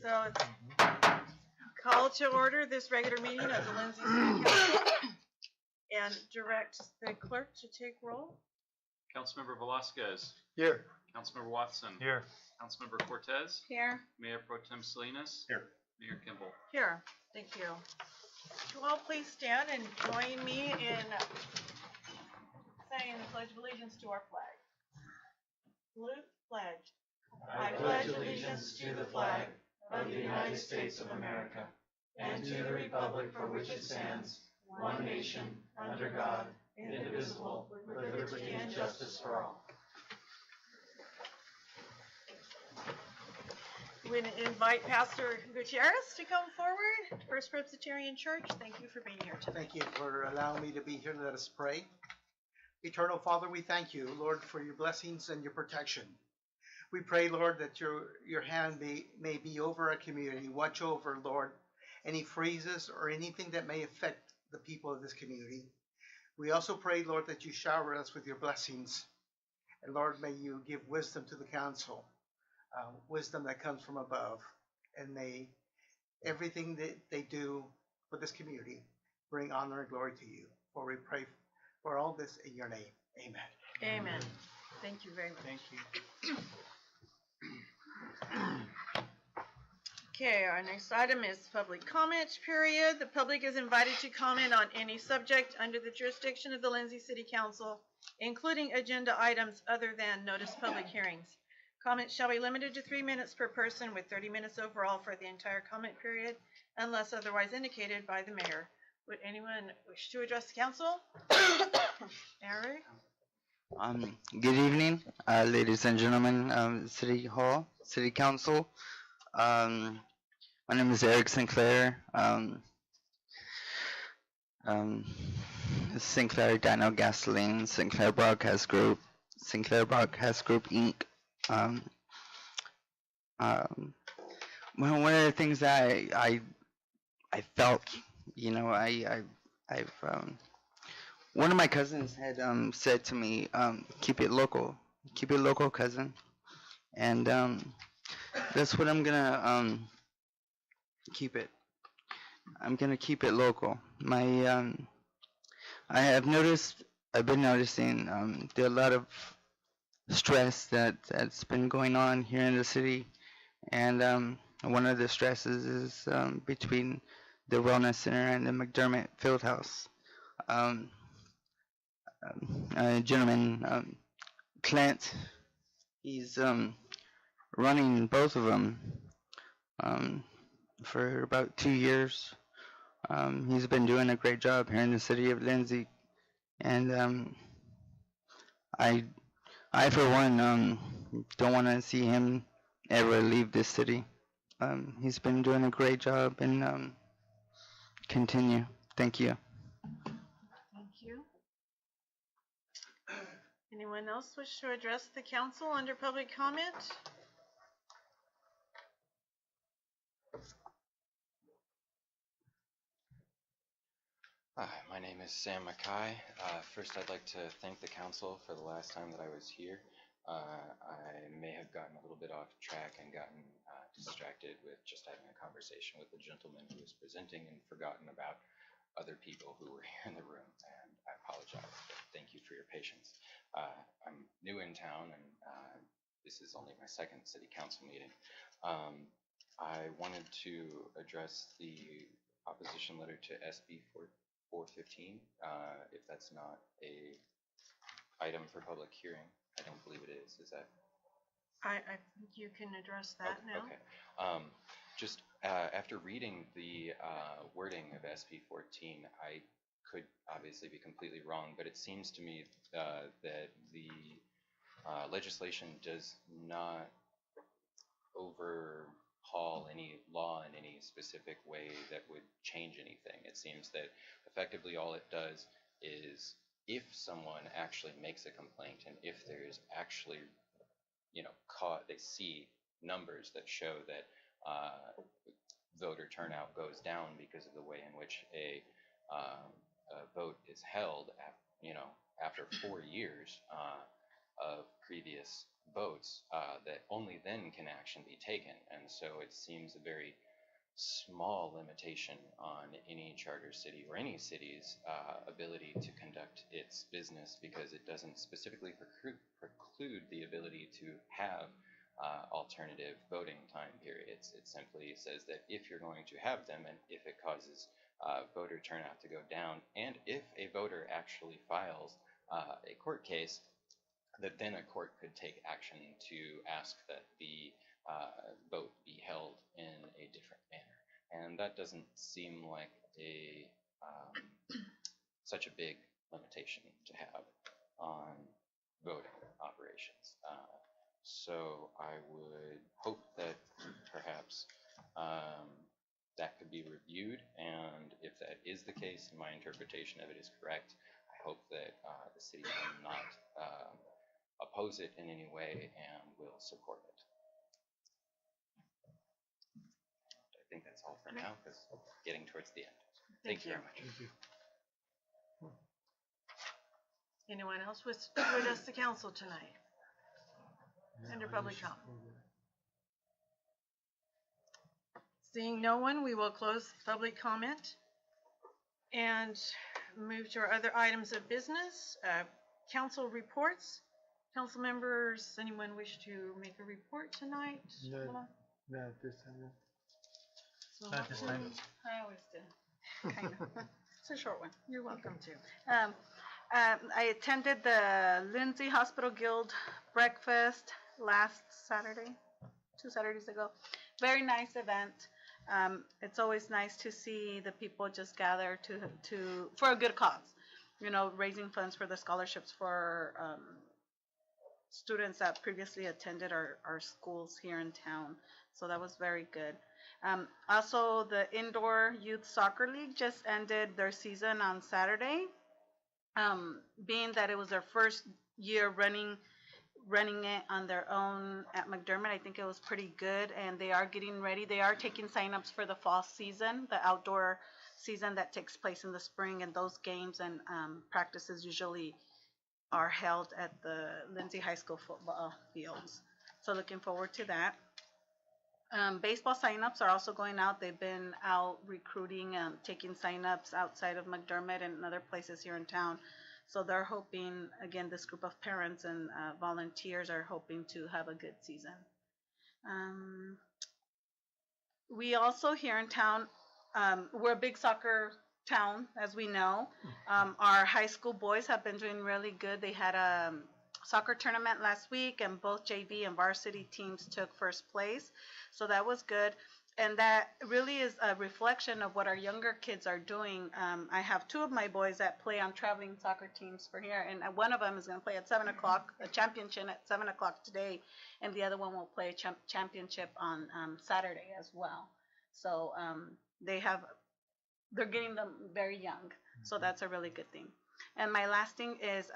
So it's call to order this regular meeting of the Lindsay City Council and direct the clerk to take roll. Councilmember Velasquez. Here. Councilmember Watson. Here. Councilmember Cortez. Here. Mayor Pro Tem Salinas. Here. Mayor Kimball. Here. Thank you. Would you all please stand and join me in saying the Pledge of Allegiance to our flag. Salute, pledge. I pledge allegiance to the flag of the United States of America and to the republic for which it stands, one nation, under God, indivisible, with liberty and justice for all. We invite Pastor Gutierrez to come forward, First Presbyterian Church. Thank you for being here today. Thank you for allowing me to be here. Let us pray. Eternal Father, we thank you, Lord, for your blessings and your protection. We pray, Lord, that your hand may be over our community. Watch over, Lord, any phrases or anything that may affect the people of this community. We also pray, Lord, that you shower us with your blessings. And Lord, may you give wisdom to the council, wisdom that comes from above. And may everything that they do for this community bring honor and glory to you. For we pray for all this in your name. Amen. Amen. Thank you very much. Thank you. Okay, our next item is public comment period. The public is invited to comment on any subject under the jurisdiction of the Lindsay City Council, including agenda items other than notice public hearings. Comments shall be limited to 3 minutes per person with 30 minutes overall for the entire comment period, unless otherwise indicated by the mayor. Would anyone wish to address the council? Mary? Good evening, ladies and gentlemen, City Hall, City Council. My name is Eric Sinclair. Sinclair Dino Gasoline, Sinclair Broadcast Group, Inc. One of the things that I felt, you know, I've one of my cousins had said to me, keep it local, cousin, and that's what I'm gonna keep it. I'm gonna keep it local. I've been noticing there are a lot of stress that's been going on here in the city, and one of the stresses is between the Wellness Center and the McDermott Fieldhouse. A gentleman, Clint, he's running both of them for about 2 years. He's been doing a great job here in the city of Lindsay, and I for one don't want to see him ever leave this city. He's been doing a great job, and continue. Thank you. Thank you. Anyone else wish to address the council under public comment? Hi, my name is Sam Mackay. First, I'd like to thank the council for the last time that I was here. I may have gotten a little bit off track and gotten distracted with just having a conversation with the gentleman who was presenting and forgotten about other people who were here in the room, and I apologize, but thank you for your patience. I'm new in town, and this is only my second city council meeting. I wanted to address the opposition letter to SB 415, if that's not a item for public hearing. I don't believe it is. Is that? I think you can address that now. Okay. Just after reading the wording of SB 14, I could obviously be completely wrong, but it seems to me that the legislation does not overhaul any law in any specific way that would change anything. It seems that effectively all it does is, if someone actually makes a complaint and if there's actually, you know, they see numbers that show that voter turnout goes down because of the way in which a vote is held, you know, after 4 years, of previous votes, that only then can action be taken. And so it seems a very small limitation on any charter city or any city's ability to conduct its business, because it doesn't specifically preclude the ability to have alternative voting time periods. It simply says that if you're going to have them, and if it causes voter turnout to go down, and if a voter actually files a court case, that then a court could take action to ask that the vote be held in a different manner. And that doesn't seem like a such a big limitation to have on voting operations. So I would hope that perhaps that could be reviewed, and if that is the case, and my interpretation of it is correct, I hope that the city will not oppose it in any way and will support it. I think that's all for now, because getting towards the end. Thank you very much. Thank you. Anyone else wish to address the council tonight? Under public comment. Seeing no one, we will close public comment and move to our other items of business. Council reports. Council members, anyone wish to make a report tonight? No, not this time. So Not this time. I always do. Kind of. It's a short one. You're welcome to. I attended the Lindsay Hospital Guild breakfast last Saturday, 2 Saturdays ago. Very nice event. It's always nice to see the people just gather for a good cause. You know, raising funds for the scholarships for students that previously attended our schools here in town. So that was very good. Also, the Indoor Youth Soccer League just ended their season on Saturday. Being that it was their first year running it on their own at McDermott, I think it was pretty good, and they are getting ready. They are taking signups for the fall season, the outdoor season that takes place in the spring, and those games and practices usually are held at the Lindsay High School football fields. So looking forward to that. Baseball signups are also going out. They've been out recruiting and taking signups outside of McDermott and other places here in town. So they're hoping, again, this group of parents and volunteers are hoping to have a good season. We also here in town, we're a big soccer town, as we know. Our high school boys have been doing really good. They had a soccer tournament last week, and both JV and varsity teams took first place. So that was good. And that really is a reflection of what our younger kids are doing. I have 2 of my boys that play on traveling soccer teams for here, and one of them is going to play at 7 o'clock, a championship at 7 o'clock today, and the other one will play a championship on Saturday as well. So they're getting them very young, so that's a really good thing. And my last thing is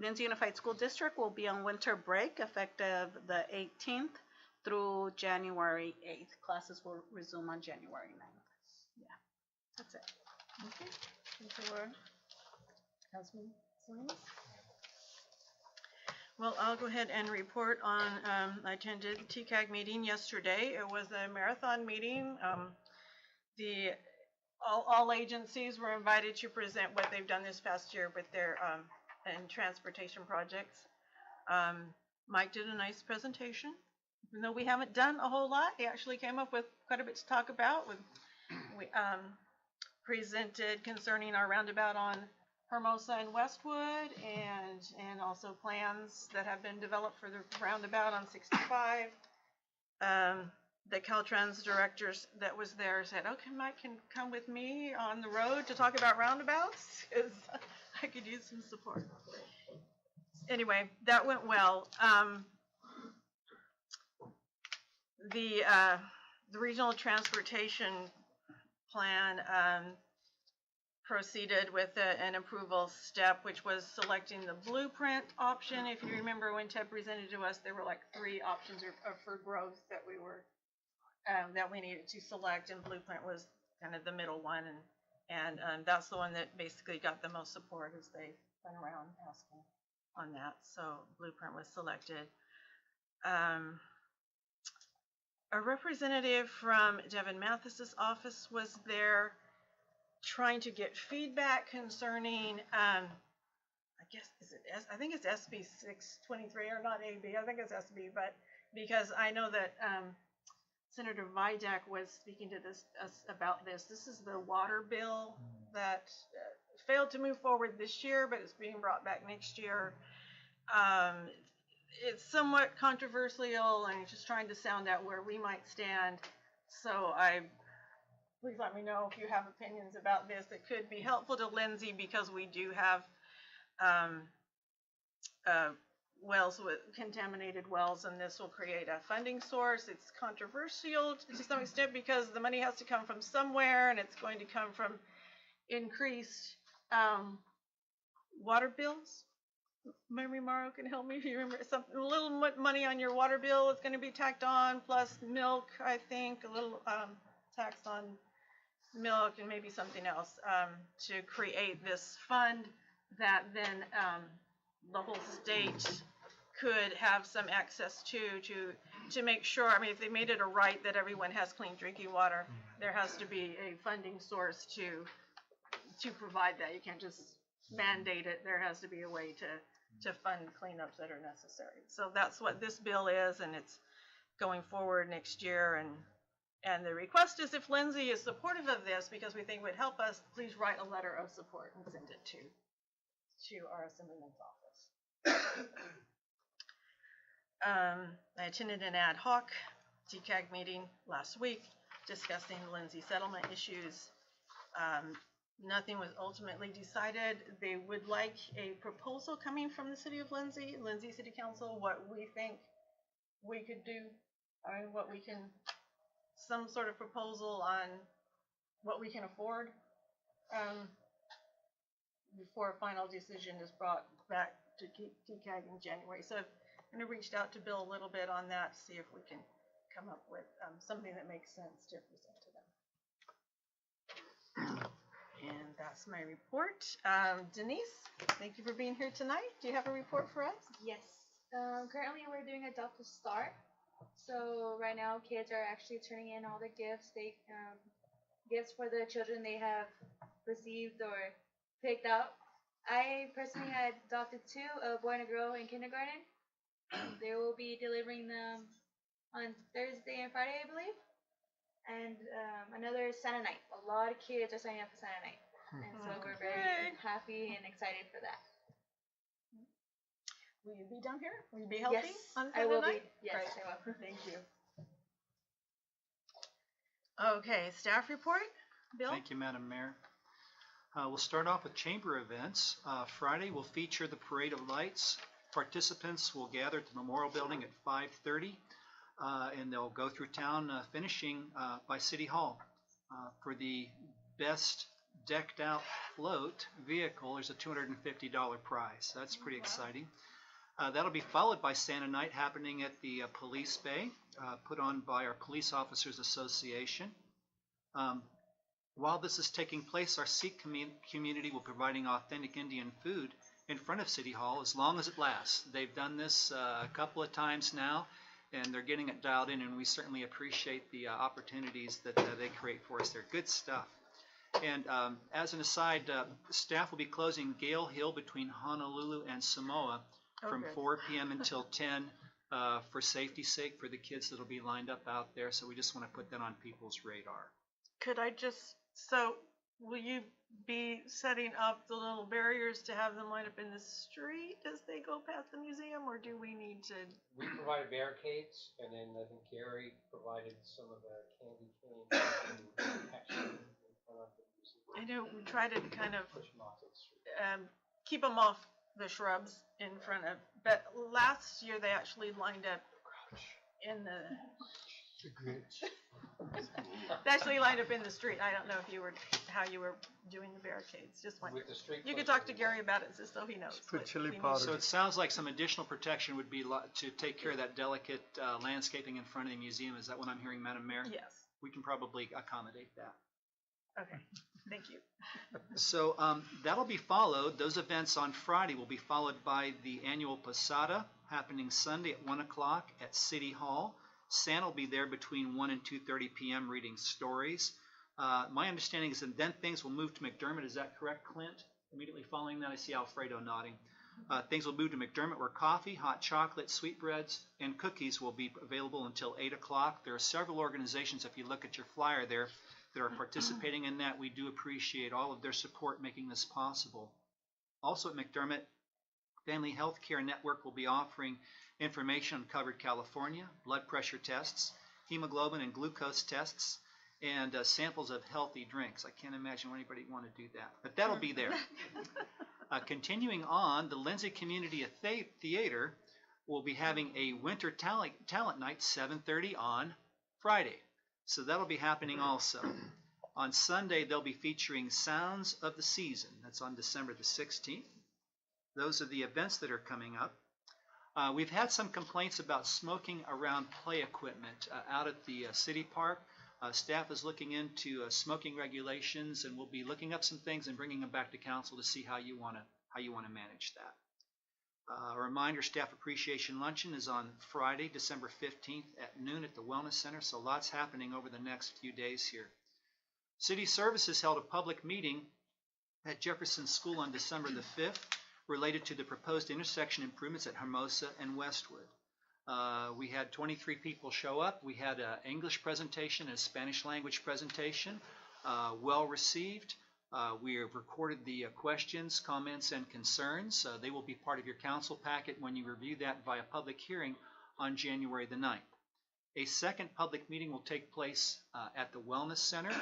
Lindsay Unified School District will be on winter break effective the 18th through January 8th. Classes will resume on January 9th. Yeah, that's it. Okay. Thank you, Laura. Councilman Salinas? Well, I'll go ahead and report on, I attended the TCAG meeting yesterday. It was a marathon meeting. All agencies were invited to present what they've done this past year with their and transportation projects. Mike did a nice presentation. Even though we haven't done a whole lot, he actually came up with quite a bit to talk about. We presented concerning our roundabout on Hermosa and Westwood, and also plans that have been developed for the roundabout on 65. The Caltrans directors that was there said, okay, Mike can come with me on the road to talk about roundabouts, because I could use some support. Anyway, that went well. The regional transportation plan proceeded with an approval step, which was selecting the blueprint option. If you remember, when Ted presented to us, there were like 3 options for growth that we were that we needed to select, and blueprint was kind of the middle one, and that's the one that basically got the most support as they went around asking. on that, so Blueprint was selected. A representative from Devin Mathis's office was there trying to get feedback concerning, I guess, I think it's SB 623 or not AB, I think it's SB, but because I know that Senator Vidak was speaking to us about this. This is the water bill that failed to move forward this year, but it's being brought back next year. It's somewhat controversial, and just trying to sound out where we might stand. So please let me know if you have opinions about this that could be helpful to Lindsay, because we do have wells with contaminated wells, and this will create a funding source. It's controversial to some extent because the money has to come from somewhere, and it's going to come from increased water bills. Memory Morrow can help me if you remember something. A little money on your water bill is going to be tacked on, plus milk, I think, a little tax on milk, and maybe something else to create this fund that then the whole state could have some access to make sure. I mean, if they made it a right that everyone has clean drinking water, there has to be a funding source to provide that. You can't just mandate it. There has to be a way to fund cleanups that are necessary. So that's what this bill is, and it's going forward next year. And the request is, if Lindsay is supportive of this, because we think it would help us, please write a letter of support and send it to our Assemblyman's office. I attended an ad hoc DCAG meeting last week discussing Lindsay settlement issues. Nothing was ultimately decided. They would like a proposal coming from the city of Lindsay City Council, what we think we could do, some sort of proposal on what we can afford before a final decision is brought back to DCAG in January. So I'm going to reach out to Bill a little bit on that, see if we can come up with something that makes sense to present to them. And that's my report. Denise, thank you for being here tonight. Do you have a report for us? Yes. Currently, we're doing Adopt a Star. So right now, kids are actually turning in all the gifts gifts for the children they have received or picked out. I personally had adopted 2, a boy and a girl, in kindergarten. They will be delivering them on Thursday and Friday, I believe. And another Santa night. A lot of kids are signing up for Santa night, and so we're very happy and excited for that. Will you be down here? Will you be helping on Saturday I will night? be. Yes, Great. I will. Thank you. Okay, staff report. Bill? Thank you, Madam Mayor. We'll start off with chamber events. Friday will feature the Parade of Lights. Participants will gather at the Memorial Building at 5:30. And they'll go through town, finishing by City Hall. For the best decked out float vehicle, there's a $250 prize. That's pretty exciting. That'll be followed by Santa Night, happening at the Police Bay, put on by our Police Officers Association. While this is taking place, our Sikh community will be providing authentic Indian food in front of City Hall as long as it lasts. They've done this a couple of times now, and they're getting it dialed in, and we certainly appreciate the opportunities that they create for us. They're good stuff. And as an aside, staff will be closing Gale Hill between Honolulu and Samoa from 4 p.m. until 10 for safety's sake for the kids that will be lined up out there. So we just want to put that on people's radar. Could I so will you be setting up the little barriers to have them line up in the street as they go past the museum, or do we need to? We provided barricades, and then I think Gary provided some of the candy canes action in front of the museum. I know we try to kind of Push them off to the street. keep them off the shrubs in front of, but last year they actually lined up in the. They actually lined up in the street. I don't know if how you were doing the barricades. Just wondering. With the street You could closure, talk to Gary about it, just so he knows. Put what chili we need. powder. So it sounds like some additional protection would be to take care of that delicate landscaping in front of the museum. Is that what I'm hearing, Madam Mayor? Yes. We can probably accommodate that. Okay, thank you. So that'll be followed, those events on Friday will be followed by the annual Posada happening Sunday at 1 o'clock at City Hall. Santa will be there between 1 and 2:30 p.m. reading stories. My understanding is that then things will move to McDermott. Is that correct, Clint? Immediately following that, I see Alfredo nodding. Things will move to McDermott where coffee, hot chocolate, sweetbreads, and cookies will be available until 8 o'clock. There are several organizations, if you look at your flyer there, that are participating in that. We do appreciate all of their support making this possible. Also at McDermott, Family Health Care Network will be offering information on Covered California, blood pressure tests, hemoglobin and glucose tests, and samples of healthy drinks. I can't imagine anybody want to do that, but that'll be there. Continuing on, the Lindsay Community Theater will be having a winter talent night, 7:30 on Friday. So that'll be happening also. On Sunday, they'll be featuring Sounds of the Season. That's on December the 16th. Those are the events that are coming up. We've had some complaints about smoking around play equipment out at the city park. Staff is looking into smoking regulations, and we'll be looking up some things and bringing them back to council to see how you want to manage that. A reminder, Staff Appreciation Luncheon is on Friday, December 15th at noon at the Wellness Center, so lots happening over the next few days here. City Services held a public meeting at Jefferson School on December the 5th related to the proposed intersection improvements at Hermosa and Westwood. We had 23 people show up. We had an English presentation and a Spanish language presentation, well received. We have recorded the questions, comments, and concerns. They will be part of your council packet when you review that via public hearing on January the 9th. A second public meeting will take place at the Wellness Center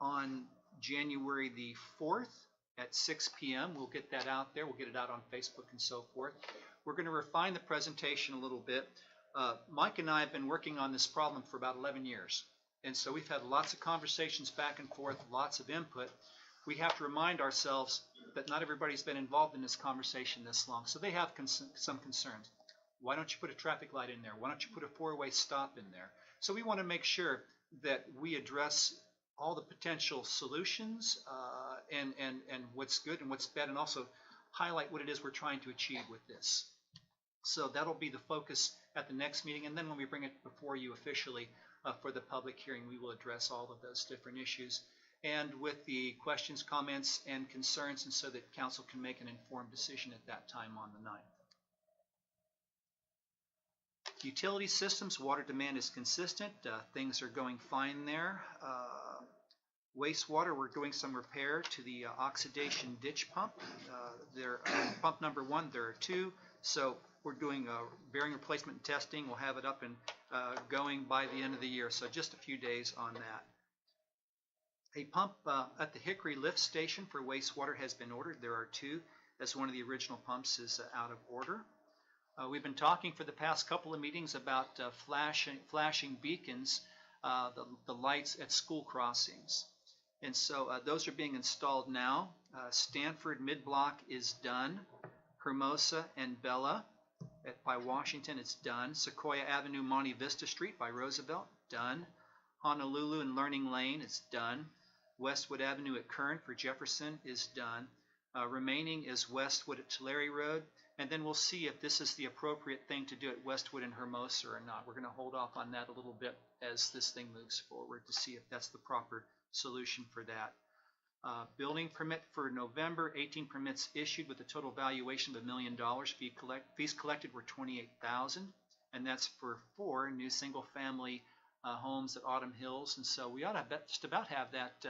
on January the 4th at 6 p.m. We'll get that out there. We'll get it out on Facebook and so forth. We're going to refine the presentation a little bit. Mike and I have been working on this problem for about 11 years. And so we've had lots of conversations back and forth, lots of input. We have to remind ourselves that not everybody's been involved in this conversation this long. So they have some concerns. Why don't you put a traffic light in there? Why don't you put a four-way stop in there? So we want to make sure that we address all the potential solutions and what's good and what's bad, and also highlight what it is we're trying to achieve with this. So that'll be the focus at the next meeting, and then when we bring it before you officially for the public hearing, we will address all of those different issues, and with the questions, comments, and concerns, and so that council can make an informed decision at that time on the 9th. Utility systems, water demand is consistent. Things are going fine there. Wastewater, we're doing some repair to the oxidation ditch pump. Pump number 1, there are 2. So we're doing bearing replacement and testing. We'll have it up and going by the end of the year. So just a few days on that. A pump at the Hickory Lift Station for wastewater has been ordered. There are 2, as one of the original pumps is out of order. We've been talking for the past couple of meetings about flashing beacons, the lights at school crossings. And so those are being installed now. Stanford Mid-Block is done. Hermosa and Bella by Washington, it's done. Sequoia Avenue, Monte Vista Street by Roosevelt, done. Honolulu and Learning Lane, it's done. Westwood Avenue at Kern for Jefferson is done. Remaining is Westwood at Tulare Road. And then we'll see if this is the appropriate thing to do at Westwood and Hermosa or not. We're going to hold off on that a little bit as this thing moves forward to see if that's the proper solution for that. Building permit for November, 18 permits issued with a total valuation of $1 million. Fees collected were $28,000, and that's for 4 new single-family homes at Autumn Hills. And so we ought to just about have that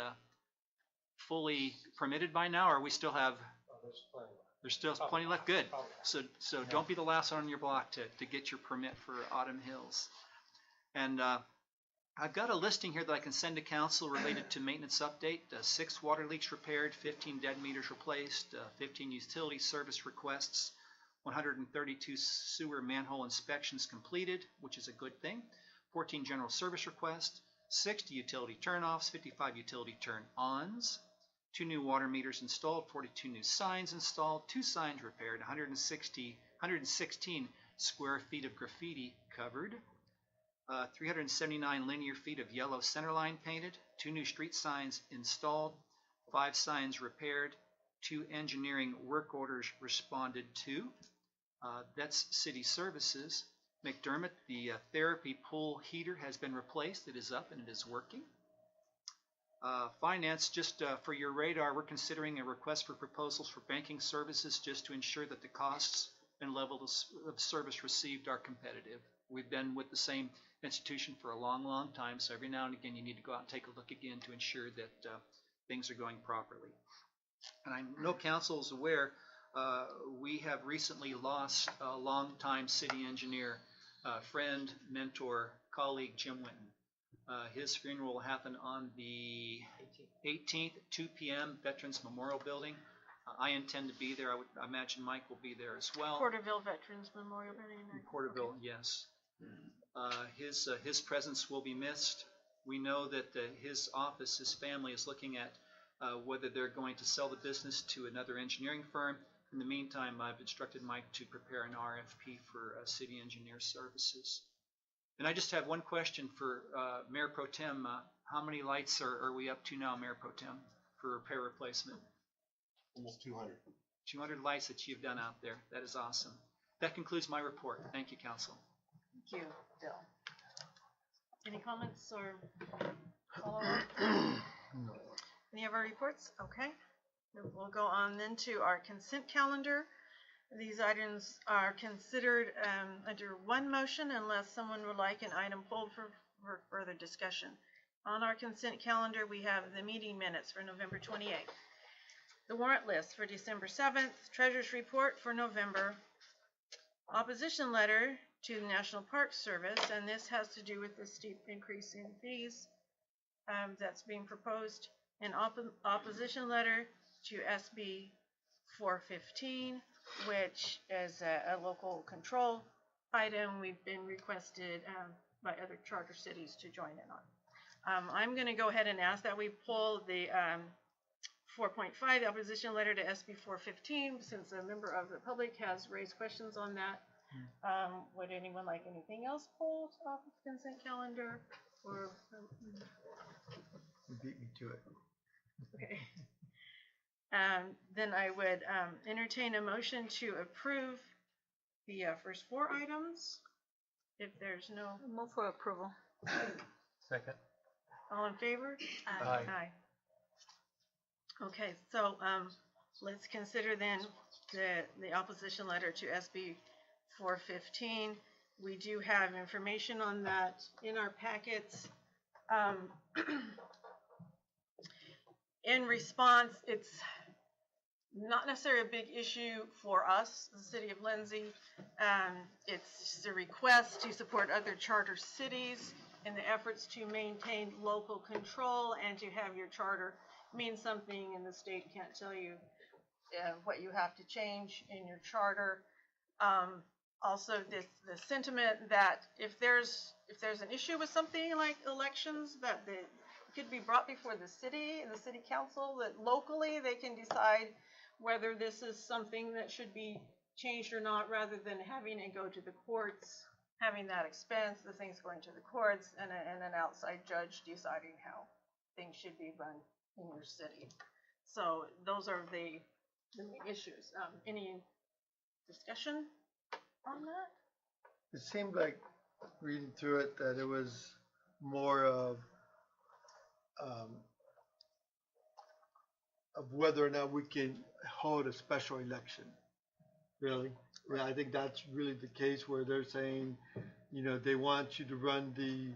fully permitted by now, or we still have... There's still plenty left. Good. So don't be the last one on your block to get your permit for Autumn Hills. And I've got a listing here that I can send to council related to maintenance update. 6 water leaks repaired, 15 dead meters replaced, 15 utility service requests, 132 sewer manhole inspections completed, which is a good thing, 14 general service requests, 60 utility turn-offs, 55 utility turn-ons, 2 new water meters installed, 42 new signs installed, 2 signs repaired, 116 square feet of graffiti covered, 379 linear feet of yellow centerline painted, 2 new street signs installed, 5 signs repaired, 2 engineering work orders responded to. That's city services. McDermott, the therapy pool heater has been replaced. It is up and it is working. Finance, just for your radar, we're considering a request for proposals for banking services just to ensure that the costs and levels of service received are competitive. We've been with the same institution for a long, long time, so every now and again you need to go out and take a look again to ensure that things are going properly. And I know council is aware, we have recently lost a longtime city engineer, friend, mentor, colleague, Jim Winton. His funeral will happen on the 18th at 2 p.m. Veterans Memorial Building. I intend to be there. I imagine Mike will be there as well. Porterville Veterans Memorial Building. In Porterville, yes. His presence will be missed. We know that his office, his family is looking at whether they're going to sell the business to another engineering firm. In the meantime, I've instructed Mike to prepare an RFP for city engineer services. And I just have one question for Mayor Pro Tem. How many lights are we up to now, Mayor Pro Tem, for repair replacement? Almost 200. 200 lights that you've done out there. That is awesome. That concludes my report. Thank you, Council. Thank you, Bill. Any comments or follow-up? Any of our reports? Okay. We'll go on then to our consent calendar. These items are considered under one motion unless someone would like an item pulled for further discussion. On our consent calendar, we have the meeting minutes for November 28th, the warrant list for December 7th, treasurer's report for November, opposition letter to the National Park Service, and this has to do with the steep increase in fees that's being proposed, an opposition letter to SB 415, which is a local control item we've been requested by other charter cities to join in on. I'm going to go ahead and ask that we pull the 4.5, the opposition letter to SB 415, since a member of the public has raised questions on that. Would anyone like anything else pulled off of the consent calendar? Or You beat me to it. okay. Then I would entertain a motion to approve the first 4 items. If there's no Move for approval. Second. all in favor? Aye. Okay, so let's consider then the opposition letter to SB 415. We do have information on that in our packets. In response, it's not necessarily a big issue for us, the city of Lindsay. It's just a request to support other charter cities in the efforts to maintain local control and to have your charter mean something, and the state can't tell you what you have to change in your charter. Also, the sentiment that if there's an issue with something like elections, that it could be brought before the city and the city council, that locally they can decide whether this is something that should be changed or not, rather than having it go to the courts, having that expense, the things going to the courts, and an outside judge deciding how things should be run in your city. So those are the main issues. Any discussion on that? It seemed like, reading through it, that it was more of whether or not we can hold a special election. Really? Yeah, I think that's really the case, where they're saying, you know, they want you to run the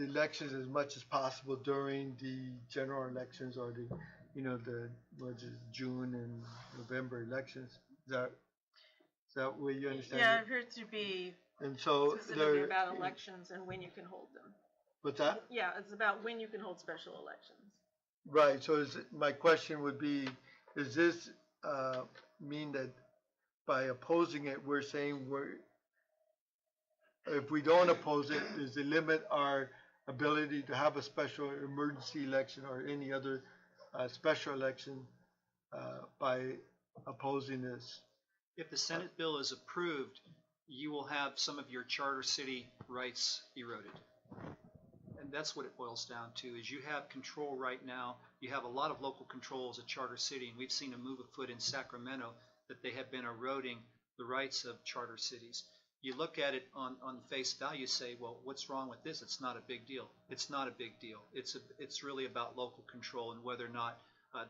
elections as much as possible during the general elections, or the, you know, the June and November elections. Is that what you understand? Yeah, it appears to be And so specifically they're, about elections and when you can hold them. what's that? Yeah, it's about when you can hold special elections. Right, so my question would be, does this mean that by opposing it, we're saying if we don't oppose it, does it limit our ability to have a special emergency election or any other special election by opposing this? If the Senate bill is approved, you will have some of your charter city rights eroded. And that's what it boils down to, is you have control right now. You have a lot of local control as a charter city, and we've seen a move afoot in Sacramento that they have been eroding the rights of charter cities. You look at it on face value, say, well, what's wrong with this? It's not a big deal. It's not a big deal. It's really about local control and whether or not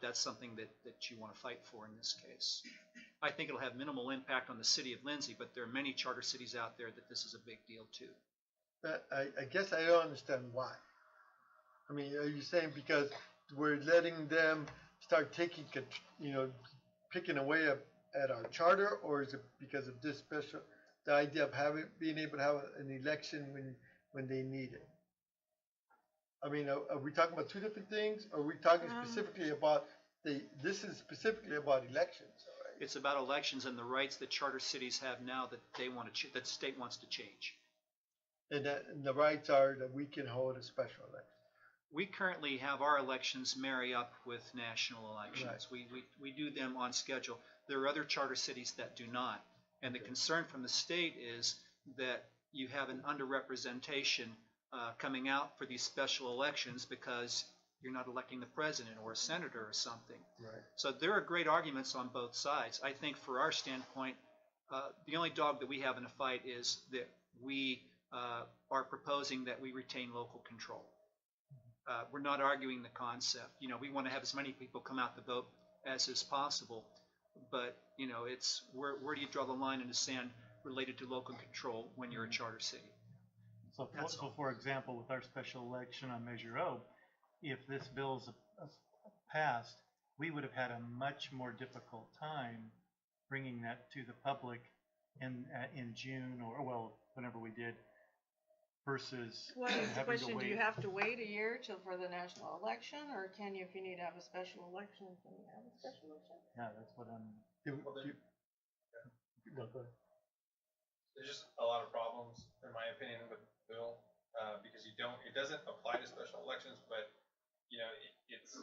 that's something that you want to fight for in this case. I think it'll have minimal impact on the city of Lindsay, but there are many charter cities out there that this is a big deal too. I guess I don't understand why. I mean, are you saying because we're letting them start taking, picking away at our charter, or is it because of this special, the idea of being able to have an election when they need it? I mean, are we talking about two different things? Or are we talking specifically about this is specifically about elections? Right? It's about elections and the rights that charter cities have now that they want to, that the state wants to change. And the rights are that we can hold a special election. We currently have our elections marry up with national elections. Right. We do them on schedule. There are other charter cities that do not. And the concern from the state is that you have an underrepresentation coming out for these special elections because you're not electing the president or a senator or something. Right. So there are great arguments on both sides. I think for our standpoint, the only dog that we have in the fight is that we are proposing that we retain local control. We're not arguing the concept. We want to have as many people come out to vote as is possible. But, it's where do you draw the line in the sand related to local control when you're a charter city? So, for example, with our special election on Measure O, if this bill is passed, we would have had a much more difficult time bringing that to the public in June or, well, whenever we did, versus What is the having to question? Do you wait. have to wait a year for the national election, or can you, if you need to have a special election, can you have a special election? Yeah, that's what I'm. Go ahead. There's just a lot of problems, in my opinion, with the bill, because it doesn't apply to special elections, but, it's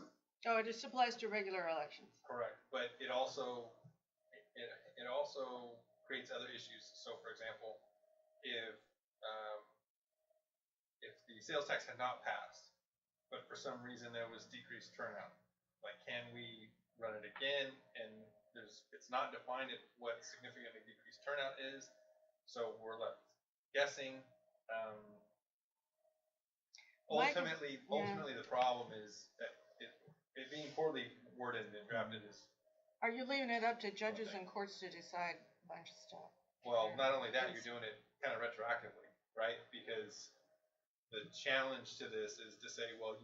Oh, it just applies to regular elections. correct, but it also creates other issues. So, for example, if the sales tax had not passed, but for some reason there was decreased turnout, like, can we run it again? And it's not defined at what significantly decreased turnout is, so we're left guessing. Ultimately, the problem is that it being poorly worded and drafted is, Are you leaving it up to judges and courts to decide a bunch of stuff? well, not only that, you're doing it kind of retroactively, right? Because the challenge to this is to say, well,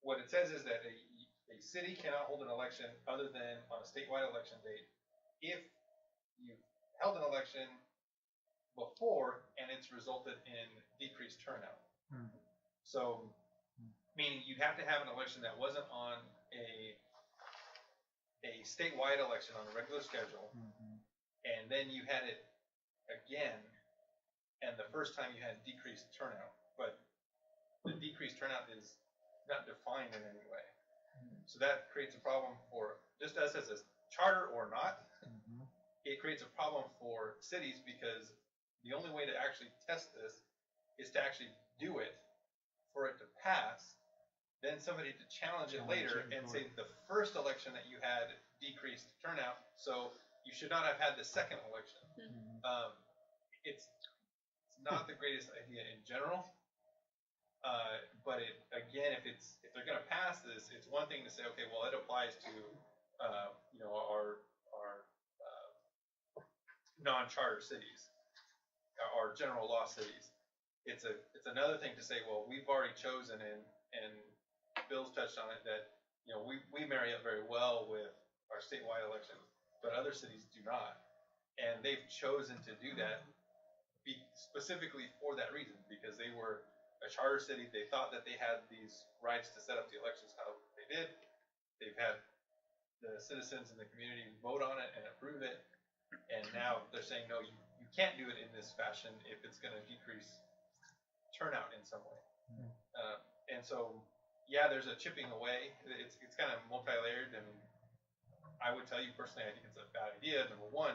what it says is that a city cannot hold an election other than on a statewide election date if you've held an election before and it's resulted in decreased turnout. So, meaning you'd have to have an election that wasn't on a statewide election on a regular schedule, and then you had it again, and the first time you had decreased turnout, but the decreased turnout is not defined in any way. So that creates a problem for just us as a charter or not. It creates a problem for cities because the only way to actually test this is to actually do it, for it to pass, then somebody to challenge it later and say the first election that you had decreased turnout, so you should not have had the second election. It's not the greatest idea in general, but again, if they're going to pass this, it's one thing to say, okay, well, it applies to our non-charter cities, our general law cities. It's another thing to say, well, we've already chosen, and Bill's touched on it, that we marry up very well with our statewide elections, but other cities do not, and they've chosen to do that specifically for that reason, because they were a charter city. They thought that they had these rights to set up the elections how they did. They've had the citizens in the community vote on it and approve it, and now they're saying, no, you can't do it in this fashion if it's going to decrease turnout in some way. And so, yeah, there's a chipping away. It's kind of multi-layered, and I would tell you personally, I think it's a bad idea, number one.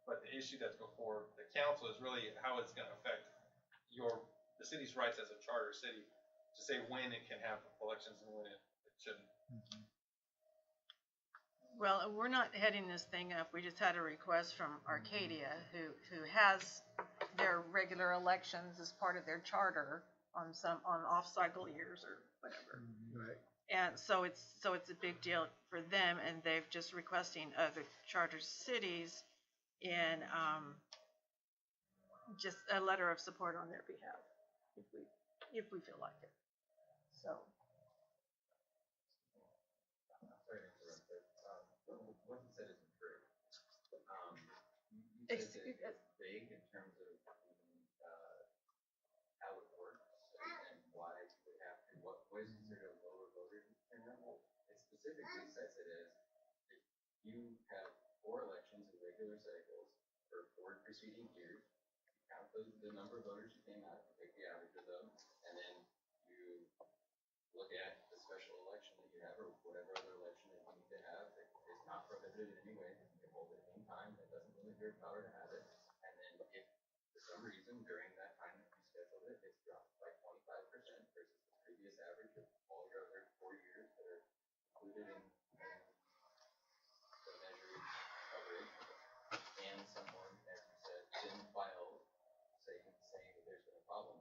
But the issue that's before the council is really how it's going to affect the city's rights as a charter city to say when it can have elections and when it shouldn't. Well, we're not heading this thing up. We just had a request from Arcadia, who has their regular elections as part of their charter on off-cycle years or whatever. Right. And so it's a big deal for them, and they've just requesting other charter cities in just a letter of support on their behalf, if we feel like it. So. Sorry to interrupt, but what you said is true. You said that it's vague in terms of how it works and why you would have to, what is considered a lower voter turnout? It specifically says it as if you have 4 elections in regular cycles for 4 preceding years, you count the number of voters who came out, you take the average of them, and then you look at the special election that you have or whatever other election that you need to have that is not prohibited in any way, you can hold it at any time, that doesn't limit your power to have it, and then if for some reason during that time that you scheduled it, it's dropped by 25% versus the previous average of all your other 4 years that are included in the measured coverage, and someone, as you said, didn't file saying that there's been a problem,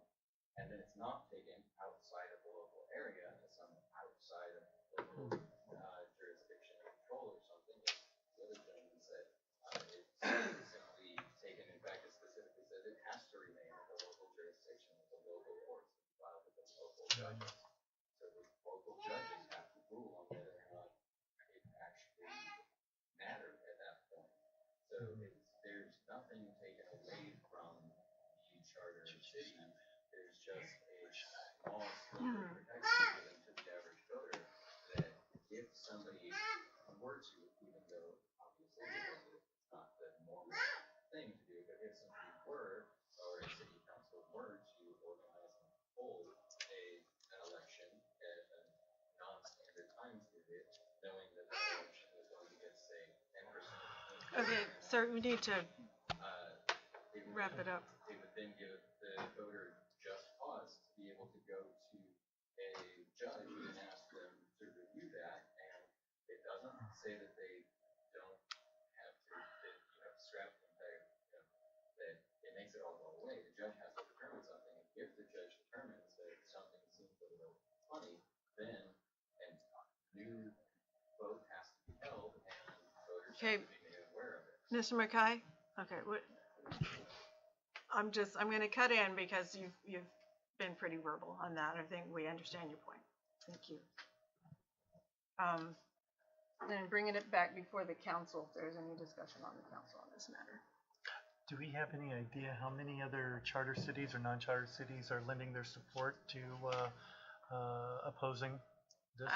and then it's not taken outside of the local area, some outside of local jurisdiction or control or something, as the other gentleman said, it's simply taken, in fact, it specifically says it has to remain in the local jurisdiction of the local courts filed with the local judges. So the local judges have to rule on whether or not it actually mattered at that point. So there's nothing taken away from the charter city. There's just a small sliver of protection given to the average voter that if somebody were to, even though obviously it's not the normal thing to do, but if somebody were, or a city council were to organize and hold an election at a non-standard time period, knowing that the election was going to get, say, 10%. Okay, sir, we need to wrap it up. It would then give the voter just cause to be able to go to a judge and ask them to review that, and it doesn't say that they don't have to, that you have to scrap the entire, that it makes it all go away. The judge has to determine something, and if the judge determines that something seems a little funny, then a new vote has to be held, and voters have to be made aware of it. Mr. McKay? Okay, I'm going to cut in because you've been pretty verbal on that. I think we understand your point. Thank you. Then bringing it back before the council, if there's any discussion on the council on this matter. Do we have any idea how many other charter cities or non-charter cities are lending their support to opposing this?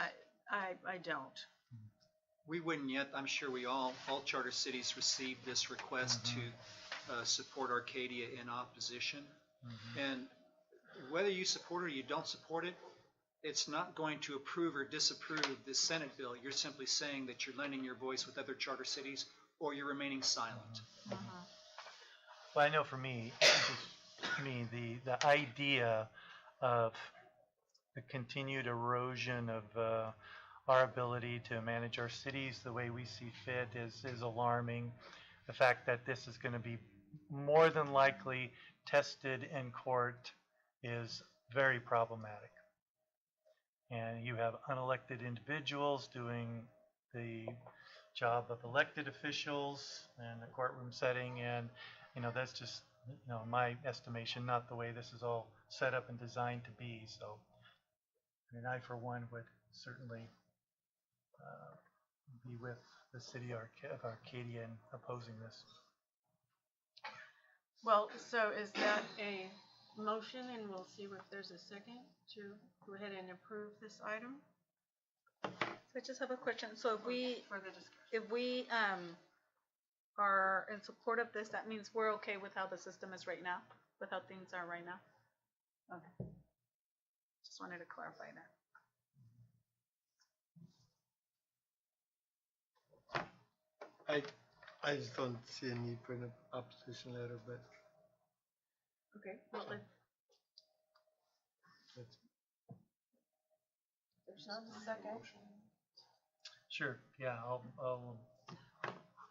I don't. We wouldn't yet. I'm sure all charter cities received this request to support Arcadia in opposition. And whether you support it or you don't support it, it's not going to approve or disapprove the Senate bill. You're simply saying that you're lending your voice with other charter cities or you're remaining silent. Well, I know for me, the idea of the continued erosion of our ability to manage our cities the way we see fit is alarming. The fact that this is going to be more than likely tested in court is very problematic. And you have unelected individuals doing the job of elected officials in a courtroom setting, and that's just, in my estimation, not the way this is all set up and designed to be. So, I for one would certainly be with the city of Arcadia in opposing this. Well, so is that a motion, and we'll see if there's a second to go ahead and approve this item? So I just have a question. So Further discussion. if we are in support of this, that means we're okay with how the system is right now, with how things are right now? Okay. Just wanted to clarify that. I just don't see a need for an opposition letter, but Okay, well, Second. Sure, yeah, I'll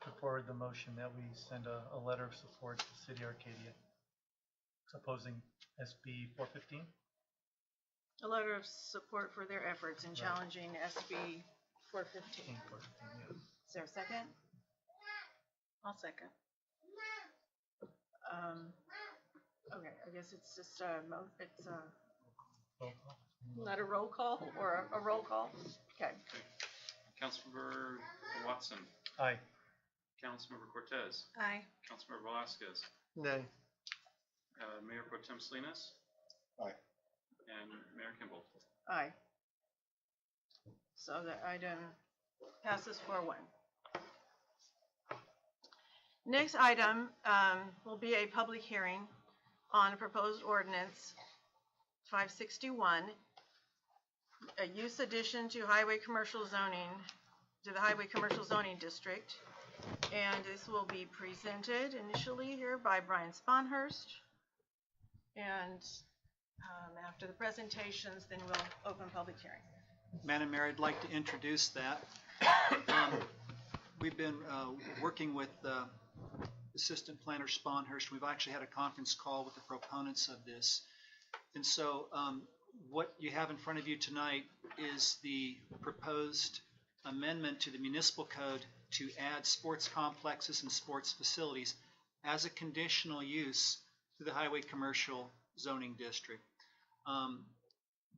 put forward the motion that we send a letter of support to City Arcadia opposing SB 415. A letter of support for their efforts in Right. challenging SB 415. 415, yeah. Is there a second? I'll second. Okay, I guess it's just it's Roll call. not a roll call or a roll call? Okay. Councilmember Watson, Aye. Councilmember Cortez, Aye. Councilmember Velasquez, Nay. Mayor Pro Tem Salinas. Aye. And Mayor Kimball. Aye. So the item passes 4-1. Next item will be a public hearing on a proposed ordinance 561, a use addition to highway commercial zoning, to the highway commercial zoning district. And this will be presented initially here by Brian Sponhurst. And after the presentations, then we'll open public hearing. Madam Mayor, I'd like to introduce that. We've been working with Assistant Planner Sponhurst. We've actually had a conference call with the proponents of this. And so what you have in front of you tonight is the proposed amendment to the municipal code to add sports complexes and sports facilities as a conditional use to the highway commercial zoning district.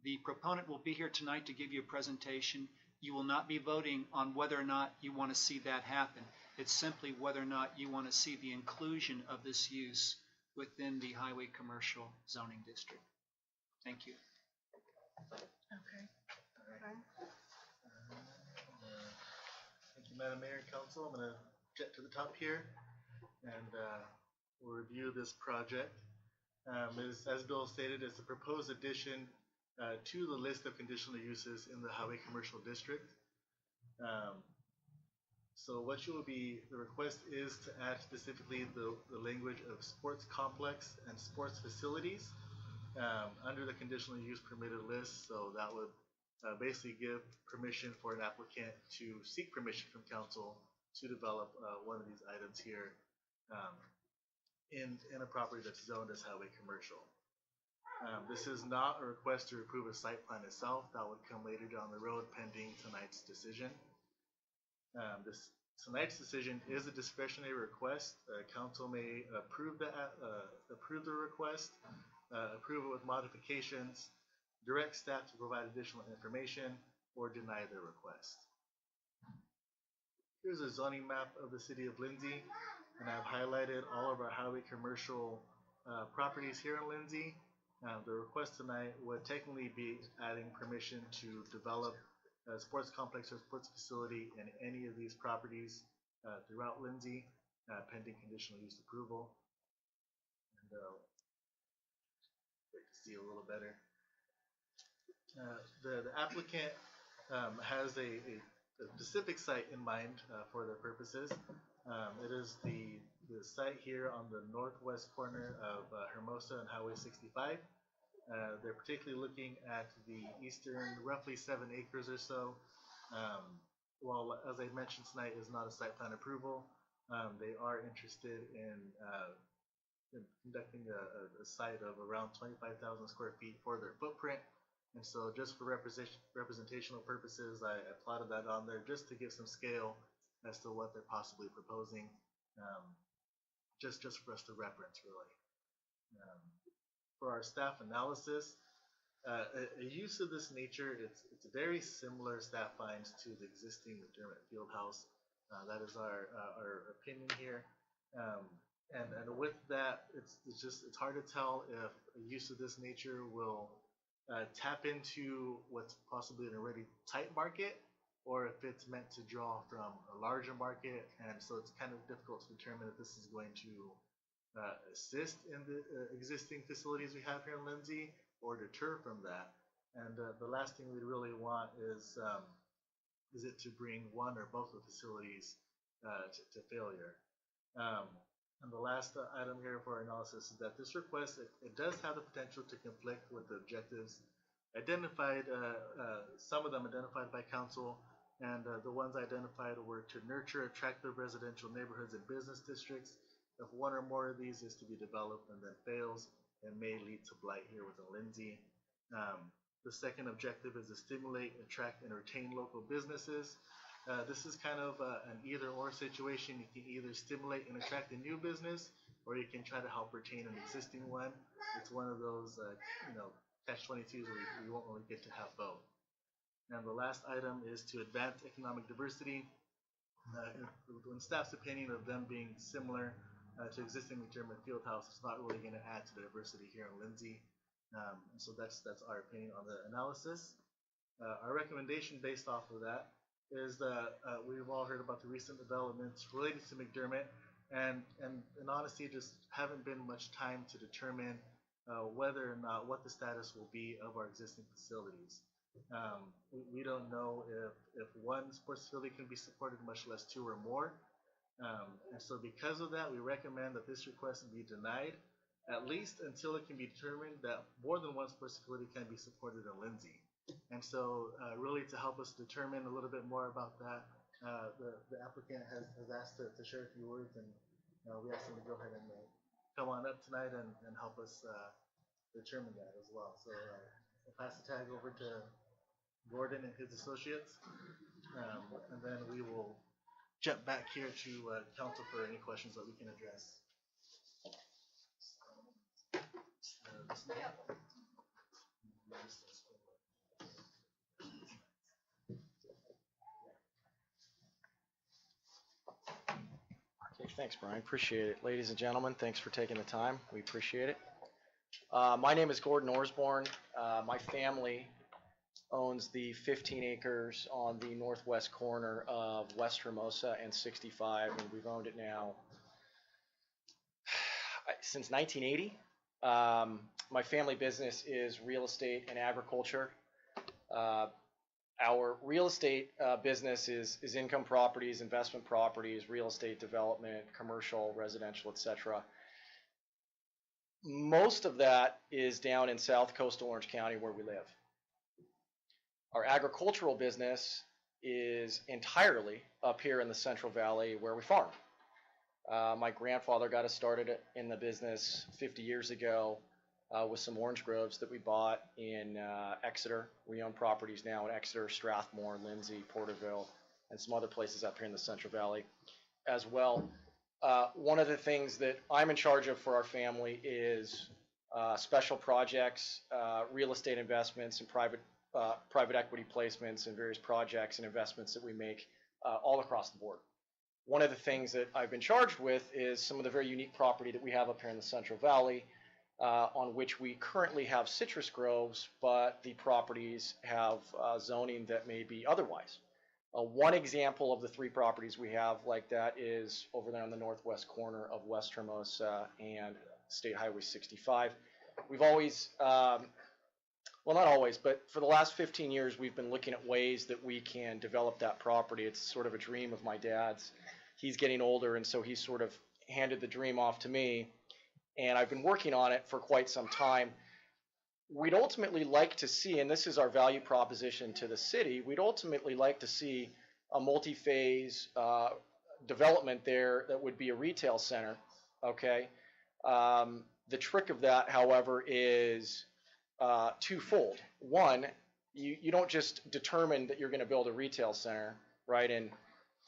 The proponent will be here tonight to give you a presentation. You will not be voting on whether or not you want to see that happen. It's simply whether or not you want to see the inclusion of this use within the highway commercial zoning district. Thank you. Okay. Thank you, Madam Mayor and Council. I'm going to jet to the top here and we'll review this project. As Bill stated, it's a proposed addition to the list of conditional uses in the highway commercial district. So what you will be, the request is to add specifically the language of sports complex and sports facilities under the conditional use permitted list. So that would basically give permission for an applicant to seek permission from council to develop one of these items here in a property that's zoned as highway commercial. This is not a request to approve a site plan itself. That would come later down the road pending tonight's decision. Tonight's decision is a discretionary request. Council may approve the request, approve it with modifications, direct staff to provide additional information, or deny the request. Here's a zoning map of the city of Lindsay, and I've highlighted all of our highway commercial properties here in Lindsay. The request tonight would technically be adding permission to develop a sports complex or sports facility in any of these properties throughout Lindsay, pending conditional use approval. And wait to see a little better. The applicant has a specific site in mind for their purposes. It is the site here on the northwest corner of Hermosa and Highway 65. They're particularly looking at the eastern, roughly 7 acres or so. While, as I mentioned tonight, is not a site plan approval, they are interested in conducting a site of around 25,000 square feet for their footprint. And so just for representational purposes, I plotted that on there just to give some scale as to what they're possibly proposing, just for us to reference, really. For our staff analysis, a use of this nature, it's very similar staff finds to the existing McDermott Fieldhouse. That is our opinion here. And with that, it's hard to tell if a use of this nature will tap into what's possibly an already tight market, or if it's meant to draw from a larger market. And so it's kind of difficult to determine if this is going to assist in the existing facilities we have here in Lindsay or deter from that. And the last thing we really want is it to bring one or both of the facilities to failure. And the last item here for our analysis is that this request, it does have the potential to conflict with the objectives identified, some of them identified by council, and the ones identified were to nurture attractive residential neighborhoods and business districts. If one or more of these is to be developed and then fails, it may lead to blight here within Lindsay. The second objective is to stimulate, attract, and retain local businesses. This is kind of an either-or situation. You can either stimulate and attract a new business, or you can try to help retain an existing one. It's one of those, catch-22s where we won't really get to have both. And the last item is to advance economic diversity. In staff's opinion of them being similar to existing McDermott Fieldhouse, it's not really going to add to the diversity here in Lindsay. And so that's our opinion on the analysis. Our recommendation based off of that is that we've all heard about the recent developments related to McDermott, and in honesty, just haven't been much time to determine whether or not what the status will be of our existing facilities. We don't know if one sports facility can be supported, much less two or more. And so because of that, we recommend that this request be denied, at least until it can be determined that more than one sports facility can be supported in Lindsay. And so really to help us determine a little bit more about that, the applicant has asked to share a few words, and we asked him to go ahead and come on up tonight and help us determine that as well. So I'll pass the tag over to Gordon and his associates, and then we will jump back here to council for any questions that we can address. Okay, thanks, Brian. Appreciate it. Ladies and gentlemen, thanks for taking the time. We appreciate it. My name is Gordon Orsborn. My family owns the 15 acres on the northwest corner of West Hermosa and 65, and we've owned it now since 1980. My family business is real estate and agriculture. Our real estate business is income properties, investment properties, real estate development, commercial, residential, etc. Most of that is down in South Coastal Orange County where we live. Our agricultural business is entirely up here in the Central Valley where we farm. My grandfather got us started in the business 50 years ago with some orange groves that we bought in Exeter. We own properties now in Exeter, Strathmore, Lindsay, Porterville, and some other places up here in the Central Valley as well. One of the things that I'm in charge of for our family is special projects, real estate investments, and private equity placements and various projects and investments that we make all across the board. One of the things that I've been charged with is some of the very unique property that we have up here in the Central Valley, on which we currently have citrus groves, but the properties have zoning that may be otherwise. One example of the 3 properties we have like that is over there on the northwest corner of West Hermosa and State Highway 65. We've always, well, not always, but for the last 15 years, we've been looking at ways that we can develop that property. It's sort of a dream of my dad's. He's getting older, and so he sort of handed the dream off to me, and I've been working on it for quite some time. We'd ultimately like to see, and this is our value proposition to the city, we'd ultimately like to see a multi-phase development there that would be a retail center, okay? The trick of that, however, is twofold. One, you don't just determine that you're going to build a retail center, right, and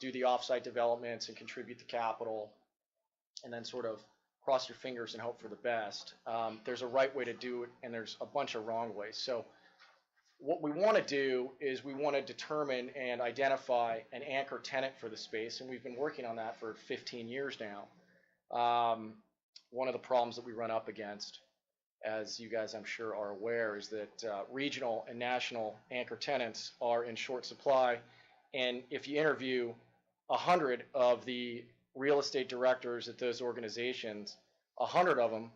do the off-site developments and contribute the capital and then sort of cross your fingers and hope for the best. There's a right way to do it, and there's a bunch of wrong ways. So what we want to do is we want to determine and identify an anchor tenant for the space, and we've been working on that for 15 years now. One of the problems that we run up against, as you guys I'm sure are aware, is that regional and national anchor tenants are in short supply, and if you interview 100 of the real estate directors at those organizations, 100 of them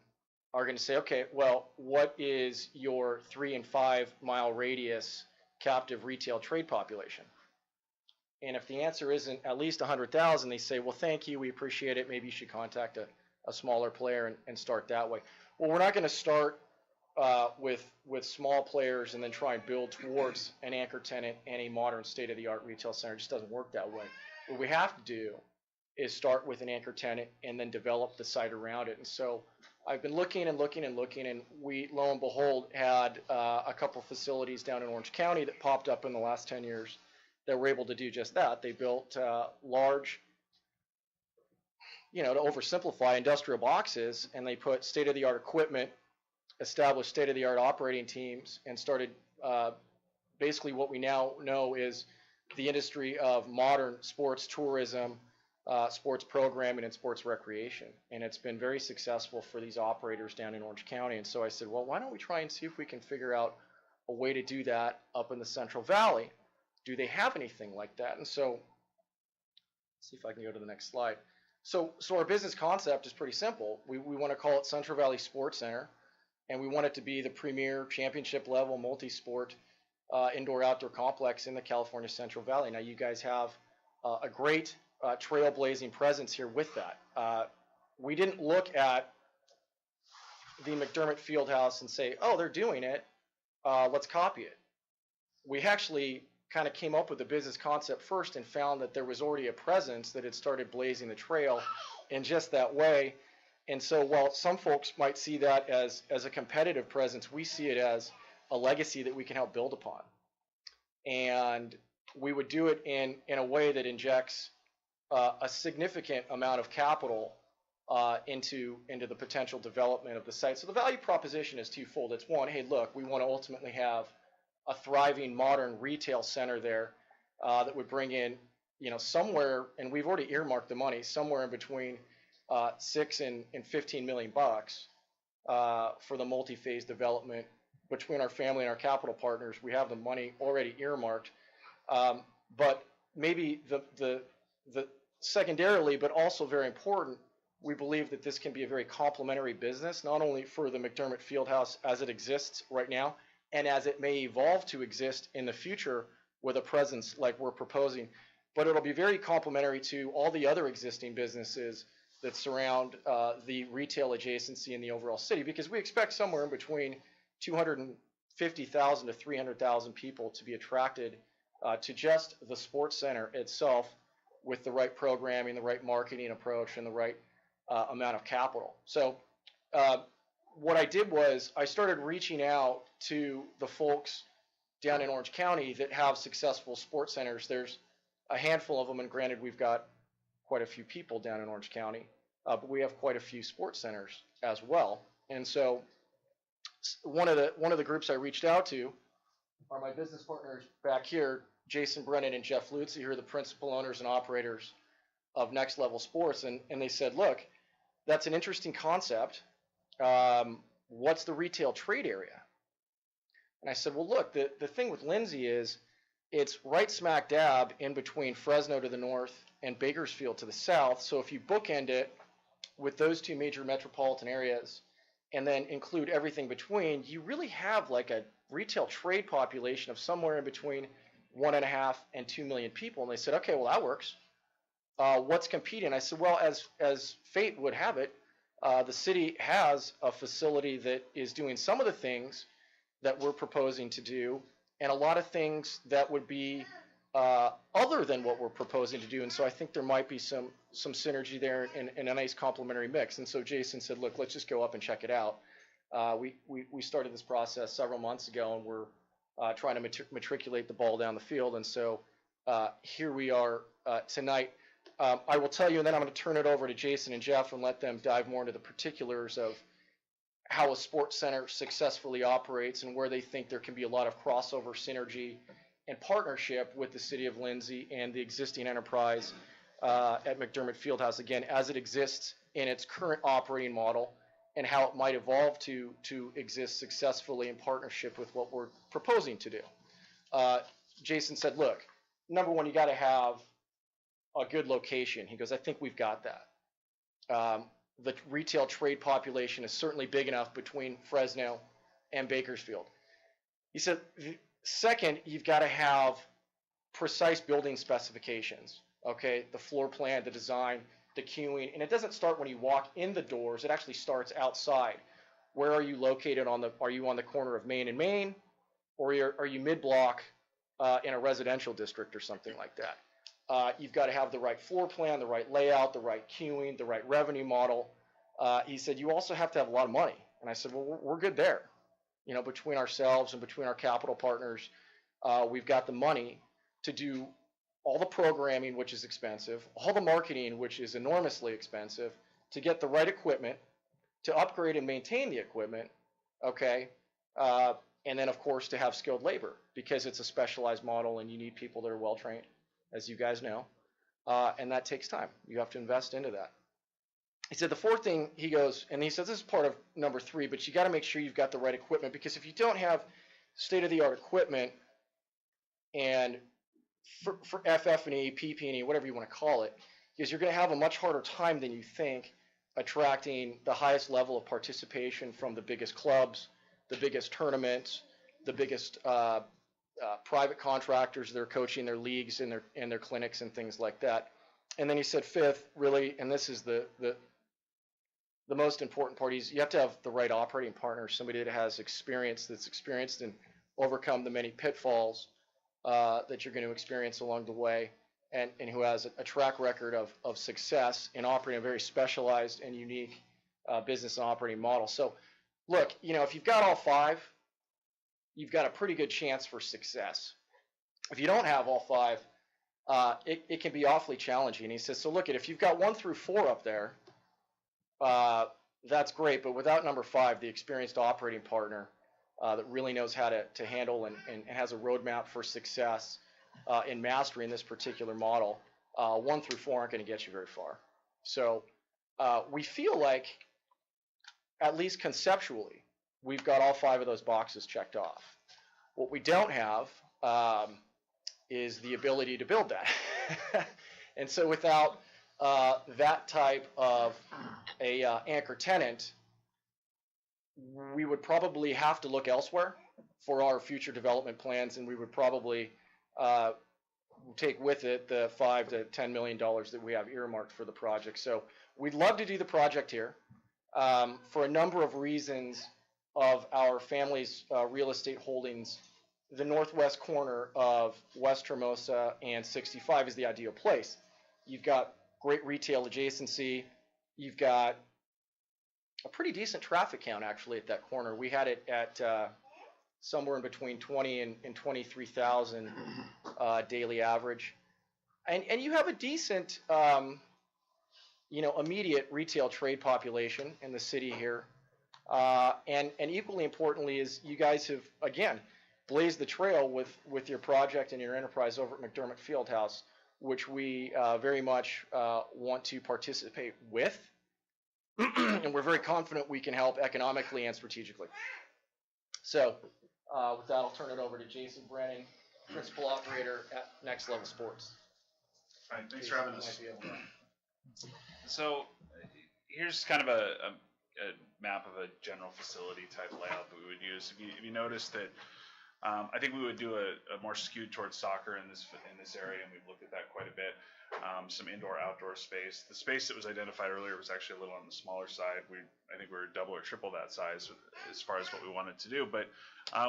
are going to say, okay, well, what is your 3 and 5 mile radius captive retail trade population? And if the answer isn't at least 100,000, they say, well, thank you, we appreciate it, maybe you should contact a smaller player and start that way. Well, we're not going to start with small players and then try and build towards an anchor tenant and a modern state-of-the-art retail center. It just doesn't work that way. What we have to do is start with an anchor tenant and then develop the site around it. And so I've been looking and looking and looking, and we, lo and behold, had a couple facilities down in Orange County that popped up in the last 10 years that were able to do just that. They built large, to oversimplify, industrial boxes, and they put state-of-the-art equipment, established state-of-the-art operating teams, and started basically what we now know is the industry of modern sports tourism, sports programming, and sports recreation. And it's been very successful for these operators down in Orange County. And so I said, well, why don't we try and see if we can figure out a way to do that up in the Central Valley? Do they have anything like that? And so, let's see if I can go to the next slide. So our business concept is pretty simple. We want to call it Central Valley Sports Center, and we want it to be the premier championship level multi-sport indoor-outdoor complex in the California Central Valley. Now, you guys have a great trailblazing presence here with that. We didn't look at the McDermott Fieldhouse and say, oh, they're doing it, let's copy it. We actually kind of came up with the business concept first and found that there was already a presence that had started blazing the trail in just that way. And so while some folks might see that as a competitive presence, we see it as a legacy that we can help build upon. And we would do it in a way that injects a significant amount of capital into the potential development of the site. So the value proposition is twofold. It's one, hey, look, we want to ultimately have a thriving modern retail center there that would bring in, somewhere, and we've already earmarked the money, somewhere in between $6 and $15 million for the multi-phase development. Between our family and our capital partners, we have the money already earmarked. But maybe the secondarily, but also very important, we believe that this can be a very complementary business, not only for the McDermott Fieldhouse as it exists right now, and as it may evolve to exist in the future with a presence like we're proposing, but it'll be very complementary to all the other existing businesses that surround the retail adjacency in the overall city, because we expect somewhere in between 250,000 to 300,000 people to be attracted to just the sports center itself with the right programming, the right marketing approach, and the right amount of capital. So what I did was I started reaching out to the folks down in Orange County that have successful sports centers. There's a handful of them, and granted, we've got quite a few people down in Orange County, but we have quite a few sports centers as well. And so one of the groups I reached out to are my business partners back here, Jason Brennan and Jeff Lutz, who are the principal owners and operators of Next Level Sports. And they said, look, that's an interesting concept. What's the retail trade area? And I said, well, look, the thing with Lindsay is it's right smack dab in between Fresno to the north and Bakersfield to the south. So if you bookend it with those two major metropolitan areas and then include everything between, you really have like a retail trade population of somewhere in between 1.5 and 2 million people. And they said, okay, well, that works. What's competing? I said, well, as fate would have it, the city has a facility that is doing some of the things that we're proposing to do, and a lot of things that would be other than what we're proposing to do. And so I think there might be some synergy there and a nice complementary mix. And so Jason said, look, let's just go up and check it out. We started this process several months ago, and we're trying to matriculate the ball down the field. And so here we are tonight. I will tell you, and then I'm going to turn it over to Jason and Jeff and let them dive more into the particulars of how a sports center successfully operates and where they think there can be a lot of crossover synergy and partnership with the city of Lindsay and the existing enterprise at McDermott Fieldhouse, again, as it exists in its current operating model, and how it might evolve to exist successfully in partnership with what we're proposing to do. Jason said, look, number one, you got to have a good location. He goes, I think we've got that. The retail trade population is certainly big enough between Fresno and Bakersfield. He said, second, you've got to have precise building specifications, okay? The floor plan, the design, the queuing, and it doesn't start when you walk in the doors, it actually starts outside where are you located are you on the corner of Main and Main, or are you mid-block in a residential district or something like that? You've got to have the right floor plan, the right layout, the right queuing, the right revenue model. He said, you also have to have a lot of money. And I said, well, we're good there. You know, between ourselves and between our capital partners, we've got the money to do all the programming, which is expensive, all the marketing, which is enormously expensive, to get the right equipment, to upgrade and maintain the equipment, okay? And then, of course, to have skilled labor, because it's a specialized model and you need people that are well-trained, as you guys know. And that takes time. You have to invest into that. He said the fourth thing, he goes, and he says this is part of number 3, but you got to make sure you've got the right equipment, because if you don't have state-of-the-art equipment, and for FF&E, PP&E, whatever you want to call it, is you're going to have a much harder time than you think attracting the highest level of participation from the biggest clubs, the biggest tournaments, the biggest private contractors that are coaching their leagues and their clinics and things like that. And then he said fifth, really, and this is the most important part, is you have to have the right operating partner, somebody that has experience, that's experienced and overcome the many pitfalls that you're going to experience along the way, and who has a track record of success in operating a very specialized and unique business and operating model. So look, you know, if you've got all 5, you've got a pretty good chance for success. If you don't have all 5, it can be awfully challenging. He says, so look, if you've got 1 through 4 up there, that's great, but without number 5, the experienced operating partner that really knows how to handle and has a roadmap for success in mastering this particular model, 1 through 4 aren't going to get you very far. So we feel like, at least conceptually, we've got all 5 of those boxes checked off. What we don't have is the ability to build that. And so without that type of a anchor tenant, we would probably have to look elsewhere for our future development plans, and we would probably take with it the $5 to $10 million that we have earmarked for the project. So we'd love to do the project here for a number of reasons of our family's real estate holdings. The northwest corner of West Hermosa and 65 is the ideal place. You've got great retail adjacency. You've got a pretty decent traffic count, actually, at that corner. We had it at somewhere in between 20 and 23,000 daily average. And you have a decent, immediate retail trade population in the city here. And equally importantly is you guys have, again, blazed the trail with your project and your enterprise over at McDermott Fieldhouse, which we very much want to participate with. And we're very confident we can help economically and strategically. So with that, I'll turn it over to Jason Brennan, Principal Operator at Next Level Sports. All right, thanks for having us. So here's kind of a map of a general facility type layout that we would use. If you notice that, I think we would do a more skewed towards soccer in this area, and we've looked at that quite a bit. Some indoor-outdoor space. The space that was identified earlier was actually a little on the smaller side. I think we were double or triple that size as far as what we wanted to do. But I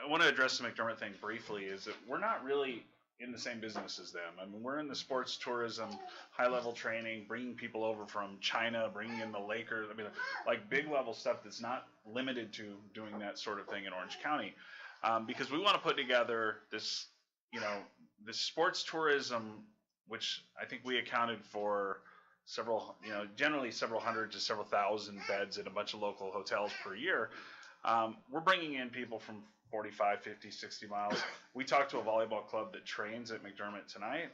want to address the McDermott thing briefly. Is that we're not really in the same business as them. I mean, we're in the sports tourism, high-level training, bringing people over from China, bringing in the Lakers. I mean, like big-level stuff that's not limited to doing that sort of thing in Orange County, because we want to put together this, this sports tourism, which I think we accounted for several, generally several hundred to several thousand beds at a bunch of local hotels per year. We're bringing in people from 45, 50, 60 miles. We talked to a volleyball club that trains at McDermott tonight.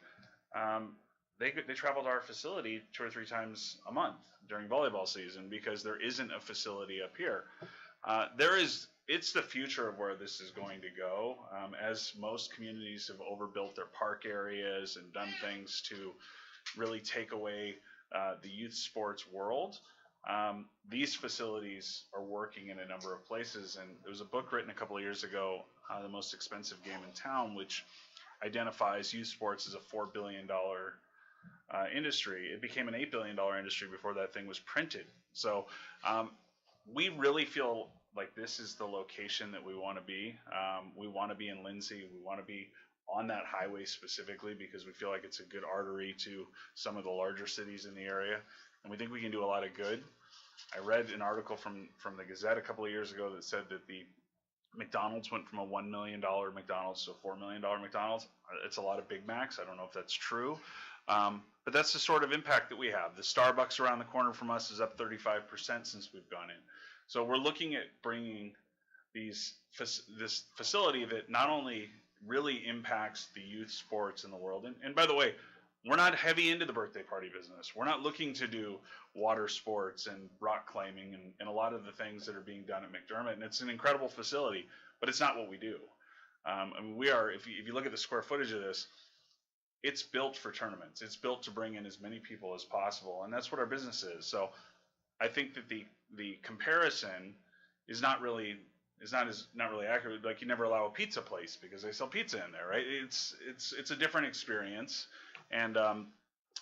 They travel to our facility 2 or 3 times a month during volleyball season because there isn't a facility up here. It's the future of where this is going to go. As most communities have overbuilt their park areas and done things to really take away the youth sports world, these facilities are working in a number of places. And there was a book written a couple of years ago, The Most Expensive Game in Town, which identifies youth sports as a $4 billion industry. It became an $8 billion industry before that thing was printed. So we really feel like this is the location that we want to be. We want to be in Lindsay. We want to be on that highway specifically because we feel like it's a good artery to some of the larger cities in the area, and we think we can do a lot of good. I read an article from the Gazette a couple of years ago that said that the McDonald's went from a $1 million McDonald's to a $4 million McDonald's. It's a lot of Big Macs. I don't know if that's true, but that's the sort of impact that we have. The Starbucks around the corner from us is up 35% since we've gone in. So we're looking at bringing this facility that not only really impacts the youth sports in the world. And by the way, we're not heavy into the birthday party business. We're not looking to do water sports and rock climbing and a lot of the things that are being done at McDermott. And it's an incredible facility, but it's not what we do. I mean, we are, if you look at the square footage of this, it's built for tournaments. It's built to bring in as many people as possible. And that's what our business is. So I think that the comparison is not really accurate. Like, you never allow a pizza place because they sell pizza in there, right? It's a different experience, and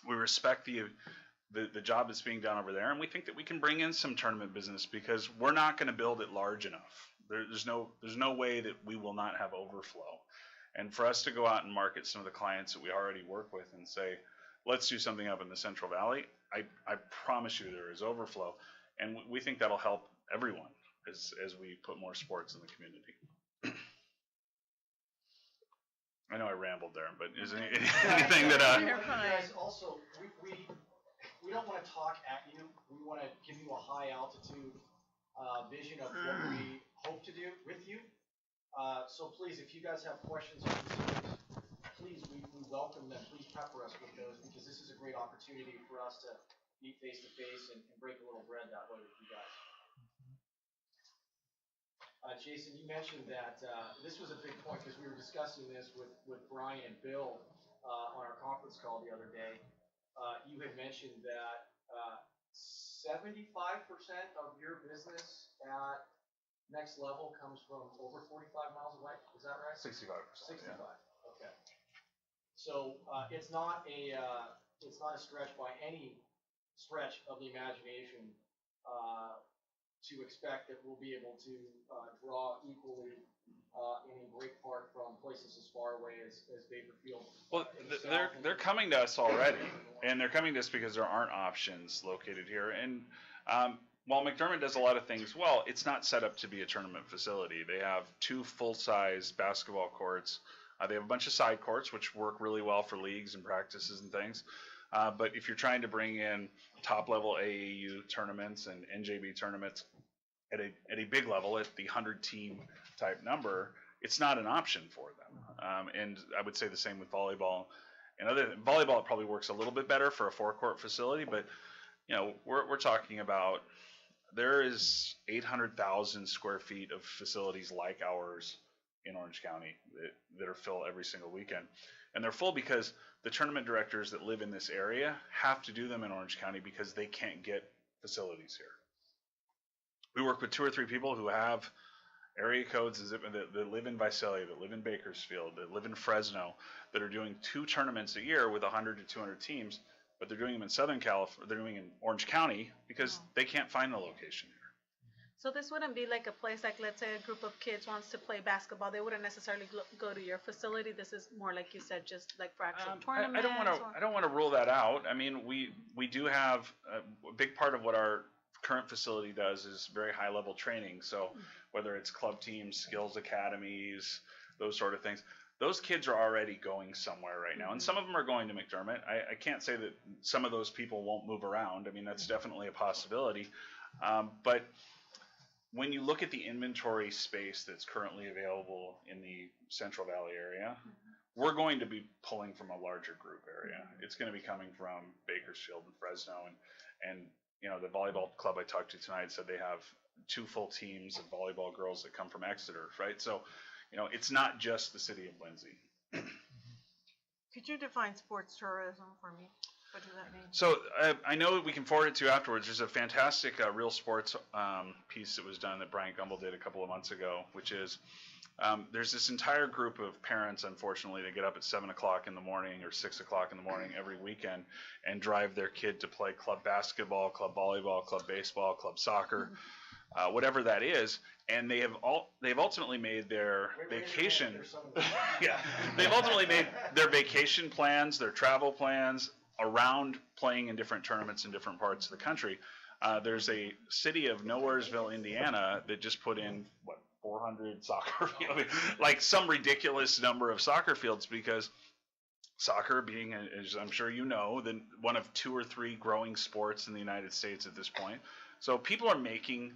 we respect the job that's being done over there, and we think that we can bring in some tournament business because we're not going to build it large enough. There's no way that we will not have overflow, and for us to go out and market some of the clients that we already work with and say, let's do something up in the Central Valley, I promise you there is overflow, and we think that'll help everyone as we put more sports in the community. I know I rambled there, but is there anything that guys, also, we don't want to talk at you. We want to give you a high altitude vision of what we hope to do with you. So please, if you guys have questions or concerns, please, we welcome them. Please pepper us with those, because this is a great opportunity for us to meet face to face and break a little bread that way with you guys. Jason, you mentioned that this was a big point because we were discussing this with Brian and Bill on our conference call the other day. You had mentioned that 75% of your business at Next Level comes from over 45 miles away. Is that right? 65%. 65. Yeah. Okay. So it's not a stretch by any stretch of the imagination to expect that we'll be able to draw equally in great part from places as far away as Baker Field. Well, they're coming to us already, and they're coming to us because there aren't options located here. And while McDermott does a lot of things well, it's not set up to be a tournament facility. They have 2 full-size basketball courts. They have a bunch of side courts, which work really well for leagues and practices and things. But if you're trying to bring in top-level AAU tournaments and NJB tournaments at a big level, at the 100-team type number, it's not an option for them. And I would say the same with volleyball. And volleyball, it probably works a little bit better for a 4-court facility, but we're talking about, there is 800,000 square feet of facilities like ours in Orange County that are full every single weekend. And they're full because the tournament directors that live in this area have to do them in Orange County because they can't get facilities here. We work with 2 or 3 people who have area codes that live in Visalia, that live in Bakersfield, that live in Fresno, that are doing 2 tournaments a year with 100 to 200 teams, but they're doing them in Southern California, they're doing in Orange County because they can't find a location here. So this wouldn't be like a place like, let's say a group of kids wants to play basketball. They wouldn't necessarily go to your facility. This is more, like you said, just like for actual tournaments. I don't want to rule that out. I mean, we do have a big part of what our current facility does is very high level training. So whether it's club teams, skills academies, those sort of things, those kids are already going somewhere right now. And some of them are going to McDermott. I can't say that some of those people won't move around. I mean, that's definitely a possibility. But when you look at the inventory space that's currently available in the Central Valley area, we're going to be pulling from a larger group area. It's going to be coming from Bakersfield and Fresno, and the volleyball club I talked to tonight said they have 2 full teams of volleyball girls that come from Exeter, right? So, it's not just the city of Lindsay. Could you define sports tourism for me? What does that mean? So I know we can forward it to you afterwards. There's a fantastic Real Sports piece that was done that Brian Gumbel did a couple of months ago, which is there's this entire group of parents, unfortunately, that get up at 7 o'clock in the morning or 6 o'clock in the morning every weekend and drive their kid to play club basketball, club volleyball, club baseball, club soccer. whatever that is, and they've ultimately made their vacation. Yeah, they've ultimately made their vacation plans, their travel plans around playing in different tournaments in different parts of the country. There's a city of Nowheresville, Indiana, that just put in 400 soccer fields, like some ridiculous number of soccer fields, because soccer being, as I'm sure you know, one of 2 or 3 growing sports in the United States at this point. So people are making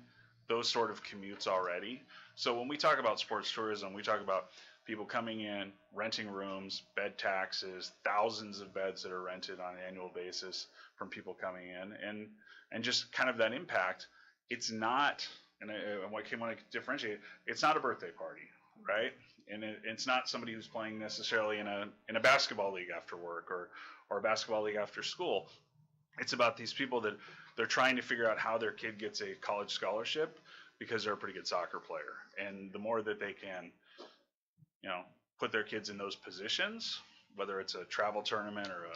those sort of commutes already. So when we talk about sports tourism, we talk about people coming in, renting rooms, bed taxes, thousands of beds that are rented on an annual basis from people coming in, and just kind of that impact. It's not, and I want to differentiate, it's not a birthday party, right? And it's not somebody who's playing necessarily in a basketball league after work or a basketball league after school. It's about these people that they're trying to figure out how their kid gets a college scholarship because they're a pretty good soccer player. And the more that they can, put their kids in those positions, whether it's a travel tournament or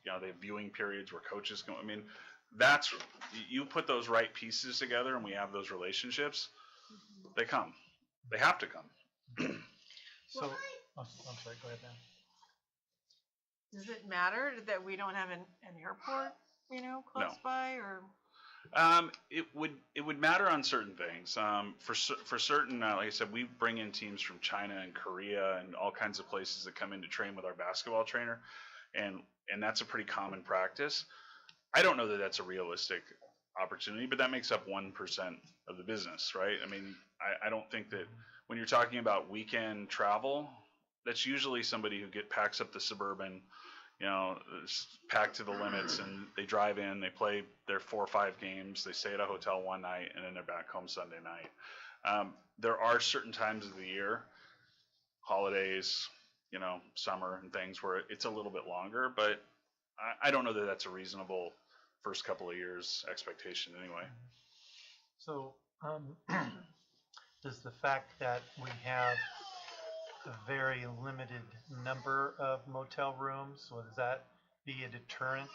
they have viewing periods where coaches come. I mean, you put those right pieces together and we have those relationships, they come. They have to come. So, I'm sorry, go ahead, Dan. Does it matter that we don't have an airport, close by, or? It would matter on certain things. For certain, like I said, we bring in teams from China and Korea and all kinds of places that come in to train with our basketball trainer, and that's a pretty common practice. I don't know that that's a realistic opportunity, but that makes up 1% of the business, right? I mean, I don't think that when you're talking about weekend travel, that's usually somebody who packs up the Suburban, packed to the limits, and they drive in, they play their 4 or 5 games, they stay at a hotel one night, and then they're back home Sunday night. There are certain times of the year, holidays, summer and things, where it's a little bit longer, but I don't know that that's a reasonable first couple of years expectation anyway. So, does the fact that we have a very limited number of motel rooms, so does that be a deterrent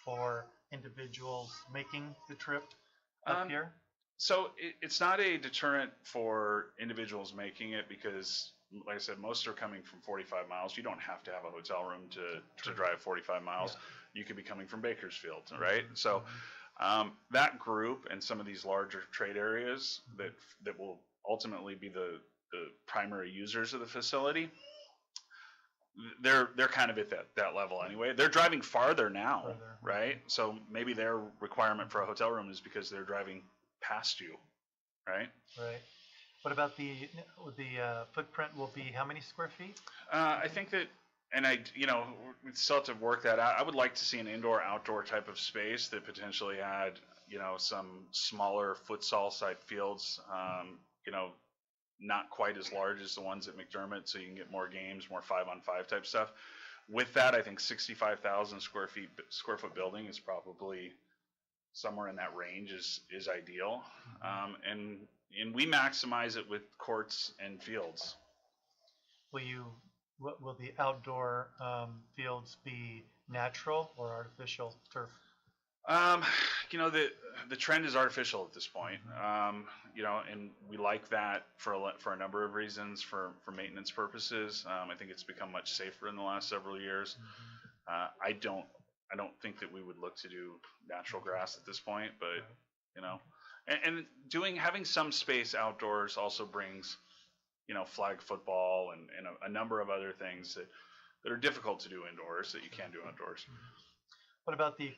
for individuals making the trip up here? So it's not a deterrent for individuals making it because, like I said, most are coming from 45 miles. You don't have to have a hotel room to drive 45 miles. Yeah. You could be coming from Bakersfield, right? Mm-hmm. So that group and some of these larger trade areas that will ultimately be the primary users of the facility, they're kind of at that level anyway. They're driving farther now, right? So maybe their requirement for a hotel room is because they're driving past you, right? Right. What about the footprint will be how many square feet? I think that, and we still have to work that out. I would like to see an indoor-outdoor type of space that potentially had, some smaller futsal-side fields, not quite as large as the ones at McDermott, so you can get more games, more 5-on-5 type stuff. With that, I think 65,000 square foot building is probably somewhere in that range is ideal, and we maximize it with courts and fields. Will the outdoor fields be natural or artificial turf? The trend is artificial at this point. And we like that for a number of reasons, for maintenance purposes. I think it's become much safer in the last several years. I don't think that we would look to do natural grass at this point, but having some space outdoors also brings, flag football and a number of other things that are difficult to do indoors that you can do outdoors. What about the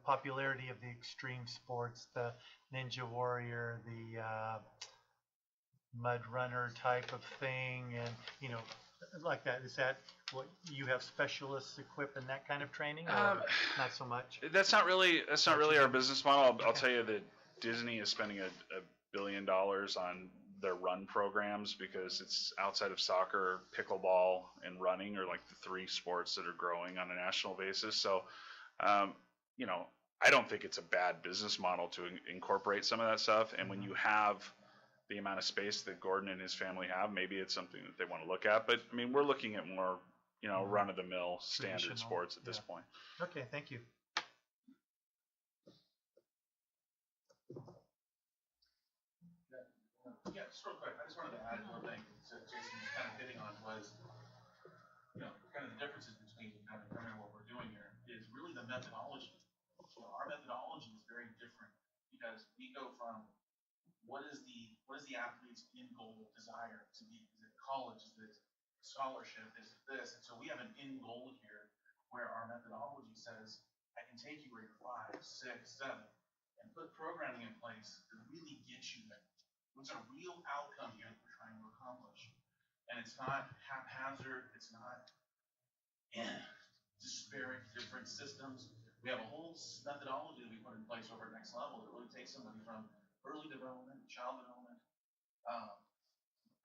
popularity of the extreme sports, the Ninja Warrior, the Mud Runner type of thing, and like that? Is that what you have specialists equipped in that kind of training, or not so much? That's not really our business model. I'll tell you that Disney is spending $1 billion on their run programs because it's outside of soccer, pickleball, and running are like the 3 sports that are growing on a national basis. So, I don't think it's a bad business model to incorporate some of that stuff. And when you have the amount of space that Gordon and his family have, maybe it's something that they want to look at. But I mean, we're looking at more, run-of-the-mill standard sports at this point. Okay, thank you. Yeah, just real quick, I just wanted to add one thing to Jason was kind of hitting on was, kind of the differences between kind of what we're doing here is really the methodology. Our methodology is very different because we go from what is the athlete's end goal desire to be? Is it college? Is it scholarship? Is it this? And so we have an end goal here where our methodology says, I can take you where you're 5, 6, 7, and put programming in place to really get you there. What's a real outcome here that we're trying to accomplish? And it's not haphazard, it's not disparate different systems. We have a whole methodology that we put in place over at Next Level that really takes somebody from early development, child development,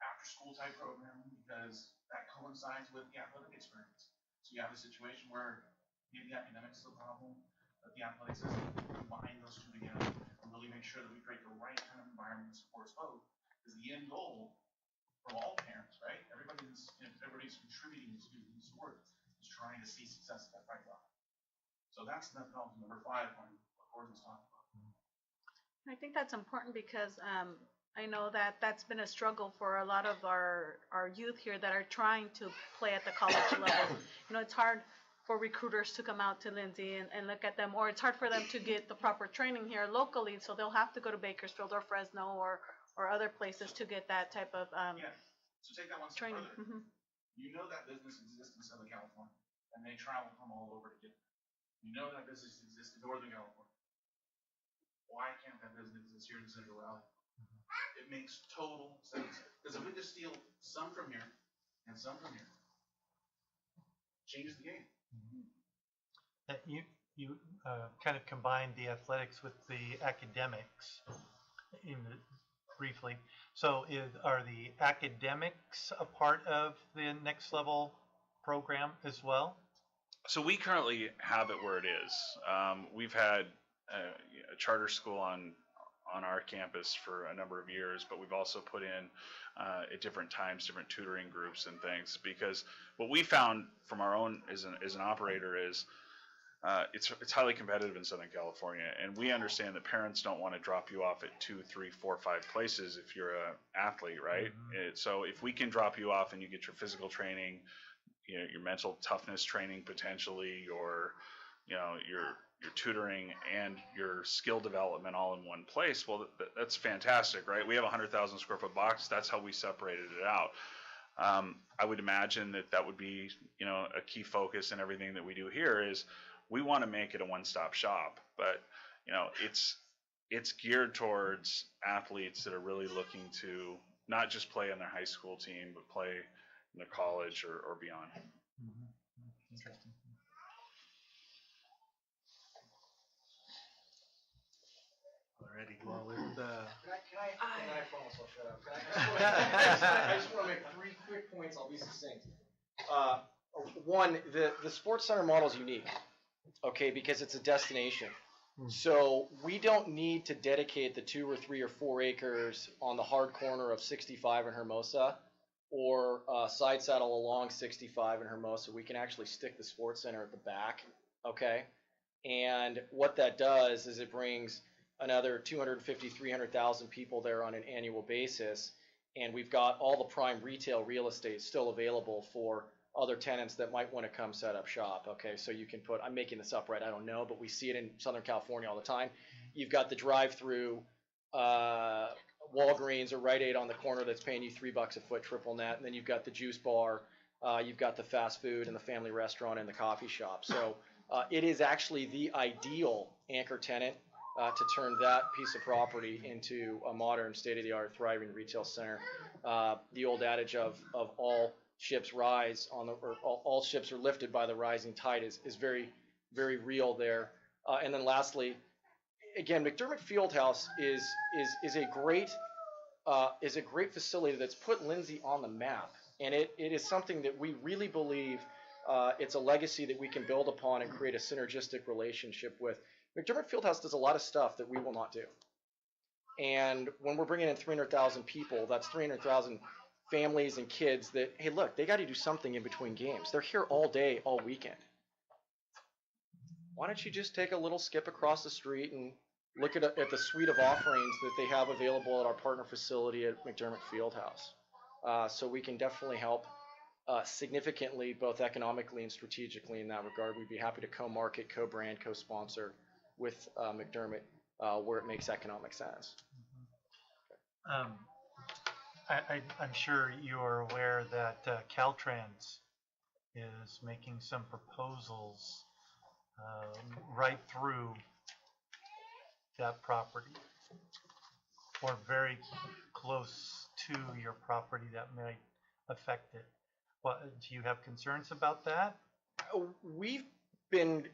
after school type programming, because that coincides with the athletic experience. So you have a situation where maybe academics is a problem, but the athletic system combine those two together and really make sure that we create the right kind of environment that supports both. Because the end goal from all parents, right? Everybody's contributing to the sport is trying to see success at that right level. So that's methodology number 5 on what Gordon's talking about. I think that's important because I know that that's been a struggle for a lot of our youth here that are trying to play at the college level. It's hard for recruiters to come out to Lindsay and look at them, or it's hard for them to get the proper training here locally, so they'll have to go to Bakersfield or Fresno or other places to get that type of yeah. So take that one step training. further. You know that business exists in Southern California, and they travel from all over to get there. You know that business exists in Northern California. Why can't that business exist here in Central Valley? It makes total sense. Because if we just steal some from here and some from here, changes the game. You kind of combined the athletics with the academics briefly. So are the academics a part of the Next Level program as well? So we currently have it where it is. We've had a charter school on our campus for a number of years, but we've also put in at different times different tutoring groups and things, because what we found from our own as an operator is it's highly competitive in Southern California, and we understand that parents don't want to drop you off at 2, 3, 4, 5 places if you're an athlete, right? So if we can drop you off and you get your physical training, your mental toughness training potentially, or your tutoring and your skill development all in one place, well, that's fantastic, right? We have a 100,000 square foot box. That's how we separated it out. I would imagine that would be, a key focus in everything that we do here is we want to make it a one-stop shop, but it's geared towards athletes that are really looking to not just play on their high school team, but play in their college or beyond. Interesting. Alrighty, well, with I promise I'll shut up. I just want to make 3 quick points. I'll be succinct. One, the Sports Center model is unique, okay, because it's a destination. So we don't need to dedicate the 2 or 3 or 4 acres on the hard corner of 65 and Hermosa, or side saddle along 65 and Hermosa. We can actually stick the Sports Center at the back, okay? And what that does is it brings another 250, 300,000 people there on an annual basis, and we've got all the prime retail real estate still available for other tenants that might want to come set up shop. Okay, so you can put, I'm making this up, right? I don't know, but we see it in Southern California all the time. You've got the drive-through Walgreens or Rite Aid on the corner that's paying you $3 a foot, triple net, and then you've got the juice bar, you've got the fast food and the family restaurant and the coffee shop. So it is actually the ideal anchor tenant to turn that piece of property into a modern, state-of-the-art, thriving retail center. The old adage of all ships rise or all ships are lifted by the rising tide is very, very real there. And then lastly, again, McDermott Fieldhouse is a great facility that's put Lindsay on the map, and it is something that we really believe it's a legacy that we can build upon and create a synergistic relationship with. McDermott Fieldhouse does a lot of stuff that we will not do. And when we're bringing in 300,000 people, that's 300,000 families and kids that, hey, look, they got to do something in between games. They're here all day, all weekend. Why don't you just take a little skip across the street and look at the suite of offerings that they have available at our partner facility at McDermott Fieldhouse. So we can definitely help significantly, both economically and strategically in that regard. We'd be happy to co-market, co-brand, co-sponsor with McDermott where it makes economic sense. I'm sure you're aware that Caltrans is making some proposals right through that property, or very close to your property that might affect it. What, do you have concerns about that? We've been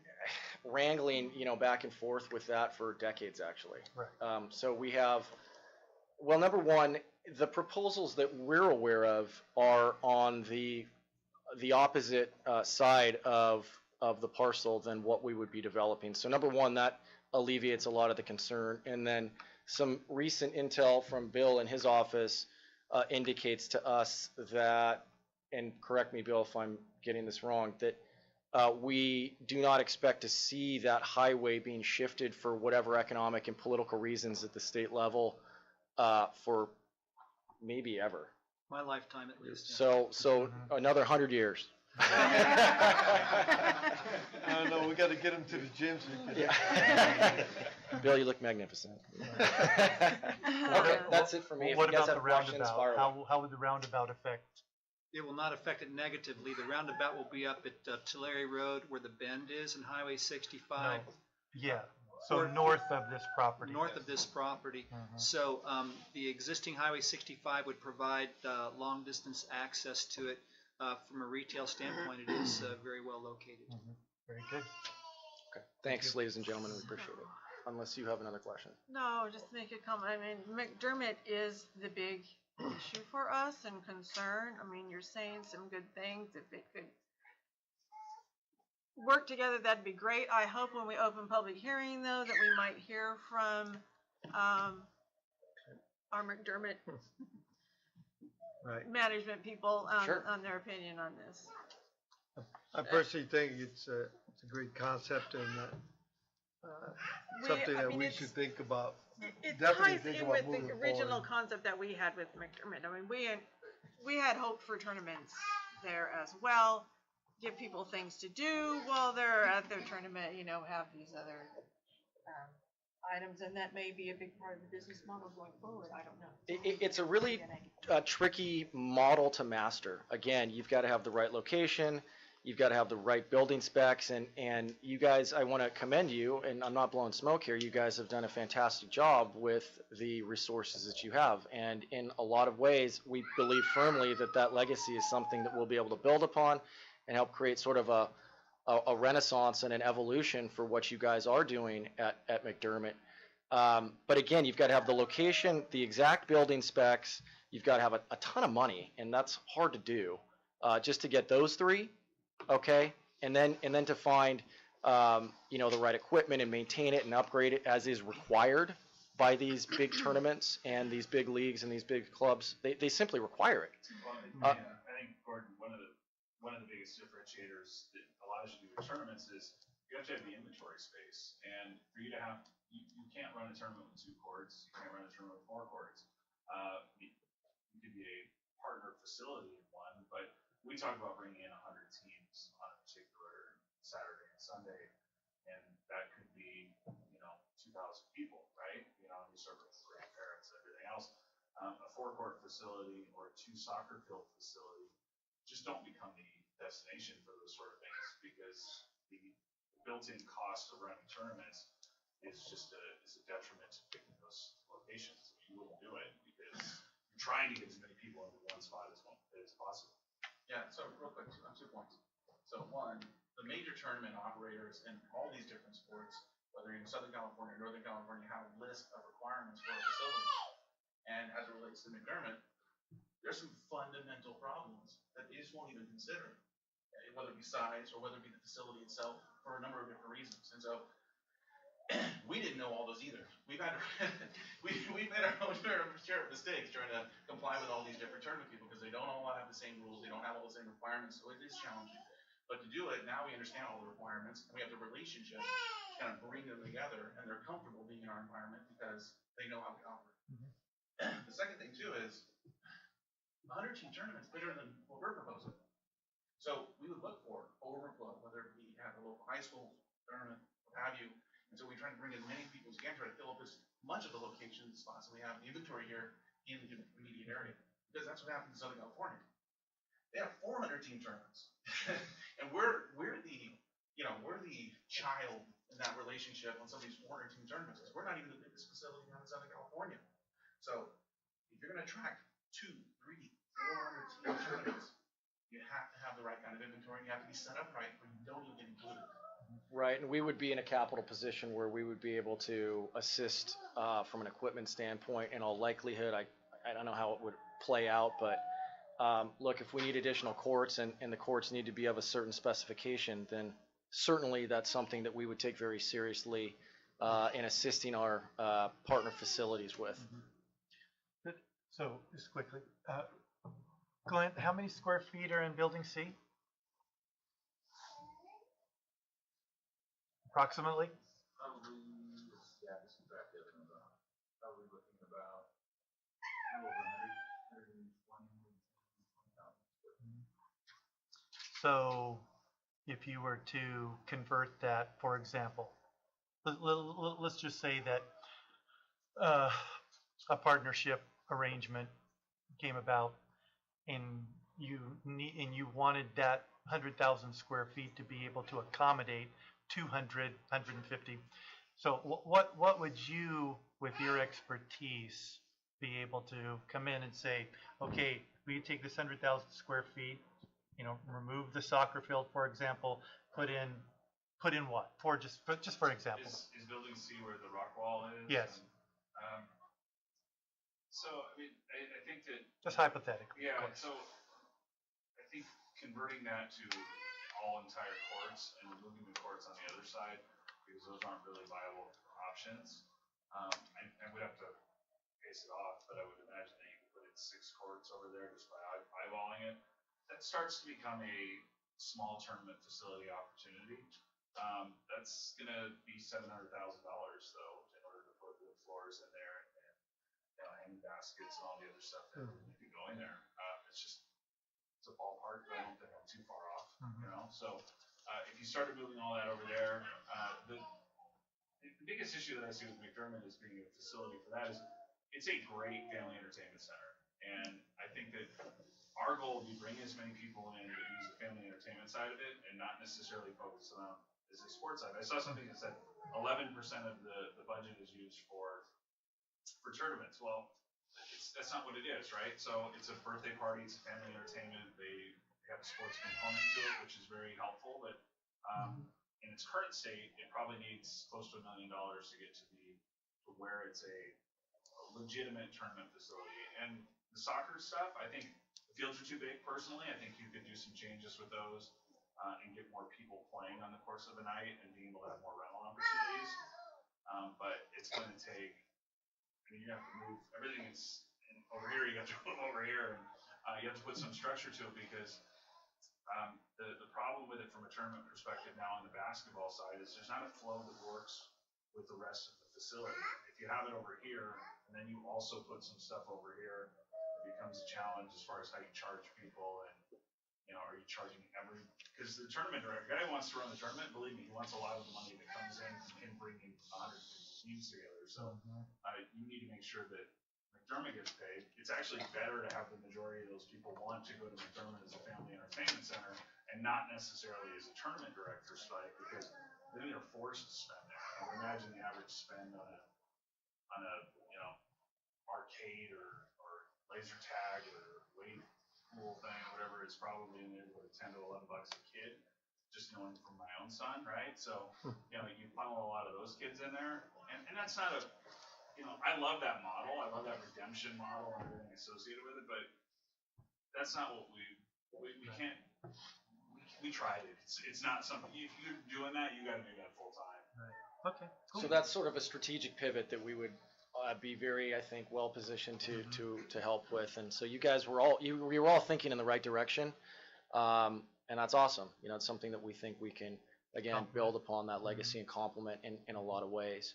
wrangling, back and forth with that for decades, actually. Right. So we have, well, number one, the proposals that we're aware of are on the opposite side of the parcel than what we would be developing. So number one, that alleviates a lot of the concern. And then some recent intel from Bill in his office indicates to us that, and correct me, Bill, if I'm getting this wrong, that we do not expect to see that highway being shifted for whatever economic and political reasons at the state level for maybe ever. My lifetime at least. So another 100 years. I don't know, we gotta get him to the gym so he can. Bill, you look magnificent. Okay, that's it for me. What If you guys about the have questions, fire roundabout? away. How would the roundabout affect? It will not affect it negatively. The roundabout will be up at Tulare Road where the bend is in Highway 65. No. Yeah, so north of this property. North of this property. Mhm. So the existing Highway 65 would provide long distance access to it. From a retail standpoint, it is very well located. Mhm. Very good. Okay, thanks, ladies and gentlemen, we appreciate it. Unless you have another question. No, just make a comment. I mean, McDermott is the big issue for us and concern. I mean, you're saying some good things. If it could work together, that'd be great. I hope when we open public hearing, though, that we might hear from our McDermott Right. management people Sure. on their opinion on this. I personally think it's a great concept and something that we should think about. It Definitely ties think in about with moving the original forward. concept that we had with McDermott. I mean, we had hoped for tournaments there as well. Give people things to do while they're at their tournament, have these other items, and that may be a big part of the business model going forward. I don't know. It's a really tricky model to master. Again, you've got to have the right location, you've got to have the right building specs, and you guys, I want to commend you, and I'm not blowing smoke here, you guys have done a fantastic job with the resources that you have, and in a lot of ways, we believe firmly that that legacy is something that we'll be able to build upon and help create sort of a renaissance and an evolution for what you guys are doing at McDermott. But again, you've got to have the location, the exact building specs, you've got to have a ton of money, and that's hard to do just to get those three, okay? And then to find the right equipment and maintain it and upgrade it as is required by these big tournaments and these big leagues and these big clubs. They simply require it. I think, Gordon, one of the biggest differentiators that allows you to do tournaments is you have to have the inventory space, and for you to have, you can't run a tournament with 2 courts, you can't run a tournament with 4 courts. You could be a partner facility in one, but we talk about bringing in 100 teams on a particular Saturday and Sunday, and that could be 2,000 people, right? You start with grandparents and everything else. A 4-court facility or a 2 soccer field facility just don't become the destination for those sort of things, because the built-in cost of running tournaments is just a detriment to picking those locations. You wouldn't do it because you're trying to get as many people into one spot as possible. Yeah, so real quick, 2 points. So one, the major tournament operators in all these different sports, whether you're in Southern California or Northern California, have a list of requirements for a facility. And as it relates to McDermott, there's some fundamental problems that they just won't even consider, whether it be size or whether it be the facility itself, for a number of different reasons. And so we didn't know all those either. We've had we've made our own share of mistakes trying to comply with all these different tournament people, because they don't all have the same rules, they don't have all the same requirements, so it is challenging. But to do it, now we understand all the requirements, and we have the relationship to kind of bring them together, and they're comfortable being in our environment because they know how we operate. The second thing too is 100-team tournament's bigger than what we're proposing. So we would look for overflow, whether it be at the local high school tournament, what have you. And so we try to bring as many people as we can, try to fill up as much of the location spots that we have in the inventory here in the immediate area. Because that's what happens in Southern California. They have 400-team tournaments. And we're the child in that relationship on some of these 400-team tournaments. Because we're not even the biggest facility down in Southern California. So if you're going to attract 200, 300, 400-team tournaments, you have to have the right kind of inventory, and you have to be set up right where you don't even get included. Right, and we would be in a capital position where we would be able to assist from an equipment standpoint. In all likelihood, I don't know how it would play out, but look, if we need additional courts and the courts need to be of a certain specification, then certainly that's something that we would take very seriously in assisting our partner facilities with. So, just quickly, Glenn, how many square feet are in Building C? Approximately? Probably, yeah, just subtract it, probably looking about over 120,000. So, if you were to convert that, for example, let's just say that a partnership arrangement came about, and you wanted that 100,000 square feet to be able to accommodate 200, 150. So what would you, with your expertise, be able to come in and say, okay, we take this 100,000 square feet, remove the soccer field, for example, put in what? Just for example. Is Building C where the rock wall is? Yes. And, so, I mean, I think that... Just hypothetically. Yeah, so I think converting that to all entire courts and removing the courts on the other side, because those aren't really viable options, I would have to pace it off, but I would imagine that you could put in 6 courts over there just by eyeballing it. That starts to become a small tournament facility opportunity. That's going to be $700,000 though, in order to put wood floors in there and hanging baskets and all the other stuff that would be going there. It's a ballpark, but I don't think I'm too far off. So if you started moving all that over there, the biggest issue that I see with McDermott as being a facility for that is it's a great family entertainment center, and I think that our goal would be bringing as many people in that use the family entertainment side of it and not necessarily focus on the sports side. I saw something that said 11% of the budget is used for tournaments. Well, that's not what it is, right? So it's a birthday party, it's a family entertainment. They have a sports component to it, which is very helpful. But in its current state, it probably needs close to $1 million to get to where it's a legitimate tournament facility. And the soccer stuff, I think the fields are too big. Personally, I think you could do some changes with those and get more people playing on the course of the night and being able to have more rental opportunities. But it's going to take. You have to move everything over here. You have to put over here, and you have to put some structure to it because the problem with it from a tournament perspective now on the basketball side is there's not a flow that works with the rest of the facility. If you have it over here and then you also put some stuff over here, it becomes a challenge as far as how you charge people and are you charging because the tournament director, the guy who wants to run the tournament, believe me, he wants a lot of the money that comes in from him bringing 100 teams together. So you need to make sure that McDermott gets paid. It's actually better to have the majority of those people want to go to McDermott as a family entertainment center and not necessarily as a tournament director site because then they're forced to spend there. I would imagine the average spend on a arcade or laser tag or wave pool thing or whatever is probably in the neighborhood of $10 to $11 a kid. Just knowing from my own son, right? So, you funnel a lot of those kids in there, and that's not I love that model. I love that redemption model and everything associated with it, but that's not what we can't. We tried it. It's not something. If you're doing that, you got to do that full time. Right. Okay. Cool. So that's sort of a strategic pivot that we would be very, I think, well positioned to help with. And so you guys were all we were all thinking in the right direction. And that's awesome. You know, it's something that we think we can, again, build upon that legacy and complement in a lot of ways.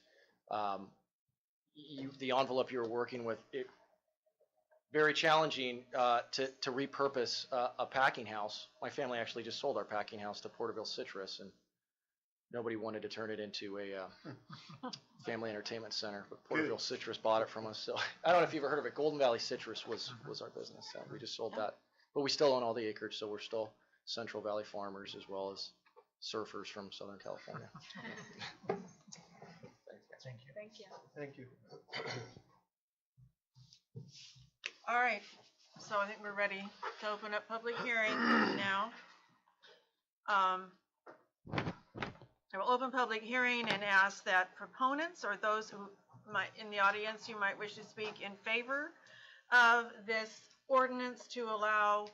The envelope you were working with, it very challenging to repurpose a packing house. My family actually just sold our packing house to Porterville Citrus, and nobody wanted to turn it into a family entertainment center, but Porterville Citrus bought it from us. So I don't know if you've ever heard of it. Golden Valley Citrus was our business. So we just sold that, but we still own all the acreage, so we're still Central Valley farmers as well as surfers from Southern California. Thank you. Thank you. Thank you. All right, so I think we're ready to open up public hearing now. I will open public hearing and ask that proponents or those who might, in the audience, you might wish to speak in favor of this ordinance to allow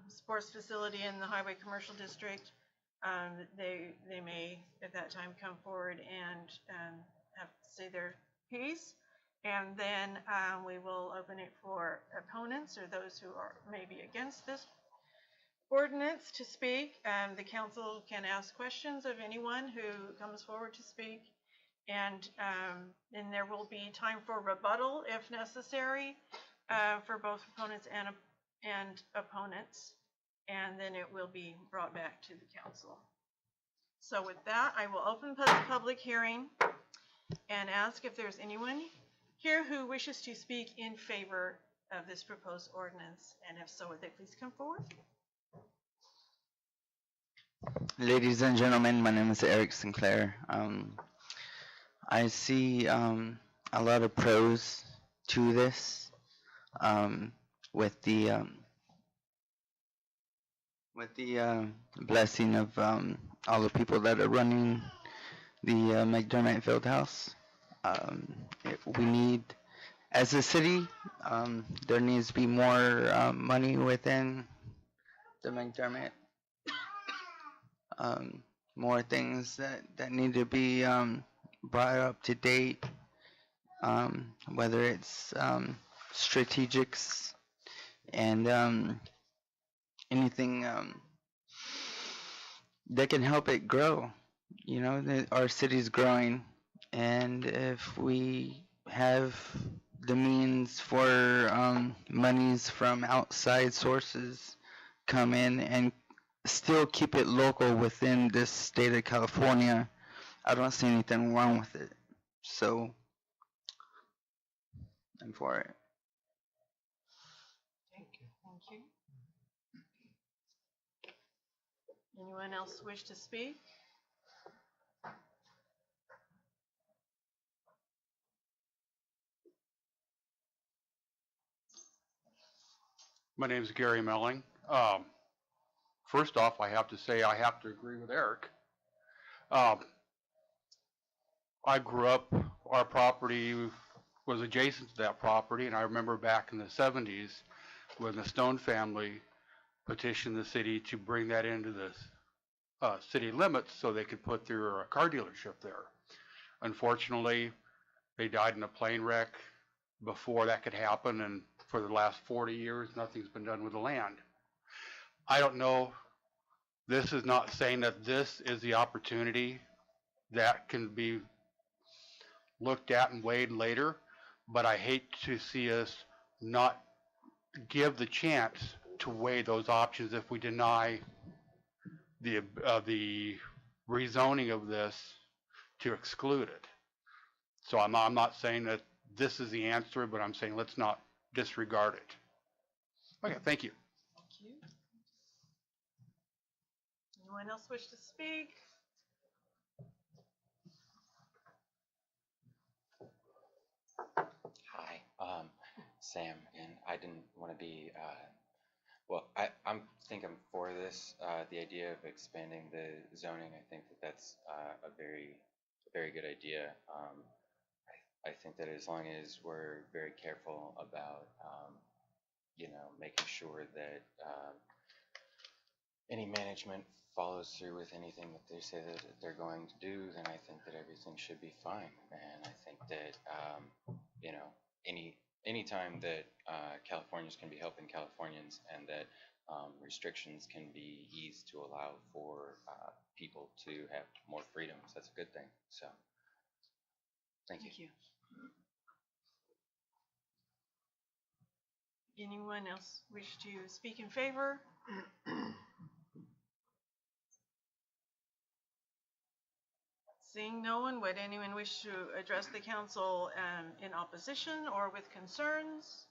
sports facility in the Highway Commercial District. They may at that time come forward and have to say their piece. And then we will open it for opponents or those who are maybe against this ordinance to speak. The council can ask questions of anyone who comes forward to speak. And then there will be time for rebuttal if necessary for both proponents and opponents. And then it will be brought back to the council. So with that, I will open the public hearing and ask if there's anyone here who wishes to speak in favor of this proposed ordinance, and if so, would they please come forward? Ladies and gentlemen, my name is Eric Sinclair. I see a lot of pros to this with the blessing of all the people that are running the McDermott Fieldhouse. We need, as a city, there needs to be more money within the McDermott. More things that need to be brought up to date, whether it's strategics and anything that can help it grow. You know, our city's growing. And if we have the means for monies from outside sources come in and still keep it local within this state of California, I don't see anything wrong with it. So I'm for it. Thank you. Anyone else wish to speak? My name is Gary Melling. First off, I have to say I have to agree with Eric. I grew up, our property was adjacent to that property, and I remember back in the 70s when the Stone family petitioned the city to bring that into the city limits so they could put their car dealership there. Unfortunately, they died in a plane wreck before that could happen, and for the last 40 years, nothing's been done with the land. I don't know, this is not saying that this is the opportunity that can be looked at and weighed later, but I hate to see us not give the chance to weigh those options if we deny the rezoning of this to exclude it. So I'm not saying that this is the answer, but I'm saying let's not disregard it. Okay, thank you. Thank you. Anyone else wish to speak? Hi, Sam, and I didn't want to be, well, I'm for this, the idea of expanding the zoning. I think that's a very good idea. I think that as long as we're very careful about, making sure that any management follows through with anything that they say that they're going to do, then I think that everything should be fine. And I think that, any time that Californians can be helping Californians, and that restrictions can be eased to allow for people to have more freedoms. That's a good thing. So, thank you. Thank you. Anyone else wish to speak in favor? Seeing no one, would anyone wish to address the council in opposition or with concerns?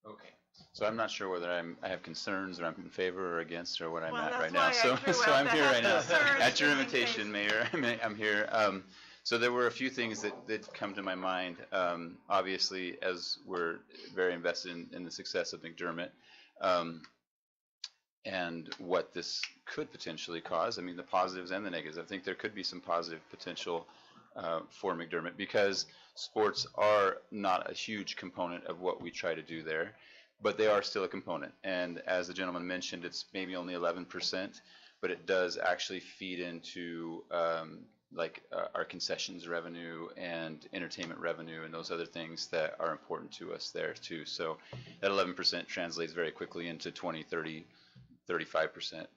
Okay. So I'm not sure whether I have concerns or I'm in favor or against or what I'm Well, at that's right now. why I So threw so out I'm the here right now concerns at your just in invitation, Mayor. I'm here. So there were a few things that come to my mind. Obviously, as we're very invested in the success of McDermott, and what this could potentially cause. I mean, the positives and the negatives. I think there could be some positive potential for McDermott because sports are not a huge component of what we try to do there, but they are still a component. And as the gentleman mentioned, it's maybe only 11%, but it does actually feed into our concessions revenue and entertainment revenue and those other things that are important to us there too. So that 11% translates very quickly into 20, 30, 35%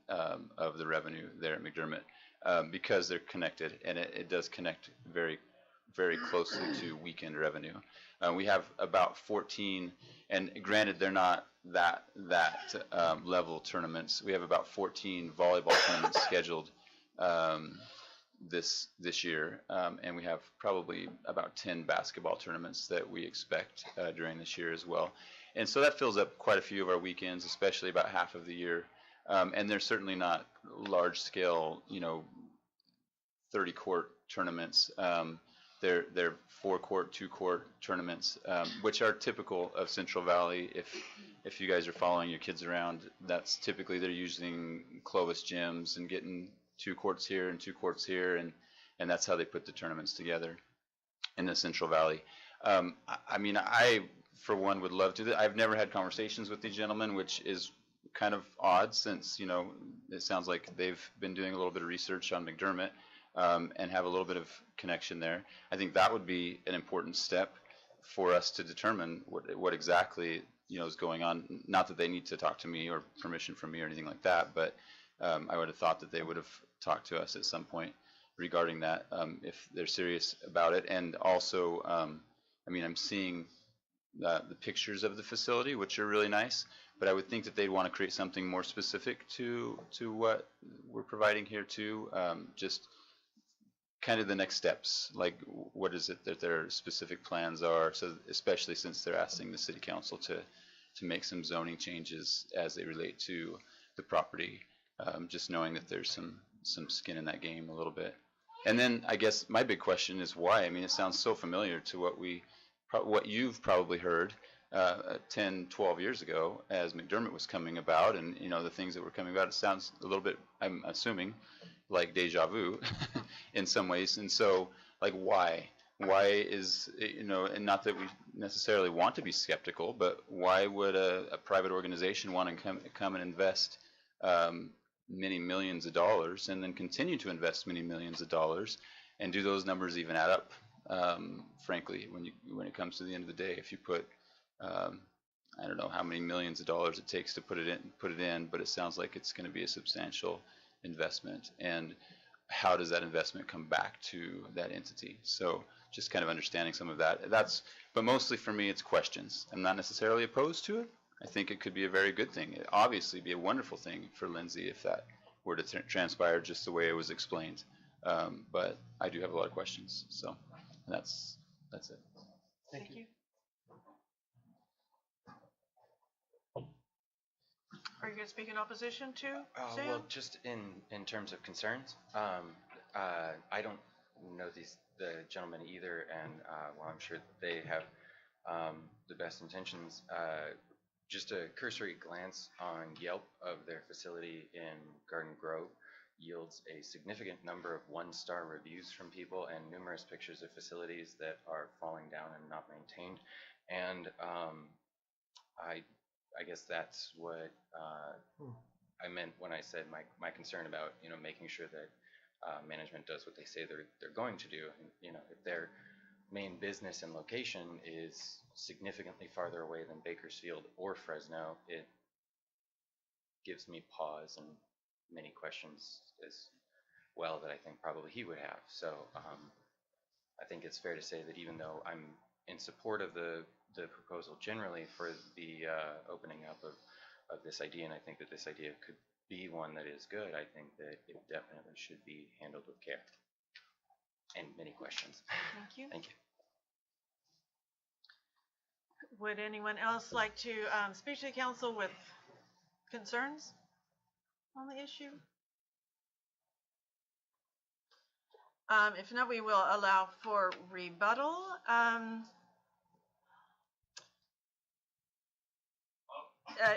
of the revenue there at McDermott because they're connected, and it does connect very, very closely to weekend revenue. We have about 14, and granted they're not that level tournaments. We have about 14 volleyball tournaments scheduled this year, and we have probably about 10 basketball tournaments that we expect during this year as well. And so that fills up quite a few of our weekends, especially about half of the year. And they're certainly not large scale, 30-court tournaments. They're 4-court, 2-court tournaments, which are typical of Central Valley. If you guys are following your kids around, that's typically they're using Clovis gyms and getting 2 courts here and 2 courts here, and that's how they put the tournaments together in the Central Valley. I mean, I for one would love to. I've never had conversations with these gentlemen, which is kind of odd since it sounds like they've been doing a little bit of research on McDermott and have a little bit of connection there. I think that would be an important step for us to determine what exactly is going on. Not that they need to talk to me or permission from me or anything like that, but I would have thought that they would have talked to us at some point regarding that if they're serious about it. And also, I mean, I'm seeing the pictures of the facility, which are really nice, but I would think that they'd want to create something more specific to what we're providing here too. Just kind of the next steps, like what is it that their specific plans are, so especially since they're asking the city council to make some zoning changes as they relate to the property, just knowing that there's some skin in that game a little bit. And then I guess my big question is why. I mean, it sounds so familiar to what you've probably heard 10, 12 years ago as McDermott was coming about, and the things that were coming about. It sounds a little bit, I'm assuming, like deja vu in some ways. And so, like, why is and not that we necessarily want to be skeptical, but why would a private organization want to come and invest many millions of dollars and then continue to invest many millions of dollars, and do those numbers even add up? Frankly, when it comes to the end of the day, if you put I don't know how many millions of dollars it takes to put it in, but it sounds like it's going to be a substantial investment. And how does that investment come back to that entity? So just kind of understanding some of that. But mostly for me, it's questions. I'm not necessarily opposed to it. I think it could be a very good thing. It'd obviously be a wonderful thing for Lindsay if that were to transpire just the way it was explained. But I do have a lot of questions. So that's it. Thank you. Are you going to speak in opposition to Sam? Well, just in terms of concerns, I don't know the gentlemen either, and while I'm sure they have the best intentions, just a cursory glance on Yelp of their facility in Garden Grove yields a significant number of 1-star reviews from people and numerous pictures of facilities that are falling down and not maintained. And I guess that's what I meant when I said my concern about making sure that management does what they say they're going to do. And, you know, if their main business and location is significantly farther away than Bakersfield or Fresno, it gives me pause and many questions as well that I think probably he would have. So I think it's fair to say that even though I'm in support of the proposal generally for the opening up of this idea, and I think that this idea could be one that is good, I think that it definitely should be handled with care. And many questions. Thank you. Thank you. Would anyone else like to speak to the council with concerns on the issue? If not, we will allow for rebuttal.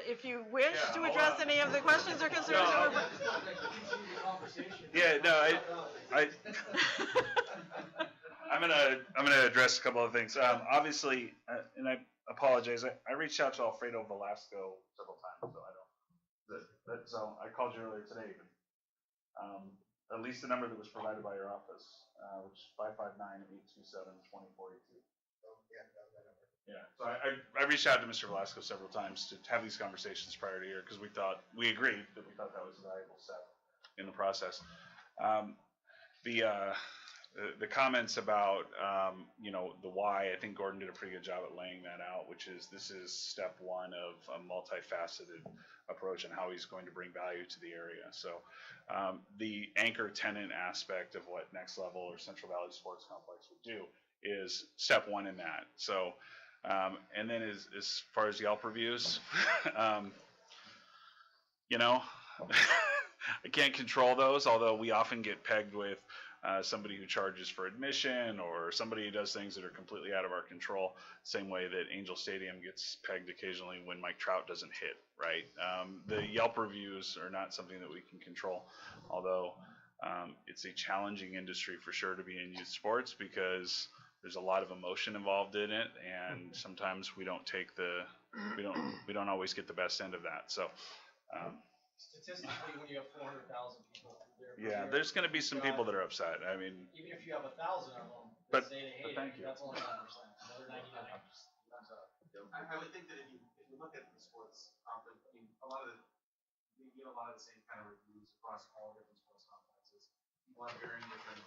If you wish to address any of the questions or concerns that were... Yeah, no, I'm gonna address a couple of things. Obviously, and I apologize. I reached out to Alfredo Velasco several times, so I don't. So I called you earlier today. At least the number that was provided by your office, which is 559-827-2482. Yeah, so I reached out to Mr. Velasco several times to have these conversations prior to here because we agreed that we thought that was a valuable step in the process. The comments about you know, the why, I think Gordon did a pretty good job at laying that out, which is this is step one of a multifaceted approach on how he's going to bring value to the area. So the anchor tenant aspect of what Next Level or Central Valley Sports Complex would do is step one in that. So and then as far as Yelp reviews, you know, I can't control those, although we often get pegged with somebody who charges for admission or somebody who does things that are completely out of our control, same way that Angel Stadium gets pegged occasionally when Mike Trout doesn't hit, right? The Yelp reviews are not something that we can control, although it's a challenging industry for sure to be in youth sports because there's a lot of emotion involved in it, and sometimes we don't always get the best end of that. So statistically, when you have 400,000 people yeah, there's going to be some people that are upset. I mean, even if you have 1,000 of them, but say they hate thank it, you. that's only 9%. Another 99 comes up. I would think that if you look at the sports conference, I mean, we get a lot of the same kind of reviews across all different sports complexes. People have varying different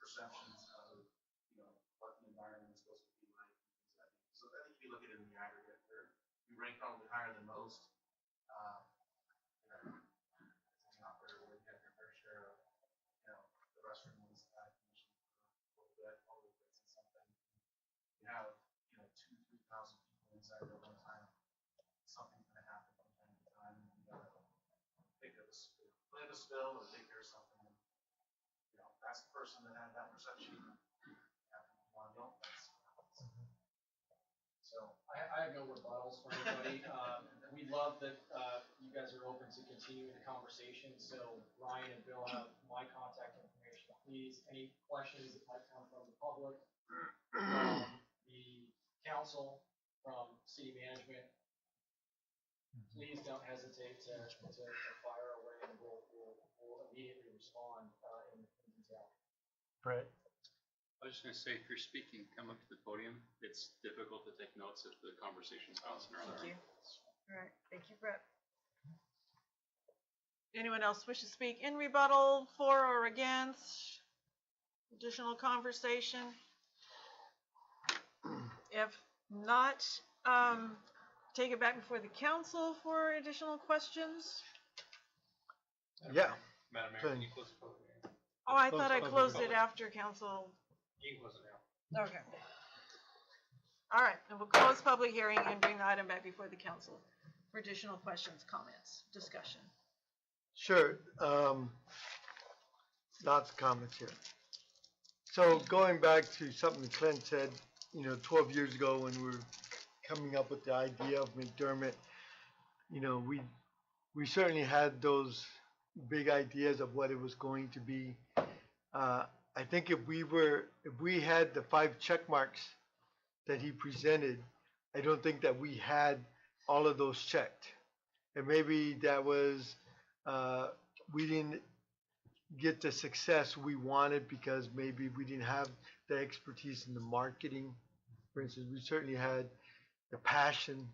perceptions of, you know, what the environment is supposed to be like. So I think if you look at it in the aggregate, we rank probably higher than most. Have, you know, 2,000 to 3,000 people inside at one time. Something's going to happen from time to time. And you got to think of a spill or take care of something. And, you know, that's the person that had that perception. Don't. So I have no rebuttals for anybody. We love that you guys are open to continuing the conversation. So Ryan and Bill have my contact information. Please, any questions that might come from the public, the council, from city management, please don't hesitate to fire away, and we'll immediately respond in detail. Brett? I was just going to say, if you're speaking, come up to the podium. It's difficult to take notes if the conversation's bouncing around. Thank you. All right, thank you, Brett. Anyone else wish to speak in rebuttal, for or against? Additional conversation? If not, take it back before the council for additional questions. Yeah. Madam Mayor, can you close the public hearing? Oh, I thought I closed it after council. You can close it now. Okay. All right, and we'll close public hearing and bring the item back before the council for additional questions, comments, discussion. Sure. Lots of comments here. So going back to something Clint said, 12 years ago when we were coming up with the idea of McDermott, we certainly had those big ideas of what it was going to be. I think if we had the 5 check marks that he presented, I don't think that we had all of those checked. And maybe that was, we didn't get the success we wanted because maybe we didn't have the expertise in the marketing. For instance, we certainly had the passion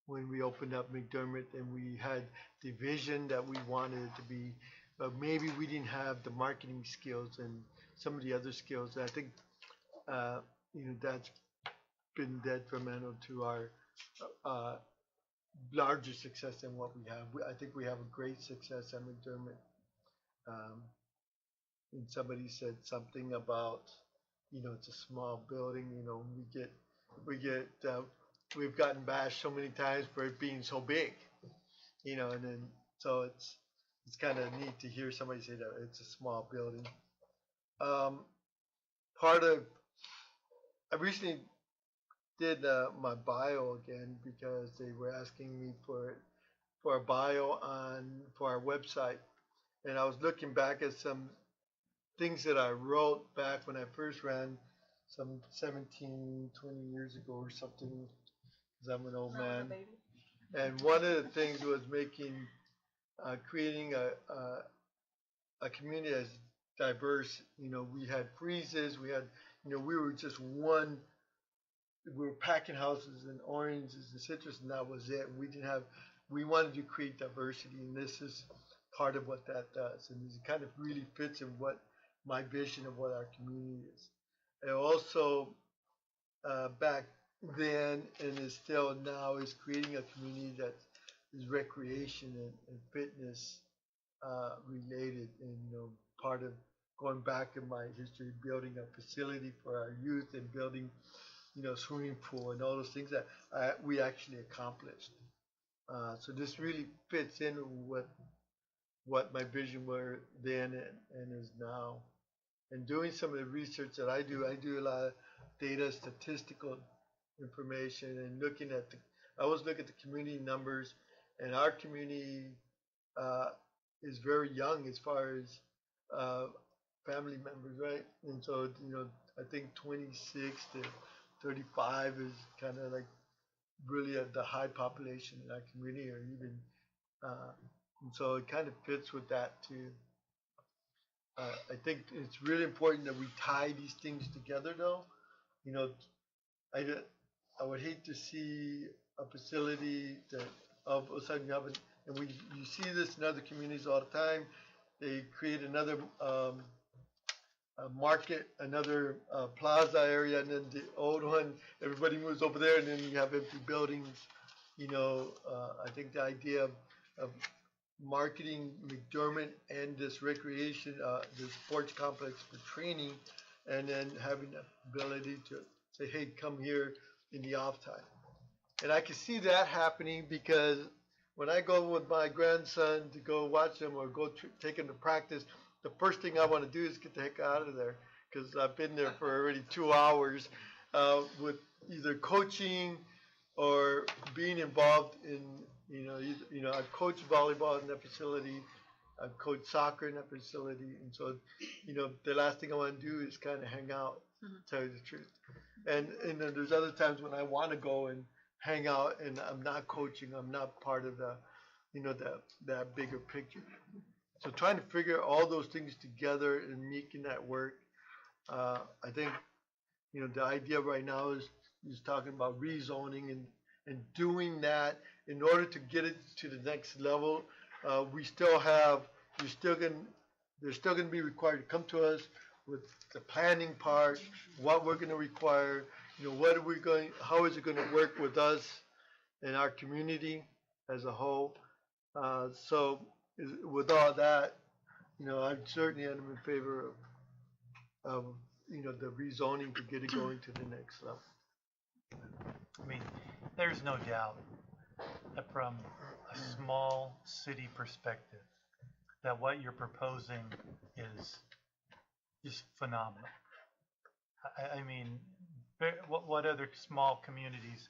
when we opened up McDermott, and we had the vision that we wanted it to be, but maybe we didn't have the marketing skills and some of the other skills. I think that's been detrimental to our larger success than what we have. I think we have a great success at McDermott. And somebody said something about, it's a small building. We've gotten bashed so many times for it being so big, and then so it's kind of neat to hear somebody say that it's a small building. I recently did my bio again because they were asking me for a bio for our website, and I was looking back at some things that I wrote back when I first ran some 17, 20 years ago or something, because I'm an old man. And one of the things was creating a community that's diverse. We had freezes, we were just one. We were packing houses and oranges and citrus, and that was it. We wanted to create diversity, and this is part of what that does. And it kind of really fits in what my vision of what our community is. And also, back then, and is still now, is creating a community that is recreation and fitness related, and part of going back in my history, building a facility for our youth and building swimming pool and all those things that we actually accomplished. So this really fits in with what my vision were then and is now. And doing some of the research that I do a lot of data, statistical information, and I always look at the community numbers, and our community is very young as far as family members, right? And so, I think 26 to 35 is kind of like really at the high population in our community, or even, and so it kind of fits with that too. I think it's really important that we tie these things together, though. I would hate to see a facility that all of a sudden you have you see this in other communities all the time. They create another market, another plaza area, and then the old one, everybody moves over there, and then you have empty buildings. I think the idea of marketing McDermott and this recreation, this sports complex for training, and then having the ability to say, hey, come here in the off time. And I can see that happening because when I go with my grandson to go watch him or go take him to practice, the first thing I want to do is get the heck out of there, because I've been there for already 2 hours with either coaching or being involved in, I've coached volleyball in that facility, I've coached soccer in that facility, and so, the last thing I want to do is kind of hang out, tell you the truth. And then there's other times when I want to go and hang out, and I'm not coaching, I'm not part of the, that bigger picture. So trying to figure all those things together and making that work, I think, the idea right now is talking about rezoning and doing that in order to get it to the next level. They're still going to be required to come to us with the planning part, what we're going to require, how is it going to work with us and our community as a whole. So with all that, I certainly am in favor of the rezoning to get it going to the next level. I mean, there's no doubt that from a small city perspective, that what you're proposing is just phenomenal. I mean, what other small communities,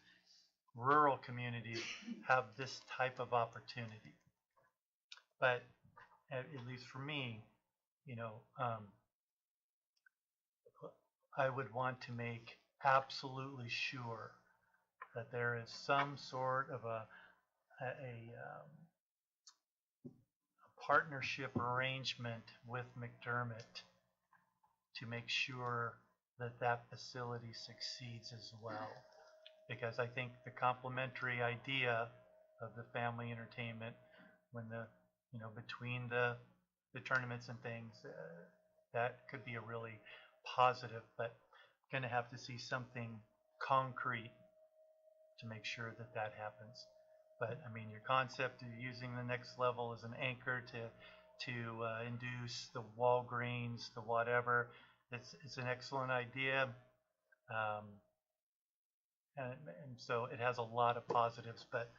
rural communities, have this type of opportunity? But at least for me, I would want to make absolutely sure that there is some sort of a partnership arrangement with McDermott to make sure that that facility succeeds as well. Because I think the complementary idea of the family entertainment, when between the tournaments and things, that could be a really positive, but going to have to see something concrete to make sure that that happens. But I mean, your concept of using the next level as an anchor to induce the Walgreens, the whatever, it's an excellent idea. And so it has a lot of positives, but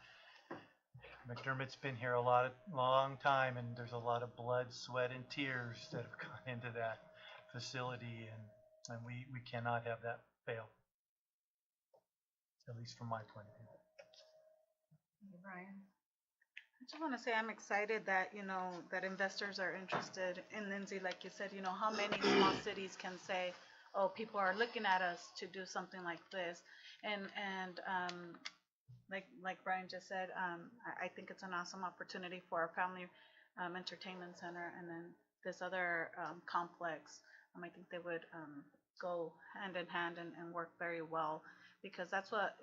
McDermott's been here long time, and there's a lot of blood, sweat, and tears that have gone into that facility, and we cannot have that fail, at least from my point of view. Brian? I just want to say I'm excited that, that investors are interested in Lindsay. Like you said, how many small cities can say, oh, people are looking at us to do something like this. And like Brian just said, I think it's an awesome opportunity for our family entertainment center, and then this other complex. I think they would go hand in hand and work very well, because that's what,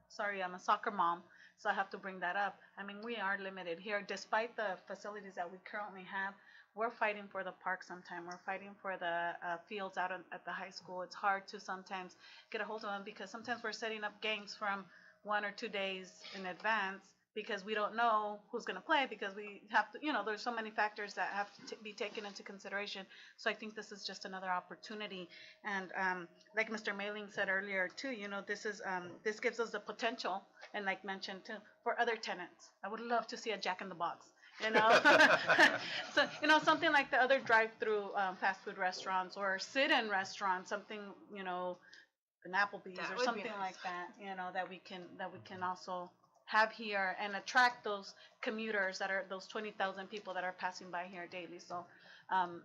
sorry, I'm a soccer mom, so I have to bring that up. I mean, we are limited here. Despite the facilities that we currently have, we're fighting for the park sometime. We're fighting for the fields out at the high school. It's hard to sometimes get a hold of them, because sometimes we're setting up games from 1 or 2 days in advance, because we don't know who's going to play, because we have to, there's so many factors that have to be taken into consideration. So I think this is just another opportunity. And like Mr. Mailing said earlier too, this gives us the potential, and like mentioned too, for other tenants. I would love to see a Jack in the Box. So something like the other drive-through fast food restaurants, or sit-in restaurants, something, an Applebee's That or would be something nice. like that, that we can also have here and attract those commuters, those 20,000 people that are passing by here daily. So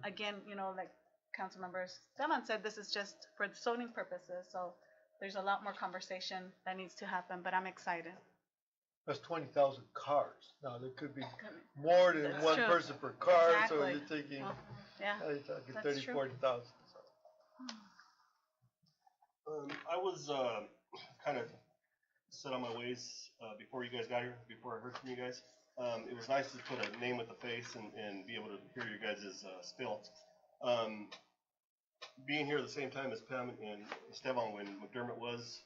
again, like Councilmember Esteban said, this is just for zoning purposes. So there's a lot more conversation that needs to happen, but I'm excited. That's 20,000 cars. Now, there could be more than That's one true. person per car, so Exactly. you're thinking, Yeah, you're talking that's 30, true. 40,000. I was kind of set on my ways before you guys got here, before I heard from you guys. It was nice to put a name with a face and be able to hear your guys' spill. Being here at the same time as Pam and Esteban when McDermott was,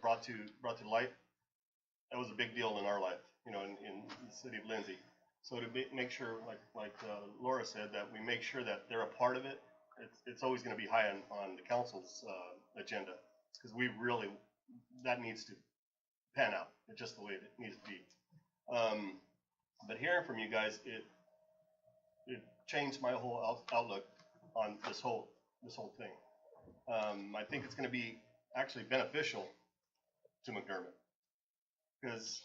brought to light, that was a big deal in our life, in the city of Lindsay. So to make sure, like Laura said, that we make sure that they're a part of it. It's always going to be high on the council's agenda, because that needs to pan out. It's just the way it needs to be. But hearing from you guys, it changed my whole outlook on this whole thing. I think it's going to be actually beneficial to McDermott, because,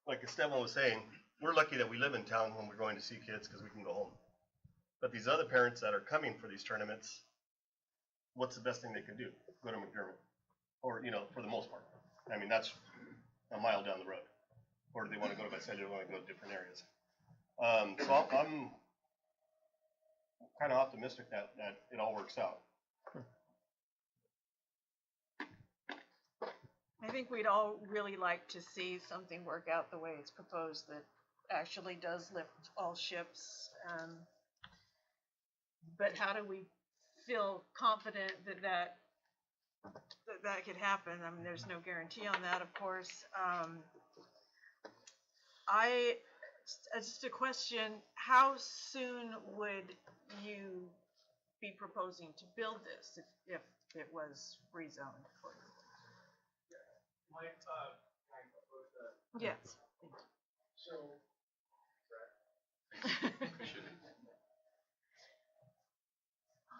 like Esteban was saying, we're lucky that we live in town when we're going to see kids, because we can go home. But these other parents that are coming for these tournaments, what's the best thing they can do? Go to McDermott, or for the most part. I mean, that's a mile down the road. Or do they want to go to Visalia? Or want to go to different areas? So I'm kind of optimistic that it all works out. I think we'd all really like to see something work out the way it's proposed, that actually does lift all ships. But how do we feel confident that could happen? I mean, there's no guarantee on that, of course. Just a question, how soon would you be proposing to build this if it was rezoned for you? Yes.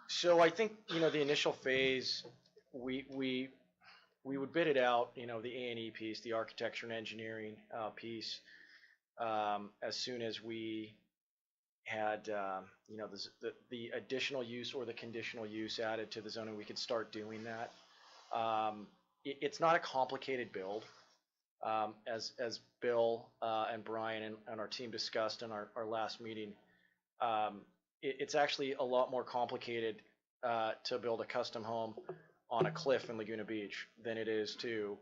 So I think, the initial phase, we would bid it out, the A&E piece, the architecture and engineering piece, as soon as we had, the additional use or the conditional use added to the zoning, we could start doing that. It's not a complicated build. As Bill and Brian and our team discussed in our last meeting, it's actually a lot more complicated to build a custom home on a cliff in Laguna Beach than it is to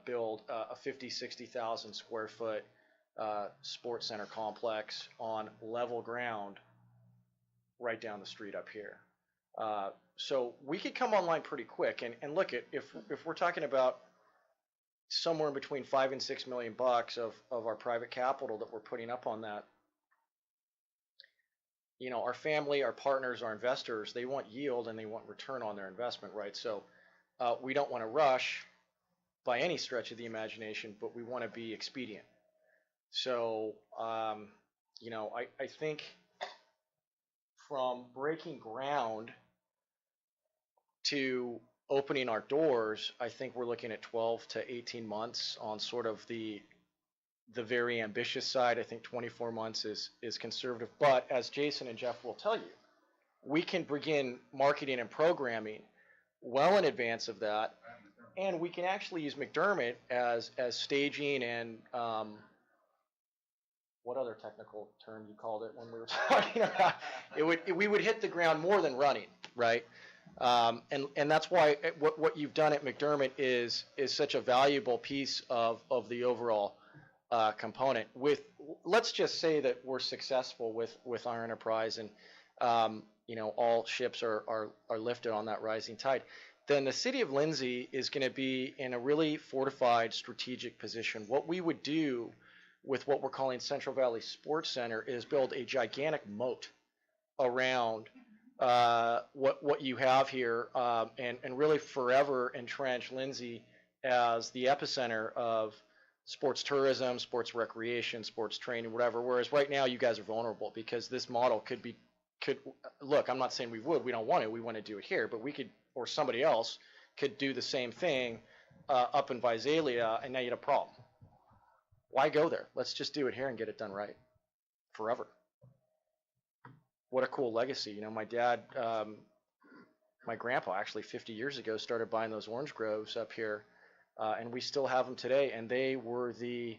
build a 60,000 square foot sports center complex on level ground right down the street up here. So we could come online pretty quick. And look, if we're talking about somewhere in between $5 and $6 million of our private capital that we're putting up on that, you know, our family, our partners, our investors, they want yield and they want return on their investment, right? So we don't want to rush by any stretch of the imagination, but we want to be expedient. So, you know, I think from breaking ground to opening our doors, I think we're looking at 12 to 18 months on sort of the very ambitious side. I think 24 months is conservative. But as Jason and Jeff will tell you, we can begin marketing and programming well in advance of that. And we can actually use McDermott as staging and what other technical term you called it when we were talking about it? We would hit the ground more than running, right? And that's why what you've done at McDermott is such a valuable piece of the overall component. Let's just say that we're successful with our enterprise and you know, all ships are lifted on that rising tide. Then the city of Lindsay is going to be in a really fortified strategic position. What we would do with what we're calling Central Valley Sports Center is build a gigantic moat around what you have here, and really forever entrench Lindsay as the epicenter of sports tourism, sports recreation, sports training, whatever. Whereas right now you guys are vulnerable because this model could look, I'm not saying we don't want it, we want to do it here, but we could, or somebody else could do the same thing up in Visalia, and now you had a problem. Why go there? Let's just do it here and get it done right forever. What a cool legacy. You know, my dad, my grandpa actually 50 years ago started buying those orange groves up here, and we still have them today, and they were the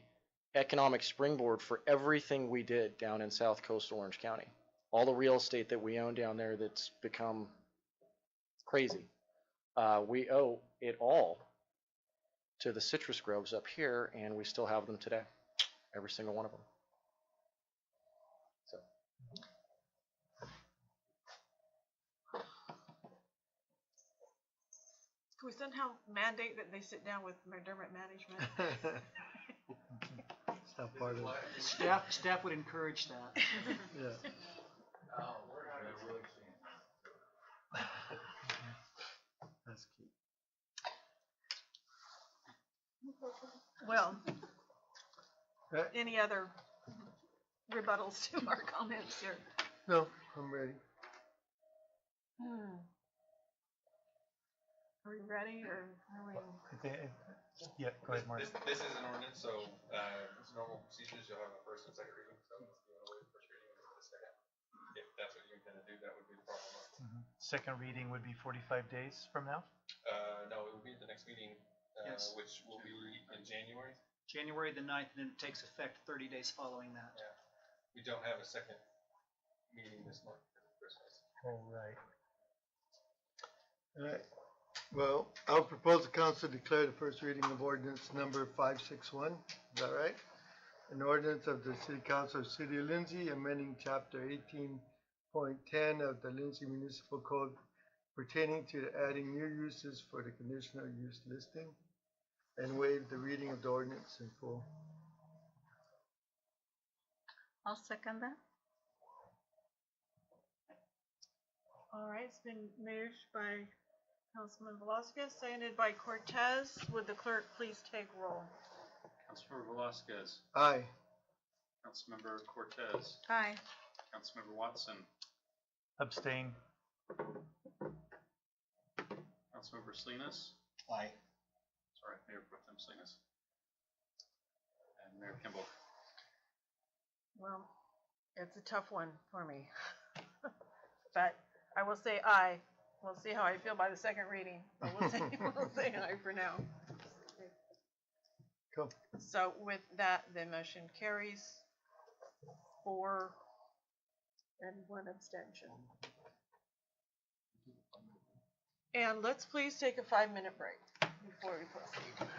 economic springboard for everything we did down in South Coastal Orange County. All the real estate that we own down there that's become crazy. We owe it all to the citrus groves up here, and we still have them today, every single one of them. So. Can we somehow mandate that they sit down with McDermott management? It's not part of it. Staff would encourage that. Yeah. That's key. Well, any other rebuttals to our comments here? No, I'm ready. Are we ready, or are we? Yeah, go ahead, Mark. This is an ordinance, so it's normal procedures. You'll have a first and second reading. So if you want to wait first reading and the second, if that's what you intend to do, that would be the problem. Second reading would be 45 days from now? No, it will be at the next meeting, Yes. which will be in January. January the 9th, and then it takes effect 30 days following that. Yeah. We don't have a second meeting this month because of Christmas. All right. All right. Well, I'll propose the council declare the first reading of ordinance number 561. Is that right? An ordinance of the City Council of City of Lindsay amending chapter 18.10 of the Lindsay Municipal Code pertaining to adding new uses for the conditional use listing and waive the reading of the ordinance in full. I'll second that. All right, it's been moved by Councilman Velasquez, seconded by Cortez. Would the clerk please take roll? Councilmember Velasquez. Aye. Councilmember Cortez. Aye. Councilmember Watson. Abstain. Councilmember Salinas. Aye. Sorry, Mayor Pro Tem Salinas. And Mayor Kimball. Well, it's a tough one for me. But I will say aye. We'll see how I feel by the second reading. But we'll say aye for now. Cool. So with that, the motion carries 4 and 1 abstention. And let's please take a 5-minute break before we proceed.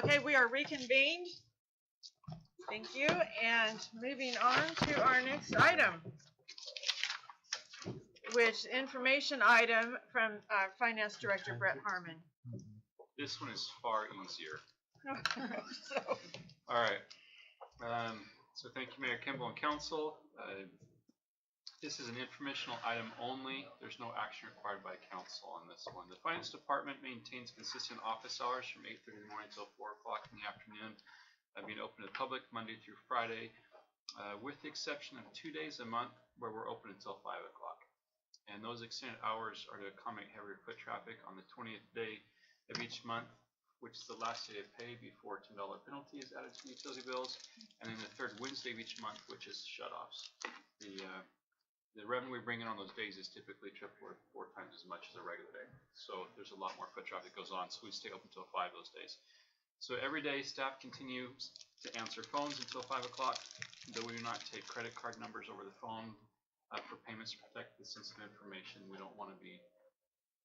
Okay, we are reconvened. Thank you. And moving on to our next item, which information item from Finance Director Brett Harmon. This one is far easier. So, All right. So thank you, Mayor Kimball and Council. This is an informational item only. There's no action required by Council on this one. The Finance Department maintains consistent office hours from 8:30 in the morning until 4 o'clock in the afternoon, being open to the public Monday through Friday, with the exception of 2 days a month where we're open until 5 o'clock. And those extended hours are to accommodate heavier foot traffic on the 20th day of each month, which is the last day of pay before a $10 penalty is added to utility bills, and then the third Wednesday of each month, which is shutoffs. The revenue we bring in on those days is typically triple or 4 times as much as a regular day. So there's a lot more foot traffic goes on, so we stay open until 5 those days. So every day, staff continues to answer phones until 5 o'clock, though we do not take credit card numbers over the phone for payments to protect the sensitive information. We don't want to be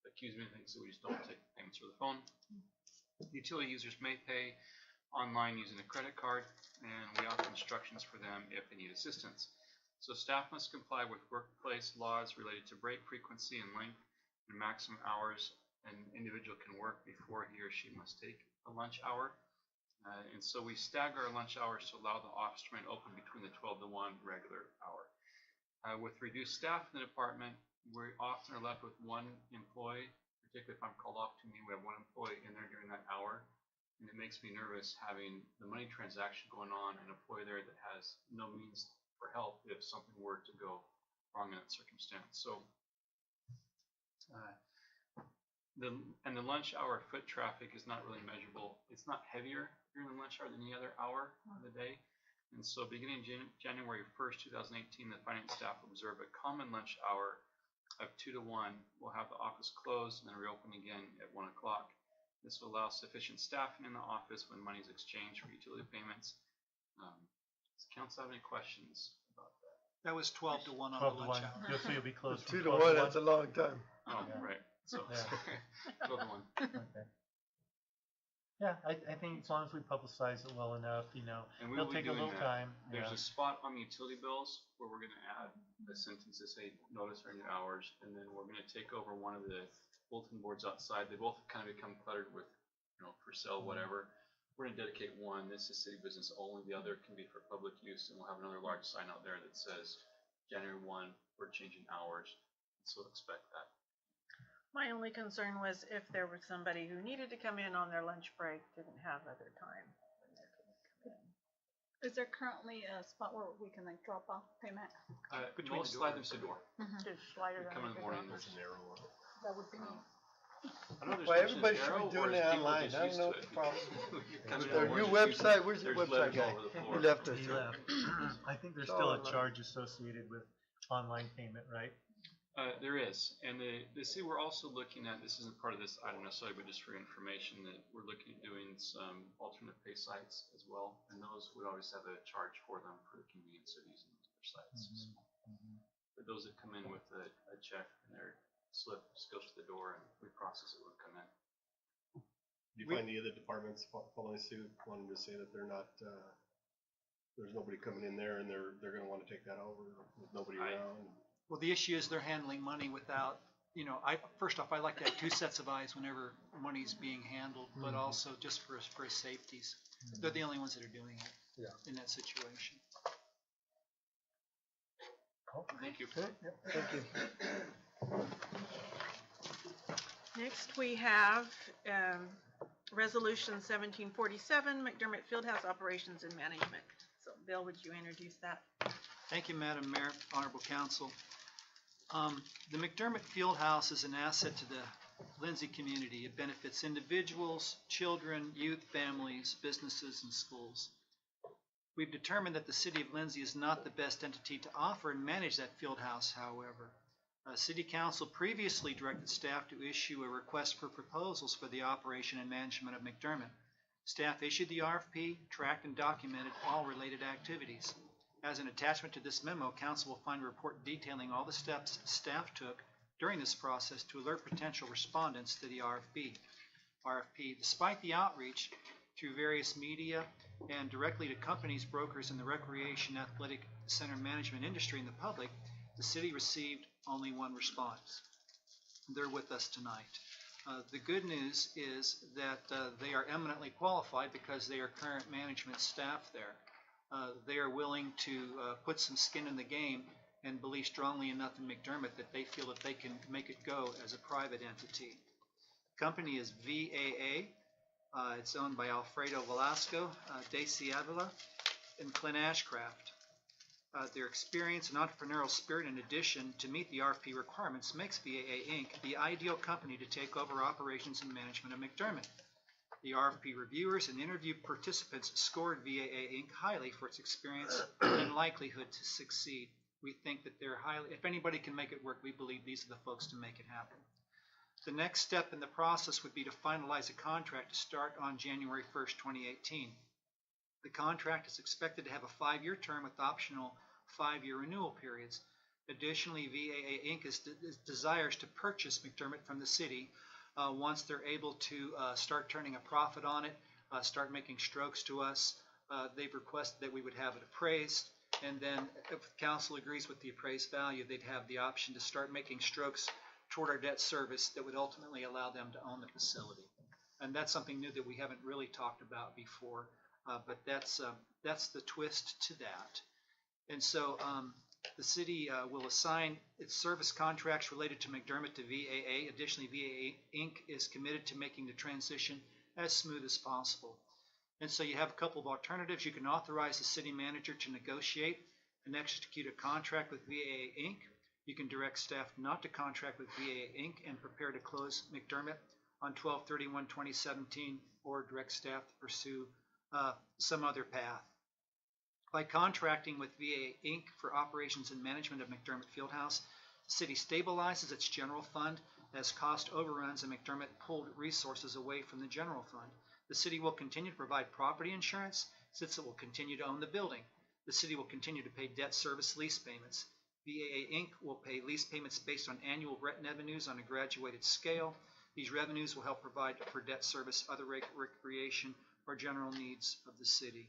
accused of anything, so we just don't take payments over the phone. Utility users may pay online using a credit card, and we offer instructions for them if they need assistance. So staff must comply with workplace laws related to break frequency and length and maximum hours an individual can work before he or she must take a lunch hour. And so we stagger our lunch hours to allow the office to remain open between the 12 to 1 regular hour. With reduced staff in the department, we often are left with 1 employee. Particularly if I'm called off to me, we have 1 employee in there during that hour, and it makes me nervous having the money transaction going on and an employee there that has no means for help if something were to go wrong in that circumstance. So, the lunch hour foot traffic is not really measurable. It's not heavier during the lunch hour than any other hour of the day. And so beginning January 1st, 2018, the finance staff will observe a common lunch hour of 2 to 1. We'll have the office closed and then reopen again at 1 o'clock. This will allow sufficient staffing in the office when money is exchanged for utility payments. Does council have any questions about that? That was 12 to 1 on 12 the to lunch 1. hour. You'll see you'll be closed from 2 to 1, 12 that's a long time. Oh, right. So, Yeah. 12 to 1. Okay. Yeah, I think as long as we publicize it well enough, And we it'll will be take a doing little that. time. There's Yeah. a spot on the utility bills where we're going to add a sentence to say notice our new hours, and then we're going to take over one of the bulletin boards outside. They both kind of become cluttered with, for sale, whatever. We're going to dedicate one. This is city business only. The other can be for public use, and we'll have another large sign out there that says January 1, we're changing hours. So expect that. my only concern was if there was somebody who needed to come in on their lunch break, didn't have other time when they couldn't come in. Is there currently a spot where we can drop off payment? We'll slide them to the door. Just slide it Come in under the the morning. door. There's an arrow. That would be me. I know there's Well, no everybody arrow, should be or doing is it people online. just I don't used know to what it? the problem You come With in the our morning, new there's website, where's your there's website letters all guy? over the He floor. left us He here. left. I think there's It's still all a online. charge associated with online payment, right? There is, and the city, we're also looking at, this isn't part of this item necessarily, but just for information, that we're looking at doing some alternate pay sites as well, and those would always have a charge for them for the convenience of using those other sites. For those that come in with a check and their slip just goes to the door and we process it when we come in. Do you find the other departments following suit, wanting to say that they're not, there's nobody coming in there and they're gonna wanna take that over with nobody around? Well, the issue is they're handling money without, first off, I like to have 2 sets of eyes whenever money's being handled, but also just for safeties. They're the only ones that are doing it in that situation. Thank you. Thank you. Next, we have Resolution 1747, McDermott Fieldhouse Operations and Management. So, Bill, would you introduce that? Thank you, Madam Mayor, Honorable Council. The McDermott Fieldhouse is an asset to the Lindsay community. It benefits individuals, children, youth, families, businesses, and schools. We've determined that the city of Lindsay is not the best entity to offer and manage that field house, however. City Council previously directed staff to issue a request for proposals for the operation and management of McDermott. Staff issued the RFP, tracked and documented all related activities. As an attachment to this memo, Council will find a report detailing all the steps staff took during this process to alert potential respondents to the RFP. Despite the outreach through various media and directly to companies, brokers, and the recreation athletic center management industry and the public, the city received only one response. They're with us tonight. The good news is that they are eminently qualified because they are current management staff there. They are willing to put some skin in the game and believe strongly enough in McDermott that they feel that they can make it go as a private entity. The company is VAA. It's owned by Alfredo Velasco, Daisy Avila, and Clint Ashcraft. Their experience and entrepreneurial spirit, in addition to meet the RFP requirements, makes VAA Inc. the ideal company to take over operations and management of McDermott. The RFP reviewers and interview participants scored VAA Inc. highly for its experience and likelihood to succeed. We think that they're highly, if anybody can make it work, we believe these are the folks to make it happen. The next step in the process would be to finalize a contract to start on January 1st, 2018. The contract is expected to have a 5-year term with optional 5-year renewal periods. Additionally, VAA Inc. desires to purchase McDermott from the city once they're able to start turning a profit on it, start making strokes to us. They've requested that we would have it appraised, and then if council agrees with the appraised value, they'd have the option to start making strokes toward our debt service that would ultimately allow them to own the facility. And that's something new that we haven't really talked about before, but that's the twist to that. And so the city will assign its service contracts related to McDermott to VAA. Additionally, VAA Inc. is committed to making the transition as smooth as possible. And so you have a couple of alternatives. You can authorize the city manager to negotiate and execute a contract with VAA Inc. You can direct staff not to contract with VAA Inc. and prepare to close McDermott on 12/31/2017, or direct staff to pursue some other path. By contracting with VAA Inc. for operations and management of McDermott Fieldhouse, the city stabilizes its general fund as cost overruns and McDermott pulled resources away from the general fund. The city will continue to provide property insurance since it will continue to own the building. The city will continue to pay debt service lease payments. VAA Inc. will pay lease payments based on annual rent revenues on a graduated scale. These revenues will help provide for debt service, other recreation, or general needs of the city.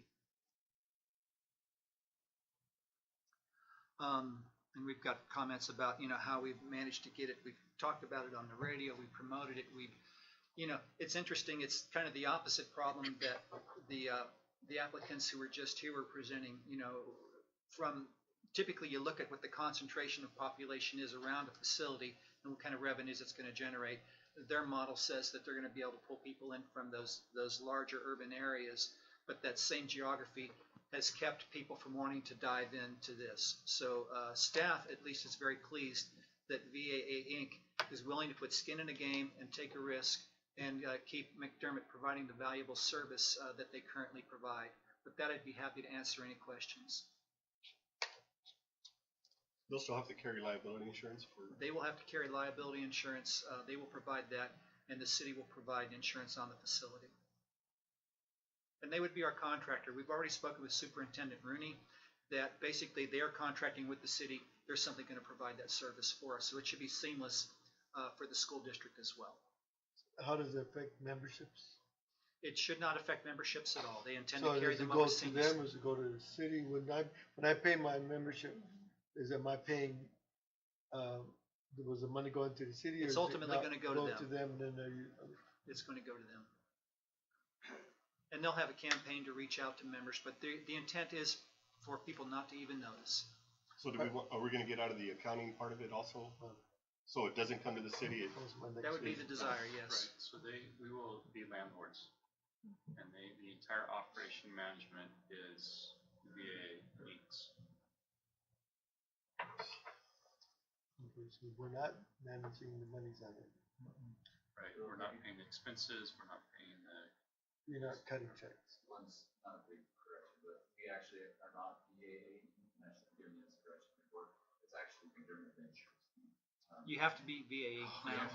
And we've got comments about, how we've managed to get it. We've talked about it on the radio. We promoted it. It's interesting. It's kind of the opposite problem that the applicants who were just here were presenting. From typically you look at what the concentration of population is around a facility and what kind of revenues it's going to generate. Their model says that they're going to be able to pull people in from those larger urban areas, but that same geography has kept people from wanting to dive into this. So staff, at least, is very pleased that VAA Inc. is willing to put skin in the game and take a risk and keep McDermott providing the valuable service that they currently provide. With that, I'd be happy to answer any questions. They'll still have to carry liability insurance for. They will have to carry liability insurance. They will provide that, and the city will provide insurance on the facility. And they would be our contractor. We've already spoken with Superintendent Rooney that basically they are contracting with the city. They're simply going to provide that service for us. So it should be seamless for the school district as well. How does it affect memberships? It should not affect membersps at all. They intend So to carry does it them go over to seamlessly. them, or does it go to the city? When I pay my membership, am I paying, was the money going to the city? It's ultimately going to go to them. And then It's going to go to them. And they'll have a campaign to reach out to members, but the intent is for people not to even notice. So are we going to get out of the accounting part of it also? So it doesn't come to the city? That would be the desire, yes. Right, so we will be landlords, and the entire operation management is VAA Inc.'s. Okay, so we're not managing the monies on it. Right, we're not paying the expenses, we're not paying the. You're not cutting checks. One's not a big correction, but we actually are not VAA, national giving us correction report. It's actually McDermott Insurance. You have to be VAA now.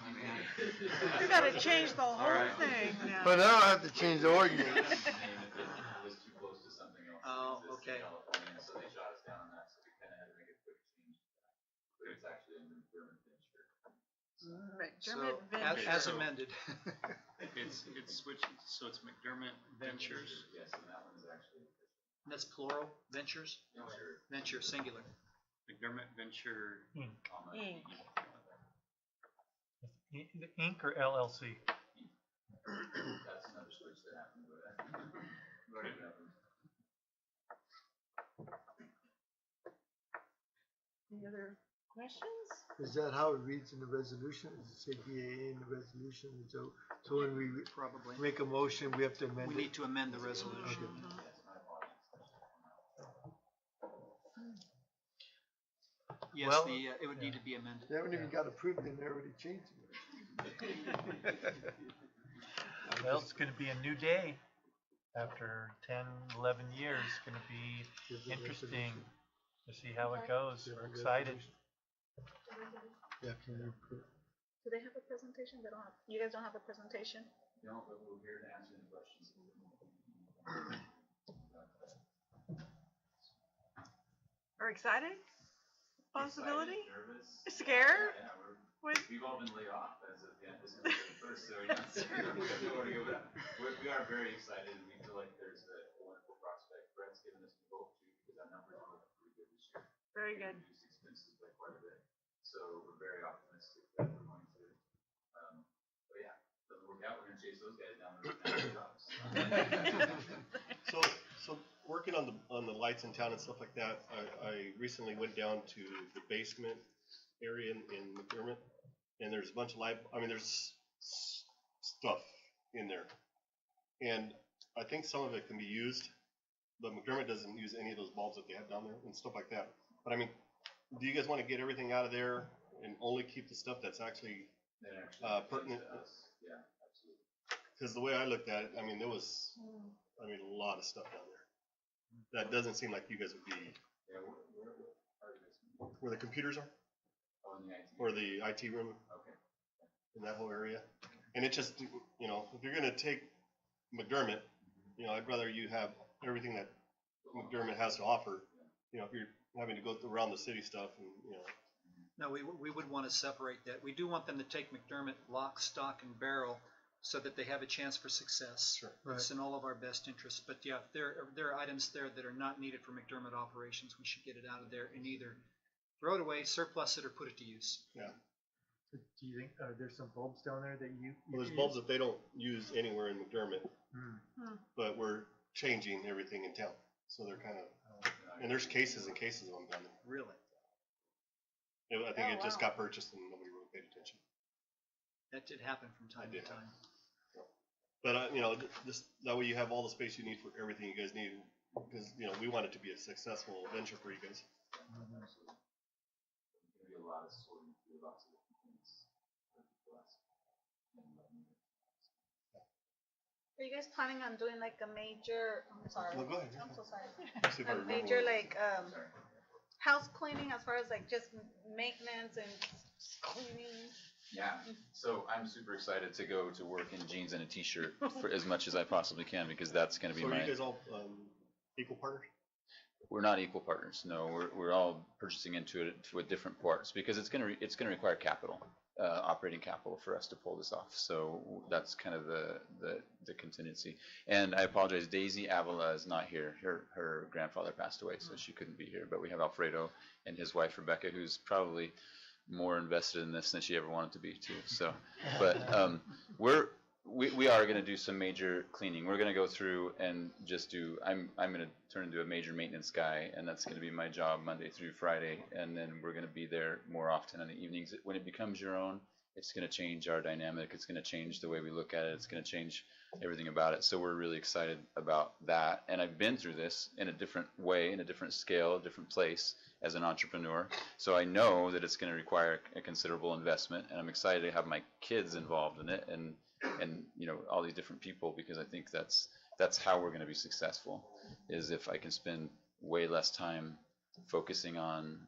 You gotta change the whole thing now. But now I have to change the ordinance. It was too close to something else. Oh, that exists okay. in California, so they shot us down on that, so we kinda had to make a quick change. But it's actually a McDermott venture. McDermott So, as Venture. amended. It's switched, so it's McDermott Ventures. Yes, and that one is actually. And that's plural, ventures? Venture. Venture, singular. McDermott Venture. Inc. Inc. Inc. or LLC? That's another switch that happened, but it happened. Any other questions? Is that how it reads in the resolution? Does it say BAA in the resolution? So when we Probably. make a motion, we have to amend We it? need to amend the resolution. Yes, Well- it would need to be amended. They haven't even got approved and they're already changing it. Well, it's gonna be a new day. After 10, 11 years, it's gonna be interesting to see how it goes. We're excited. Yeah, can you put? Do they have a presentation? They don't have, you guys don't have a presentation? No, but we're here to answer any questions. Are excited? Possibility? Excited, nervous. Scared? Yeah, With- we've all been laid off as of December 31st, so we have nowhere to go. But we are very excited, and we feel like there's a wonderful prospect. Brett's given us some hope too, because our numbers are looking pretty good this year. Very We good. reduced expenses by quite a bit, so we're very optimistic that we're going to. But yeah, doesn't work out, we're gonna chase those guys down and their jobs. So working on the lights in town and stuff like that, I recently went down to the basement area in McDermott, and there's a bunch of there's stuff in there. And I think some of it can be used, but McDermott doesn't use any of those bulbs that they have down there and stuff like that. But I mean, do you guys want to get everything out of there and only keep the stuff that's actually pertinent? Yeah, absolutely. Because the way I looked at it, I mean, there was, a lot of stuff down there. That doesn't seem like you guys would be Yeah, where are you guys? where the computers are, Oh, in the IT. or the IT room, Okay. in that whole area. And it just, if you're gonna take McDermott, I'd rather you have everything that McDermott has to offer. If you're having to go around the city stuff and, No, we would want to separate that. We do want them to take McDermott lock, stock, and barrel so that they have a chance for success. Sure. It's in all of our best interests. But yeah, if there are items there that are not needed for McDermott operations, we should get it out of there and either throw it away, surplus it, or put it to use. yeah. Do you think, there's some bulbs down there that you? Well, there's bulbs that they don't use anywhere in McDermott, but we're changing everything in town. So they're kind of, and there's cases and cases of them down there. Really? I think it just got purchased and nobody really paid attention. That did happen from time to time. But, just that way you have all the space you need for everything you guys need, because, we want it to be a successful venture for you guys. There's gonna be a lot of sorting through lots of different things. Are you guys planning on doing like a major, I'm sorry. No, go ahead. I'm so sorry. See if I A remember major what- like, house cleaning as far as like just maintenance and cleaning? Yeah, so I'm super excited to go to work in jeans and a t-shirt for as much as I possibly can, because that's gonna be So are my. you guys all, equal partners? We're not equal partners, no, we're all purchasing into it with different parts, because it's gonna require capital, operating capital for us to pull this off, so that's kind of the contingency. And I apologize, Daisy Avila is not here, her grandfather passed away, so she couldn't be here, but we have Alfredo and his wife Rebecca, who's probably more invested in this than she ever wanted to be too, so, but, we are gonna do some major cleaning. We're gonna go through and just I'm gonna turn into a major maintenance guy, and that's gonna be my job Monday through Friday, and then we're gonna be there more often in the evenings. When it becomes your own, it's gonna change our dynamic, it's gonna change the way we look at it, it's gonna change everything about it. So we're really excited about that, and I've been through this in a different way, in a different scale, a different place as an entrepreneur. So I know that it's gonna require a considerable investment, and I'm excited to have my kids involved in it, and all these different people, because I think that's how we're going to be successful, is if I can spend way less time focusing on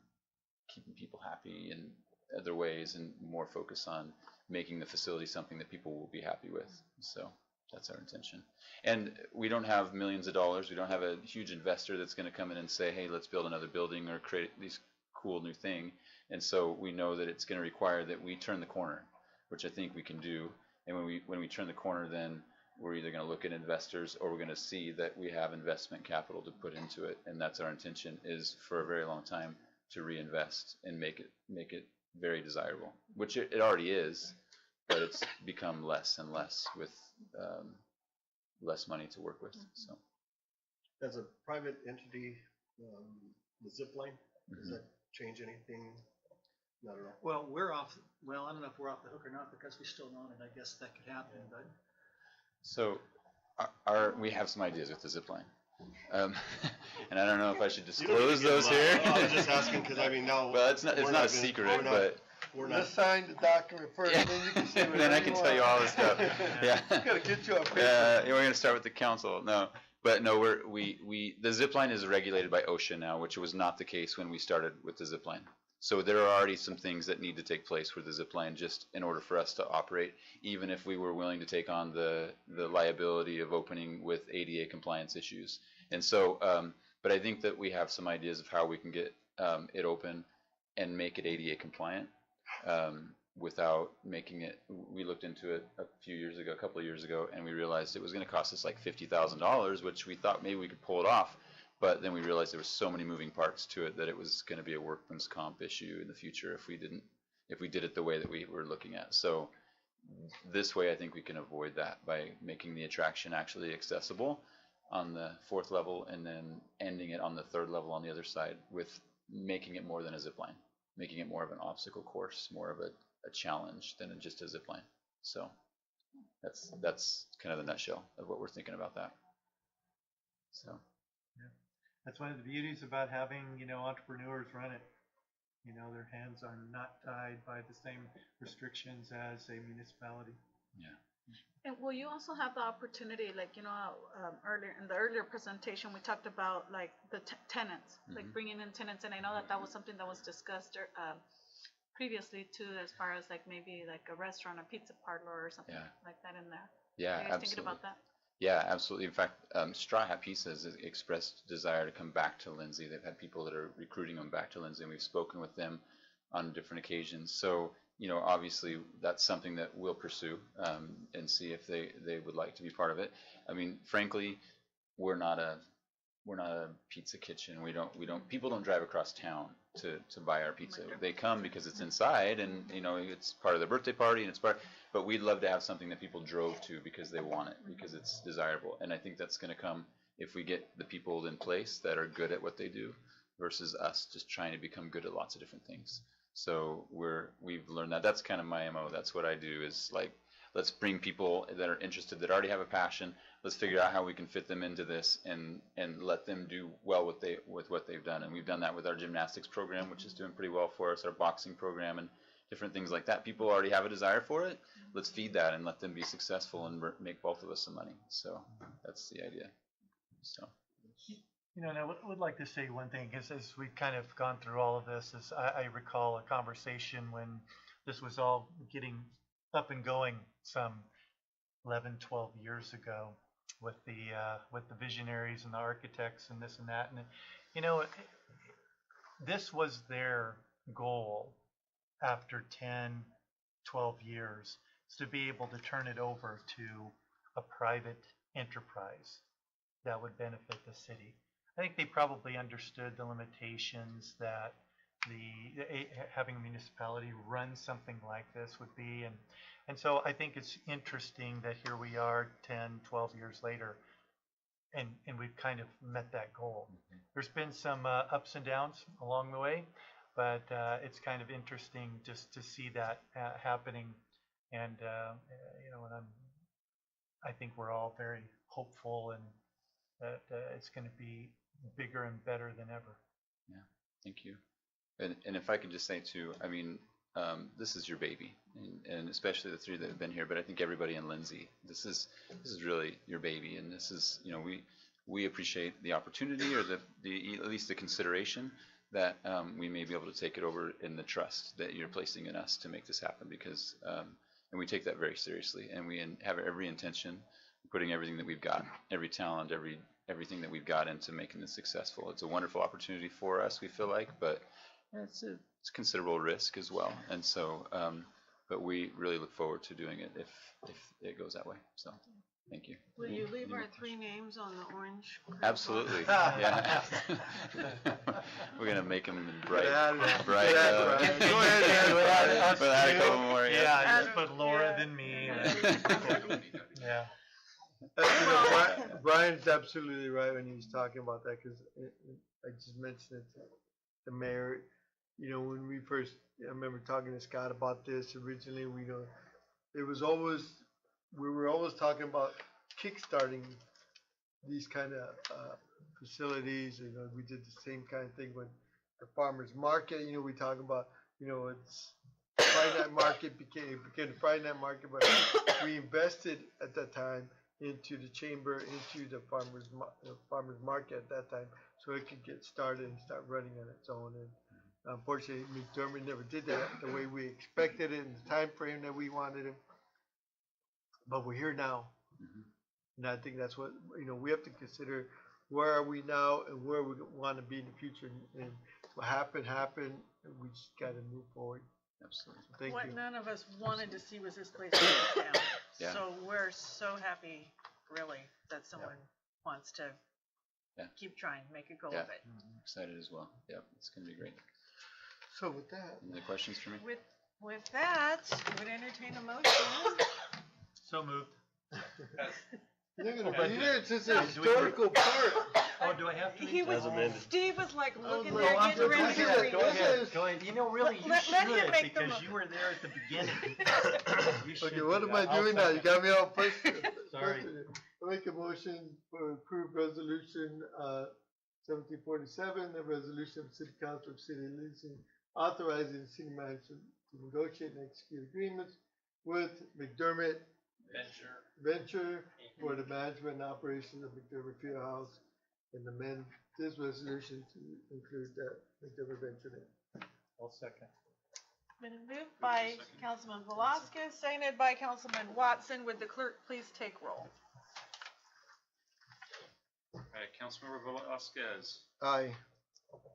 keeping people happy and other ways and more focus on making the facility something that people will be happy with. So that's our intention. And we don't have millions of dollars. We don't have a huge investor that's going to come in and say, hey, let's build another building or create these cool new thing. And so we know that it's going to require that we turn the corner, which I think we can do. And when we turn the corner, then we're either going to look at investors or we're going to see that we have investment capital to put into it. And that's our intention, is for a very long time to reinvest and make it very desirable, which it already is, but it's become less and less with less money to work with. So, as a private entity, the zip line, does that change anything? Not at all. Well, we're off, well, I don't know if we're off the hook or not because we still own it. I guess that could happen, but. So we have some ideas with the zip line. And I don't know if I should disclose those here. I was just asking because I mean now. Well, it's not a secret, but. Let's sign the document first, and then you can say then I can tell you all this stuff. Yeah. Gotta get you a paper. We're gonna start with the council. No, but no, the zip line is regulated by OSHA now, which was not the case when we started with the zip line. So there are already some things that need to take place with the zip line just in order for us to operate, even if we were willing to take on the liability of opening with ADA compliance issues. And so, but I think that we have some ideas of how we can get it open and make it ADA compliant. Without making it, we looked into it a couple of years ago, and we realized it was going to cost us like $50,000, which we thought maybe we could pull it off, but then we realized there were so many moving parts to it that it was going to be a workman's comp issue in the future if we did it the way that we were looking at. So this way, I think we can avoid that by making the attraction actually accessible on the 4th level, and then ending it on the 3rd level on the other side, with making it more than a zip line. Making it more of an obstacle course, more of a challenge than just a zip line. So that's kind of the nutshell of what we're thinking about that. So yeah, that's one of the beauties about having entrepreneurs run it. Their hands are not tied by the same restrictions as a municipality. Yeah. And will you also have the opportunity, like, earlier in the earlier presentation, we talked about like the tenants, like bringing in tenants, and I know that was something that was discussed previously too, as far as like maybe like a restaurant, a pizza parlor, or something like that in there. Yeah, Are you guys absolutely. thinking about that? Yeah, absolutely. In fact, Straw Hat Pizza has expressed desire to come back to Lindsay. They've had people that are recruiting them back to Lindsay, and we've spoken with them on different occasions. So, obviously that's something that we'll pursue and see if they would like to be part of it. I mean, frankly, we're not a pizza kitchen. People don't drive across town to buy our pizza. They come because it's inside, and it's part of their birthday party, and but we'd love to have something that people drove to because they want it, because it's desirable. And I think that's going to come if we get the people in place that are good at what they do versus us just trying to become good at lots of different things. So we've learned that. That's kind of my MO. That's what I do, is like, let's bring people that are interested, that already have a passion. Let's figure out how we can fit them into this and let them do well with what they've done. And we've done that with our gymnastics program, which is doing pretty well for us, our boxing program, and different things like that. People already have a desire for it. Let's feed that and let them be successful and make both of us some money. So that's the idea. So. And I would like to say one thing, because as we've kind of gone through all of this, is I recall a conversation when this was all getting up and going some 11, 12 years ago with the visionaries and the architects and this and that. And, this was their goal after 10, 12 years, is to be able to turn it over to a private enterprise that would benefit the city. I think they probably understood the limitations that having a municipality run something like this would be, and so I think it's interesting that here we are 10, 12 years later, and we've kind of met that goal. There's been some ups and downs along the way, but it's kind of interesting just to see that happening, and and I think we're all very hopeful, and that it's going to be bigger and better than ever. Yeah, thank you. And if I could just say too, I mean, this is your baby, and especially the three that have been here, but I think everybody in Lindsay, this is really your baby, and this is, we appreciate the opportunity, or the at least the consideration that we may be able to take it over in the trust that you're placing in us to make this happen, because and we take that very seriously, and we have every intention of putting everything that we've got, every talent, everything that we've got into making this successful. It's a wonderful opportunity for us, we feel like, but it's considerable risk as well, and so but we really look forward to doing it if it goes that way. So thank you. Will you leave our 3 names on the orange? Absolutely. Yeah. We're gonna make them bright. Get out of here. Bright. Get out of here. Go ahead, We'll add a couple more. Yeah, just put Laura than me. Yeah. Brian's absolutely right when he was talking about that, because I just mentioned it to the mayor. You know, when we first, I remember talking to Scott about this originally. We know it was always, we were always talking about kickstarting these kind of facilities. You know, we did the same kind of thing with the farmers market. You know, we talk about, you know, it's Friday night market became a Friday night market, but we invested at that time into the chamber, into the farmers market at that time, so it could get started and start running on its own. And unfortunately, McDermott never did that the way we expected it in the time frame that we wanted it. But we're here now, and I think that's what, you know, we have to consider. Where are we now, and where we want to be in the future? And what happened, and we just got to move forward. Absolutely. So thank What you. none of us wanted to see was this place closed down. Yeah. So we're so happy, really, that someone wants to keep trying, make a go of it. Excited as well. Yep, it's gonna be great. So with that, any other questions for me? With that, I would entertain a motion. So moved. You're gonna be here. It's just a historical part. Oh, do I have to? He was, Steve was like looking there, Well, getting ready to read. Go ahead. You know, really, you Let him should, make the because you were there at the beginning. You should Okay, what do am that. I I'll doing now? You second. got me all pushed. Sorry. I make a motion for approved resolution 1747, the resolution of City Council of City of Lansing authorizing the city manager to negotiate and execute agreements with McDermott Venture for the management and operation of McDermott Fieldhouse, and amend this resolution to include that McDermott Venture name. I'll second. Been moved by Councilman Velasquez, seconded by Councilman Watson. Would the clerk please take roll? All right, Councilmember Velasquez, Aye.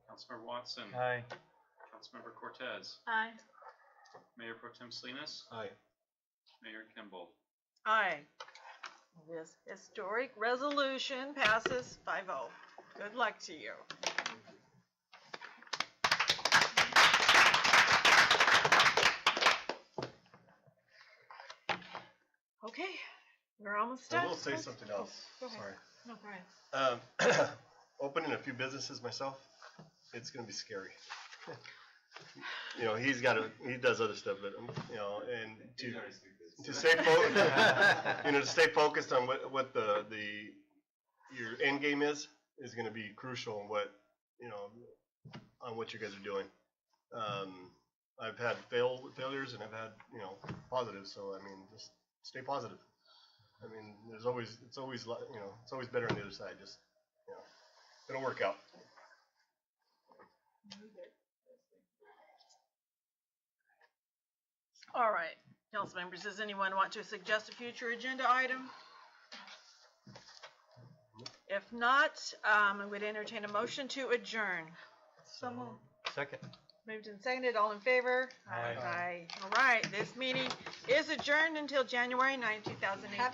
Councilmember Watson, Aye. Councilmember Cortez, Aye. Mayor Pro Tem Salinas, Aye. Mayor Kimball. Aye. This historic resolution passes 5-0. Good luck to you. Okay, we're almost done. I will say something else. Go ahead. Sorry. No, go ahead. Opening a few businesses myself, it's gonna be scary. You know, he does other stuff, but you know, and to stay focused, to stay focused on what your end game is gonna be crucial in what, you know, on what you guys are doing. I've had failures and I've had, you know, positives, so I mean, just stay positive. I mean, it's always better on the other side. Just, you know, it'll work out. All right, council members, does anyone want to suggest a future agenda item? If not, I would entertain a motion to adjourn. Second. Moved and seconded, all in favor? Aye. Aye. All right, this meeting is adjourned until January 9, 2018.